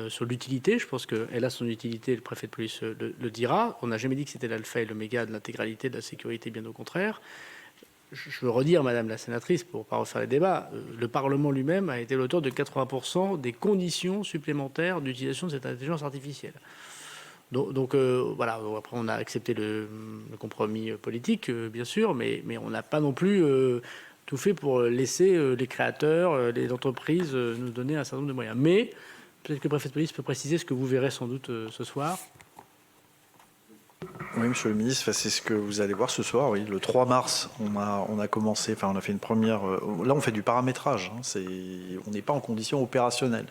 sur l'utilité. Je pense qu'elle a son utilité, le préfet de police le dira. On n'a jamais dit que c'était l'alpha et l'oméga de l'intégralité de la sécurité, bien au contraire. Je veux redire, Madame la sénatrice, pour ne pas refaire les débats, le Parlement lui-même a été l'auteur de 80% des conditions supplémentaires d'utilisation de cette intelligence artificielle. Donc voilà, après on a accepté le compromis politique, bien sûr, mais on n'a pas non plus tout fait pour laisser les créateurs, les entreprises nous donner un certain nombre de moyens. Mais peut-être que le préfet de police peut préciser ce que vous verrez sans doute ce soir. Oui, monsieur le ministre, c'est ce que vous allez voir ce soir. Oui, le 3 mars, on a commencé, enfin, on a fait une première. Là, on fait du paramétrage. On n'est pas en condition opérationnelle.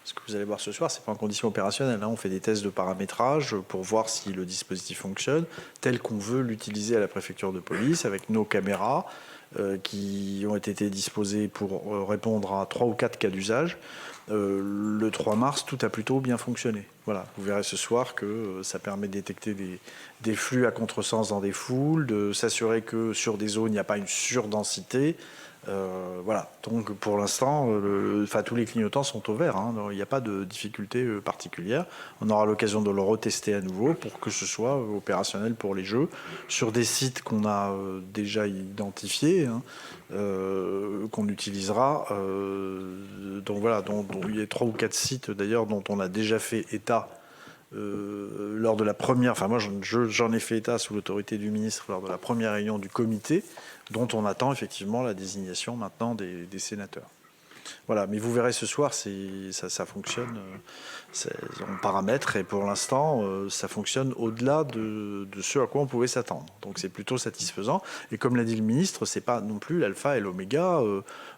Ce que vous allez voir ce soir, c'est pas en condition opérationnelle. On fait des tests de paramétrage pour voir si le dispositif fonctionne tel qu'on veut l'utiliser à la préfecture de police avec nos caméras qui ont été disposées pour répondre à 3 ou 4 cas d'usage. Le 3 mars, tout a plutôt bien fonctionné. Voilà, vous verrez ce soir que ça permet de détecter des flux à contresens dans des foules, de s'assurer que sur des zones, il n'y a pas une surdensité. Voilà, donc pour l'instant, tous les clignotants sont au vert. Il n'y a pas de difficulté particulière. On aura l'occasion de le retester à nouveau pour que ce soit opérationnel pour les jeux sur des sites qu'on a déjà identifiés, qu'on utilisera. Donc voilà, il y a 3 ou 4 sites d'ailleurs dont on a déjà fait état lors de la première. Enfin, moi, j'en ai fait état sous l'autorité du ministre lors de la première réunion du comité, dont on attend effectivement la désignation maintenant des sénateurs. Voilà, mais vous verrez ce soir, ça fonctionne, on paramètre et pour l'instant, ça fonctionne au-delà de ce à quoi on pouvait s'attendre. Donc c'est plutôt satisfaisant. Et comme l'a dit le ministre, c'est pas non plus l'alpha et l'oméga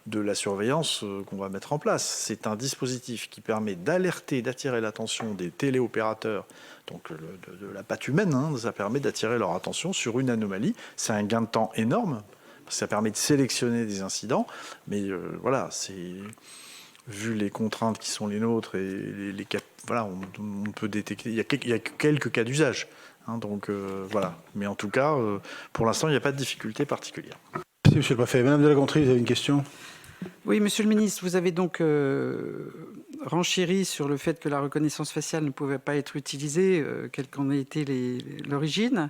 de la surveillance qu'on va mettre en place. C'est un dispositif qui permet d'alerter, d'attirer l'attention des téléopérateurs, donc de la patte humaine, ça permet d'attirer leur attention sur une anomalie. C'est un gain de temps énorme. Ça permet de sélectionner des incidents, mais voilà, vu les contraintes qui sont les nôtres et voilà, on peut détecter. Il y a quelques cas d'usage, donc voilà. Mais en tout cas, pour l'instant, il n'y a pas de difficulté particulière. Merci, monsieur le préfet. Madame de La Gontrie, vous avez une question ? Oui, monsieur le ministre, vous avez donc renchéri sur le fait que la reconnaissance faciale ne pouvait pas être utilisée, quelle qu'en ait été l'origine.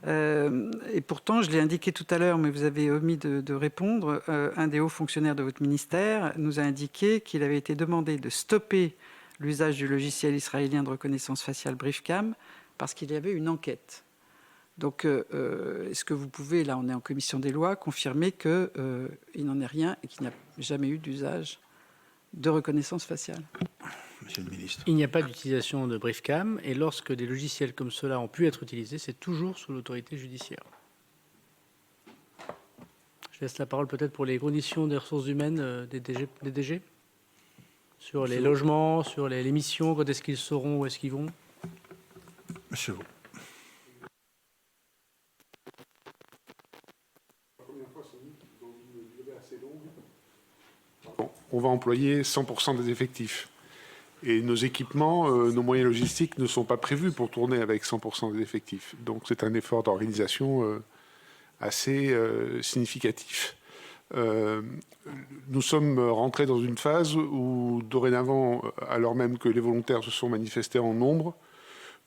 Et pourtant, je l'ai indiqué tout à l'heure, mais vous avez omis de répondre. Un des hauts fonctionnaires de votre ministère nous a indiqué qu'il avait été demandé de stopper l'usage du logiciel israélien de reconnaissance faciale BriefCam parce qu'il y avait une enquête. Donc, est-ce que vous pouvez, là on est en commission des lois, confirmer qu'il n'en est rien et qu'il n'y a jamais eu d'usage de reconnaissance faciale ? Monsieur le ministre. Il n'y a pas d'utilisation de BriefCam et lorsque des logiciels comme cela ont pu être utilisés, c'est toujours sous l'autorité judiciaire. Je laisse la parole peut-être pour les conditions des ressources humaines des DG sur les logements, sur les missions, quand est-ce qu'ils seront, où est-ce qu'ils vont. Monsieur. On va employer 100% des effectifs. Et nos équipements, nos moyens logistiques ne sont pas prévus pour tourner avec 100% des effectifs. Donc c'est un effort d'organisation assez significatif. Nous sommes rentrés dans une phase où, dorénavant, alors même que les volontaires se sont manifestés en nombre,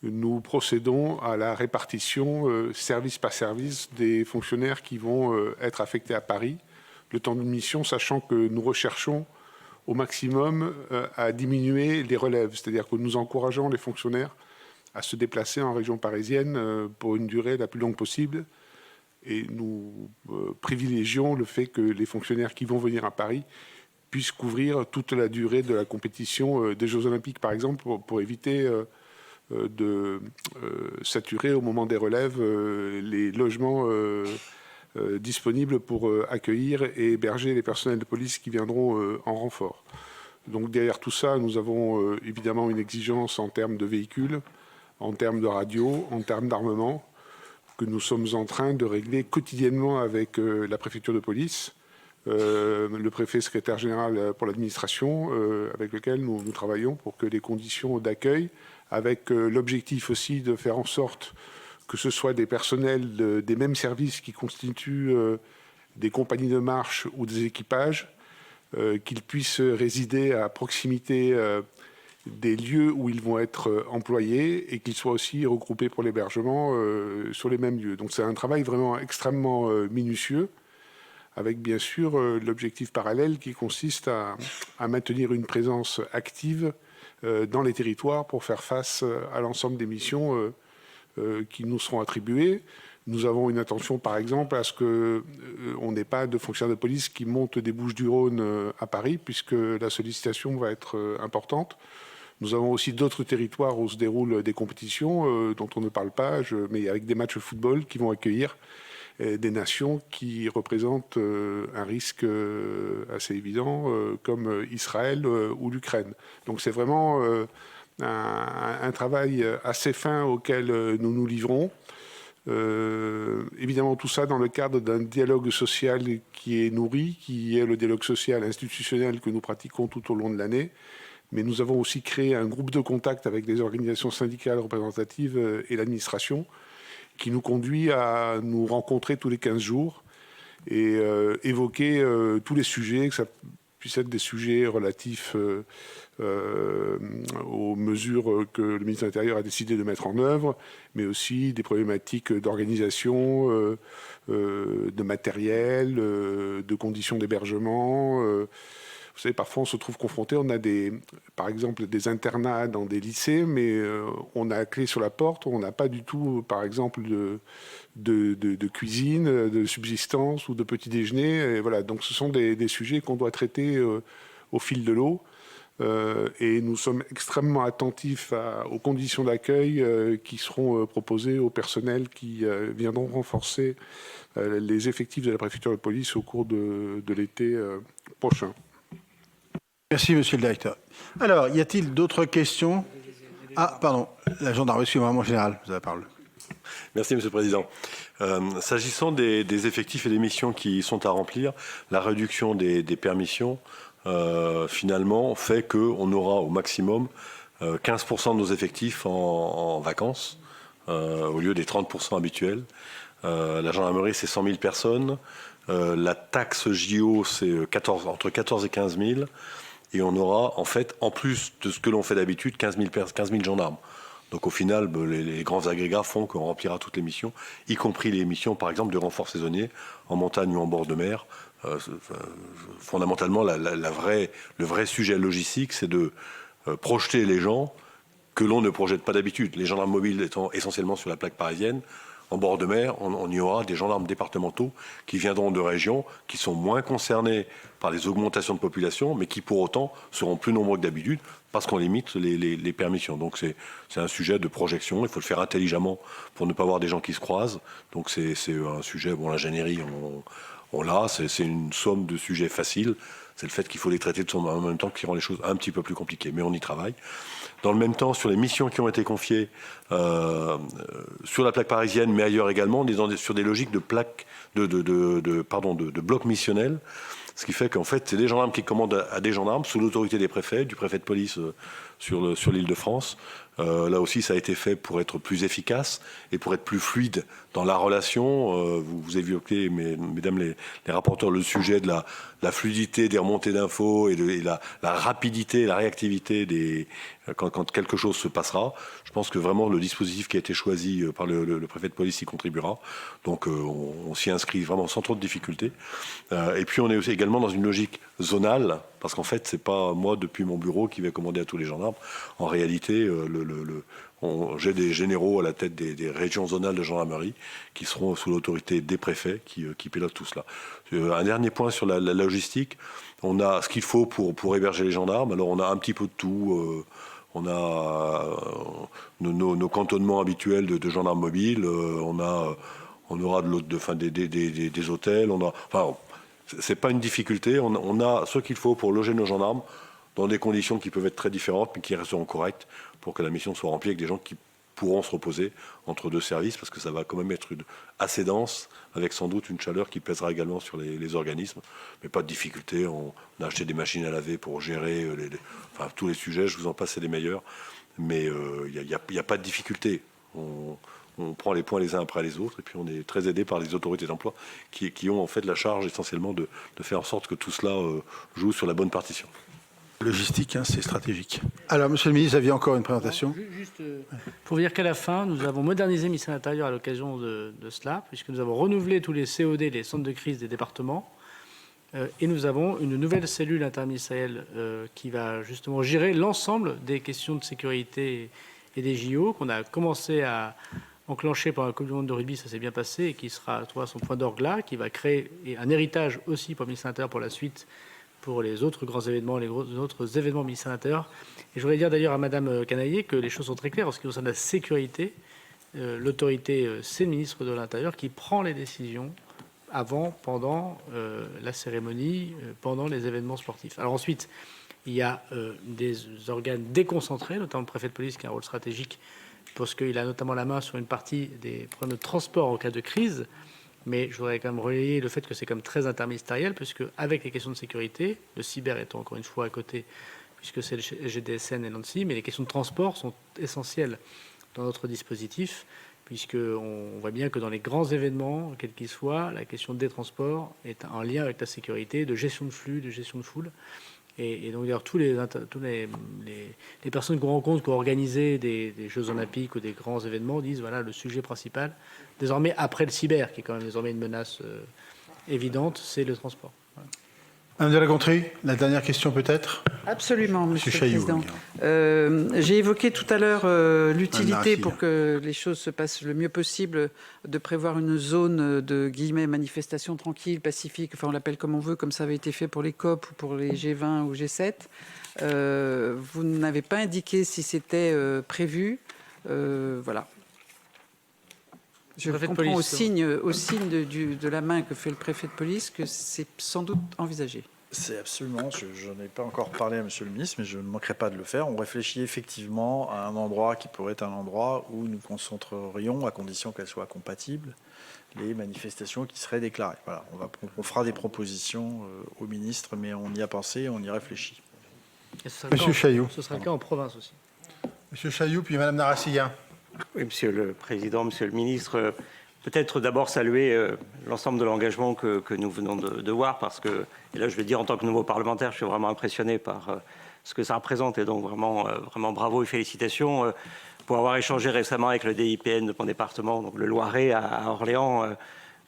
nous procédons à la répartition, service par service, des fonctionnaires qui vont être affectés à Paris, le temps d'une mission, sachant que nous recherchons au maximum à diminuer les relèves. C'est-à-dire que nous encourageons les fonctionnaires à se déplacer en région parisienne pour une durée la plus longue possible. Et nous privilégions le fait que les fonctionnaires qui vont venir à Paris puissent couvrir toute la durée de la compétition des Jeux Olympiques, par exemple, pour éviter de saturer au moment des relèves les logements disponibles pour accueillir et héberger les personnels de police qui viendront en renfort. Donc derrière tout ça, nous avons évidemment une exigence en termes de véhicules, en termes de radio, en termes d'armement, que nous sommes en train de régler quotidiennement avec la préfecture de police, le préfet secrétaire général pour l'administration, avec lequel nous travaillons pour que les conditions d'accueil, avec l'objectif aussi de faire en sorte que ce soit des personnels des mêmes services qui constituent des compagnies de marche ou des équipages, qu'ils puissent résider à proximité des lieux où ils vont être employés et qu'ils soient aussi regroupés pour l'hébergement sur les mêmes lieux. Donc c'est un travail vraiment extrêmement minutieux, avec bien sûr l'objectif parallèle qui consiste à maintenir une présence active dans les territoires pour faire face à l'ensemble des missions qui nous seront attribuées. Nous avons une attention, par exemple, à ce qu'on n'ait pas de fonctionnaires de police qui montent des Bouches-du-Rhône à Paris, puisque la sollicitation va être importante. Nous avons aussi d'autres territoires où se déroulent des compétitions dont on ne parle pas, mais avec des matchs de football qui vont accueillir des nations qui représentent un risque assez évident, comme Israël ou l'Ukraine. Donc c'est vraiment un travail assez fin auquel nous nous livrons. Évidemment, tout ça dans le cadre d'un dialogue social qui est nourri, qui est le dialogue social institutionnel que nous pratiquons tout au long de l'année. Mais nous avons aussi créé un groupe de contact avec les organisations syndicales représentatives et l'administration qui nous conduit à nous rencontrer tous les 15 jours et évoquer tous les sujets, que ça puisse être des sujets relatifs aux mesures que le ministre de l'Intérieur a décidé de mettre en œuvre, mais aussi des problématiques d'organisation, de matériel, de conditions d'hébergement. Vous savez, parfois on se trouve confronté, on a par exemple des internats dans des lycées, mais on a la clé sur la porte, on n'a pas du tout, par exemple, de cuisine, de subsistance ou de petit déjeuner. Et voilà, donc ce sont des sujets qu'on doit traiter au fil de l'eau. Et nous sommes extrêmement attentifs aux conditions d'accueil qui seront proposées au personnel qui viendront renforcer les effectifs de la préfecture de police au cours de l'été prochain. Merci, monsieur le directeur. Alors, y a-t-il d'autres questions? Ah, pardon, la gendarmerie, excusez-moi, mon général, vous avez la parole. Merci, monsieur le président. S'agissant des effectifs et des missions qui sont à remplir, la réduction des permissions, finalement, fait qu'on aura au maximum 15% de nos effectifs en vacances, au lieu des 30% habituels. La gendarmerie, c'est 100 000 personnes. La taxe JO, c'est entre 14 et 15 000. Et on aura, en fait, en plus de ce que l'on fait d'habitude, 15 000 gendarmes. Donc au final, les grands agrégats font qu'on remplira toutes les missions, y compris les missions, par exemple, de renfort saisonnier, en montagne ou en bord de mer. Fondamentalement, le vrai sujet logistique, c'est de projeter les gens que l'on ne projette pas d'habitude. Les gendarmes mobiles étant essentiellement sur la plaque parisienne, en bord de mer, on y aura des gendarmes départementaux qui viendront de régions qui sont moins concernées par les augmentations de population, mais qui pour autant seront plus nombreux que d'habitude parce qu'on limite les permissions. Donc c'est un sujet de projection, il faut le faire intelligemment pour ne pas avoir des gens qui se croisent. Donc c'est un sujet, bon, l'ingénierie, on l'a, c'est une somme de sujets faciles. C'est le fait qu'il faut les traiter en même temps qui rend les choses un petit peu plus compliquées, mais on y travaille. Dans le même temps, sur les missions qui ont été confiées sur la plaque parisienne, mais ailleurs également, on est sur des logiques de blocs missionnels, ce qui fait qu'en fait, c'est des gendarmes qui commandent à des gendarmes sous l'autorité des préfets, du préfet de police sur l'Île-de-France. Là aussi, ça a été fait pour être plus efficace et pour être plus fluide dans la relation. Vous évoquez, mesdames les rapporteurs, le sujet de la fluidité des remontées d'infos et la rapidité, la réactivité quand quelque chose se passera. Je pense que vraiment le dispositif qui a été choisi par le préfet de police y contribuera. Donc on s'y inscrit vraiment sans trop de difficultés. Et puis on est aussi également dans une logique zonale, parce qu'en fait, c'est pas moi depuis mon bureau qui vais commander à tous les gendarmes. En réalité, j'ai des généraux à la tête des régions zonales de gendarmerie qui seront sous l'autorité des préfets qui pilotent tout cela. Un dernier point sur la logistique. On a ce qu'il faut pour héberger les gendarmes. Alors on a un petit peu de tout. On a nos cantonnements habituels de gendarmes mobiles. On on aura des hôtels, c'est pas une difficulté. On a ce qu'il faut pour loger nos gendarmes dans des conditions qui peuvent être très différentes, mais qui resteront correctes pour que la mission soit remplie avec des gens qui pourront se reposer entre deux services, parce que ça va quand même être assez dense, avec sans doute une chaleur qui pèsera également sur les organismes. Mais pas de difficulté. On a acheté des machines à laver pour gérer tous les sujets. Je vous en passe, c'est les meilleurs. Mais il n'y a pas de difficulté. On prend les points les uns après les autres, et puis on est très aidé par les autorités d'emploi qui ont en fait la charge essentiellement de faire en sorte que tout cela joue sur la bonne partition. Logistique, c'est stratégique. Alors, Monsieur le ministre, vous aviez encore une présentation. Juste pour dire qu'à la fin, nous avons modernisé le ministère de l'Intérieur à l'occasion de cela, puisque nous avons renouvelé tous les COD, les centres de crise des départements, et nous avons une nouvelle cellule interministérielle qui va justement gérer l'ensemble des questions de sécurité et des JO, qu'on a commencé à enclencher par la Coupe du Monde de rugby, ça s'est bien passé, et qui trouvera son point d'orgue là, qui va créer un héritage aussi pour le ministère de l'Intérieur pour la suite, pour les autres grands événements, les autres événements ministère de l'Intérieur. Et je voudrais dire d'ailleurs à Madame Canaillé que les choses sont très claires en ce qui concerne la sécurité. L'autorité, c'est le ministre de l'Intérieur qui prend les décisions avant, pendant la cérémonie, pendant les événements sportifs. Alors ensuite, il y a des organes déconcentrés, notamment le préfet de police qui a un rôle stratégique parce qu'il a notamment la main sur une partie des problèmes de transport en cas de crise. Mais je voudrais quand même relayer le fait que c'est quand même très interministériel, puisque avec les questions de sécurité, le cyber étant encore une fois à côté, puisque c'est le GDSN et l'ANSSI, mais les questions de transport sont essentielles dans notre dispositif, puisqu'on voit bien que dans les grands événements, quels qu'ils soient, la question des transports est en lien avec la sécurité, de gestion de flux, de gestion de foule. Et donc d'ailleurs, tous les personnes qu'on rencontre, qui ont organisé des Jeux Olympiques ou des grands événements, disent voilà le sujet principal, désormais après le cyber, qui est quand même désormais une menace évidente, c'est le transport. Voilà. Madame de La Gontrie, la dernière question peut-être. Absolument, Monsieur le Chailloux, Président. J'ai évoqué tout à l'heure l'utilité, pour que les choses se passent le mieux possible, de prévoir une zone de guillemets manifestation tranquille, pacifique, enfin on l'appelle comme on veut, comme ça avait été fait pour les COP ou pour les G20 ou G7. Vous n'avez pas indiqué si c'était prévu. Voilà. Je comprends au signe de la main que fait le préfet de police que c'est sans doute envisagé. C'est absolument, je n'ai pas encore parlé à Monsieur le ministre, mais je ne manquerai pas de le faire. On réfléchit effectivement à un endroit qui pourrait être un endroit où nous concentrerions, à condition qu'elles soient compatibles, les manifestations qui seraient déclarées. Voilà, on fera des propositions au ministre, mais on y a pensé, on y réfléchit. Monsieur Chailloux. Ce sera le cas en province aussi. Monsieur Chailloux, puis Madame Narassigan. Oui, Monsieur le Président, Monsieur le Ministre, peut-être d'abord saluer l'ensemble de l'engagement que nous venons de voir, parce que, et là je vais dire en tant que nouveau parlementaire, je suis vraiment impressionné par ce que ça représente, et donc vraiment bravo et félicitations pour avoir échangé récemment avec le DIPN de mon département, donc le Loiret à Orléans.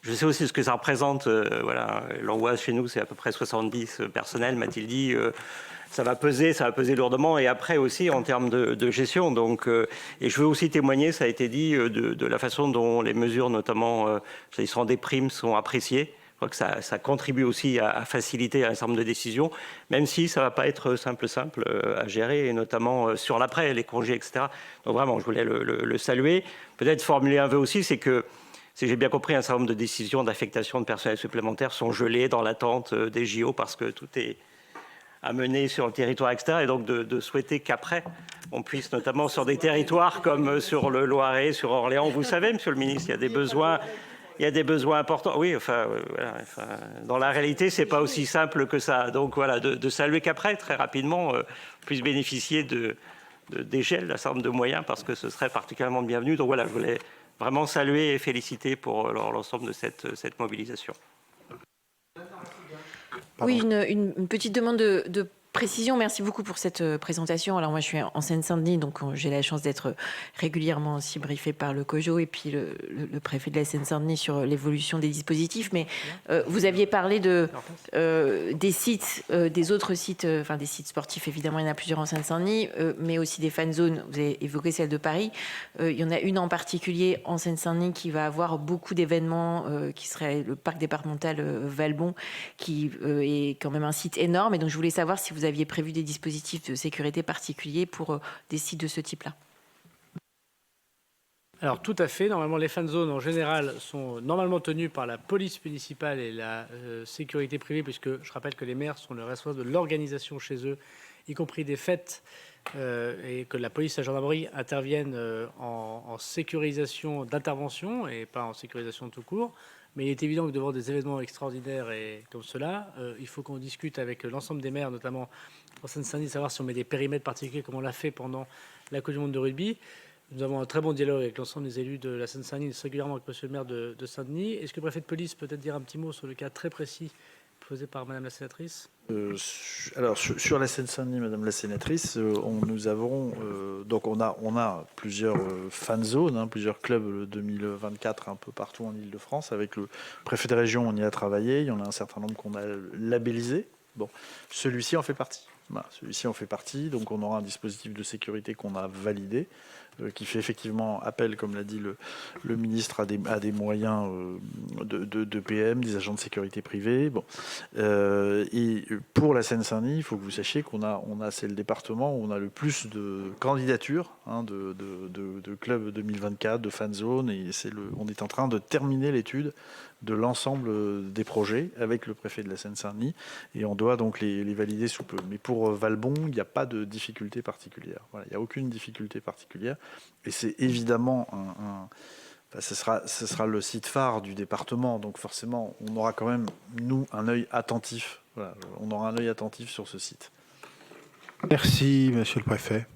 Je sais aussi ce que ça représente, voilà, l'angoisse chez nous c'est à peu près 70 personnels, m'a-t-il dit. Ça va peser lourdement, et après aussi en termes de gestion. Donc, et je veux aussi témoigner, ça a été dit, de la façon dont les mesures, notamment s'agissant des primes, sont appréciées. Je crois que ça contribue aussi à faciliter un certain nombre de décisions, même si ça ne va pas être simple à gérer, et notamment sur l'après, les congés, etc. Donc vraiment, je voulais le saluer. Peut-être formuler un vœu aussi, c'est que, si j'ai bien compris, un certain nombre de décisions d'affectation de personnel supplémentaire sont gelées dans l'attente des JO, parce que tout est à mener sur le territoire extérieur, et donc de souhaiter qu'après, on puisse, notamment sur des territoires comme sur le Loiret, sur Orléans, vous savez, Monsieur le Ministre, il y a des besoins importants. Oui, voilà, dans la réalité, c'est pas aussi simple que ça. Donc voilà, de saluer qu'après, très rapidement, on puisse bénéficier des gels d'un certain nombre de moyens, parce que ce serait particulièrement bienvenu. Donc voilà, je voulais vraiment saluer et féliciter pour l'ensemble de cette mobilisation. Oui, une petite demande de précision. Merci beaucoup pour cette présentation. Alors moi, je suis en Seine-Saint-Denis, donc j'ai la chance d'être régulièrement aussi briefée par le COJO et puis le préfet de la Seine-Saint-Denis sur l'évolution des dispositifs. Mais vous aviez parlé des sites, des autres sites, enfin des sites sportifs, évidemment, il y en a plusieurs en Seine-Saint-Denis, mais aussi des fan zones. Vous avez évoqué celle de Paris. Il y en a une en particulier en Seine-Saint-Denis qui va avoir beaucoup d'événements, qui serait le parc départemental Valbon, qui est quand même un site énorme. Et donc, je voulais savoir si vous aviez prévu des dispositifs de sécurité particuliers pour des sites de ce type-là. Alors tout à fait. Normalement, les fan zones en général sont normalement tenues par la police municipale et la sécurité privée, puisque je rappelle que les maires sont le responsable de l'organisation chez eux, y compris des fêtes, et que la police et la gendarmerie interviennent en sécurisation d'intervention et pas en sécurisation tout court. Mais il est évident que devant des événements extraordinaires et comme cela, il faut qu'on discute avec l'ensemble des maires, notamment en Seine-Saint-Denis, savoir si on met des périmètres particuliers comme on l'a fait pendant la Coupe du Monde de rugby. Nous avons un très bon dialogue avec l'ensemble des élus de la Seine-Saint-Denis, régulièrement avec monsieur le maire de Saint-Denis. Est-ce que le préfet de police peut peut-être dire un petit mot sur le cas très précis posé par madame la sénatrice? Alors, sur la Seine-Saint-Denis, madame la sénatrice, nous avons, donc on a plusieurs fan zones, plusieurs clubs 2024 un peu partout en Ile-de-France. Avec le préfet de région, on y a travaillé. Il y en a un certain nombre qu'on a labellisés. Bon, celui-ci en fait partie. Voilà, celui-ci en fait partie. Donc, on aura un dispositif de sécurité qu'on a validé, qui fait effectivement appel, comme l'a dit le ministre, à des moyens de PM, des agents de sécurité privés. Bon. Et pour la Seine-Saint-Denis, il faut que vous sachiez c'est le département où on a le plus de candidatures de clubs 2024, de fan zone, et on est en train de terminer l'étude de l'ensemble des projets avec le préfet de la Seine-Saint-Denis, et on doit donc les valider sous peu. Mais pour Valbon, il n'y a pas de difficulté particulière. Voilà, il n'y a aucune difficulté particulière, et c'est évidemment ce sera le site phare du département, donc forcément, on aura quand même, nous, un œil attentif. Voilà, on aura un œil attentif sur ce site. Merci, monsieur le préfet.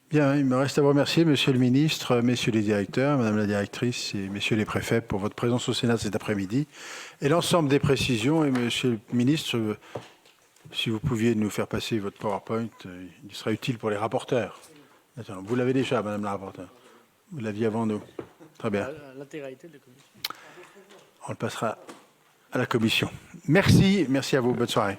Bien, il me reste à vous remercier, monsieur le ministre, messieurs les directeurs, madame la directrice et messieurs les préfets pour votre présence au Sénat cet après-midi et l'ensemble des précisions. Et monsieur le ministre, si vous pouviez nous faire passer votre PowerPoint, il sera utile pour les rapporteurs. Attends, vous l'avez déjà, madame la rapporteure. Vous l'aviez avant nous. Très bien. L'intégralité de la commission. On le passera à la commission. Merci à vous. Bonne soirée.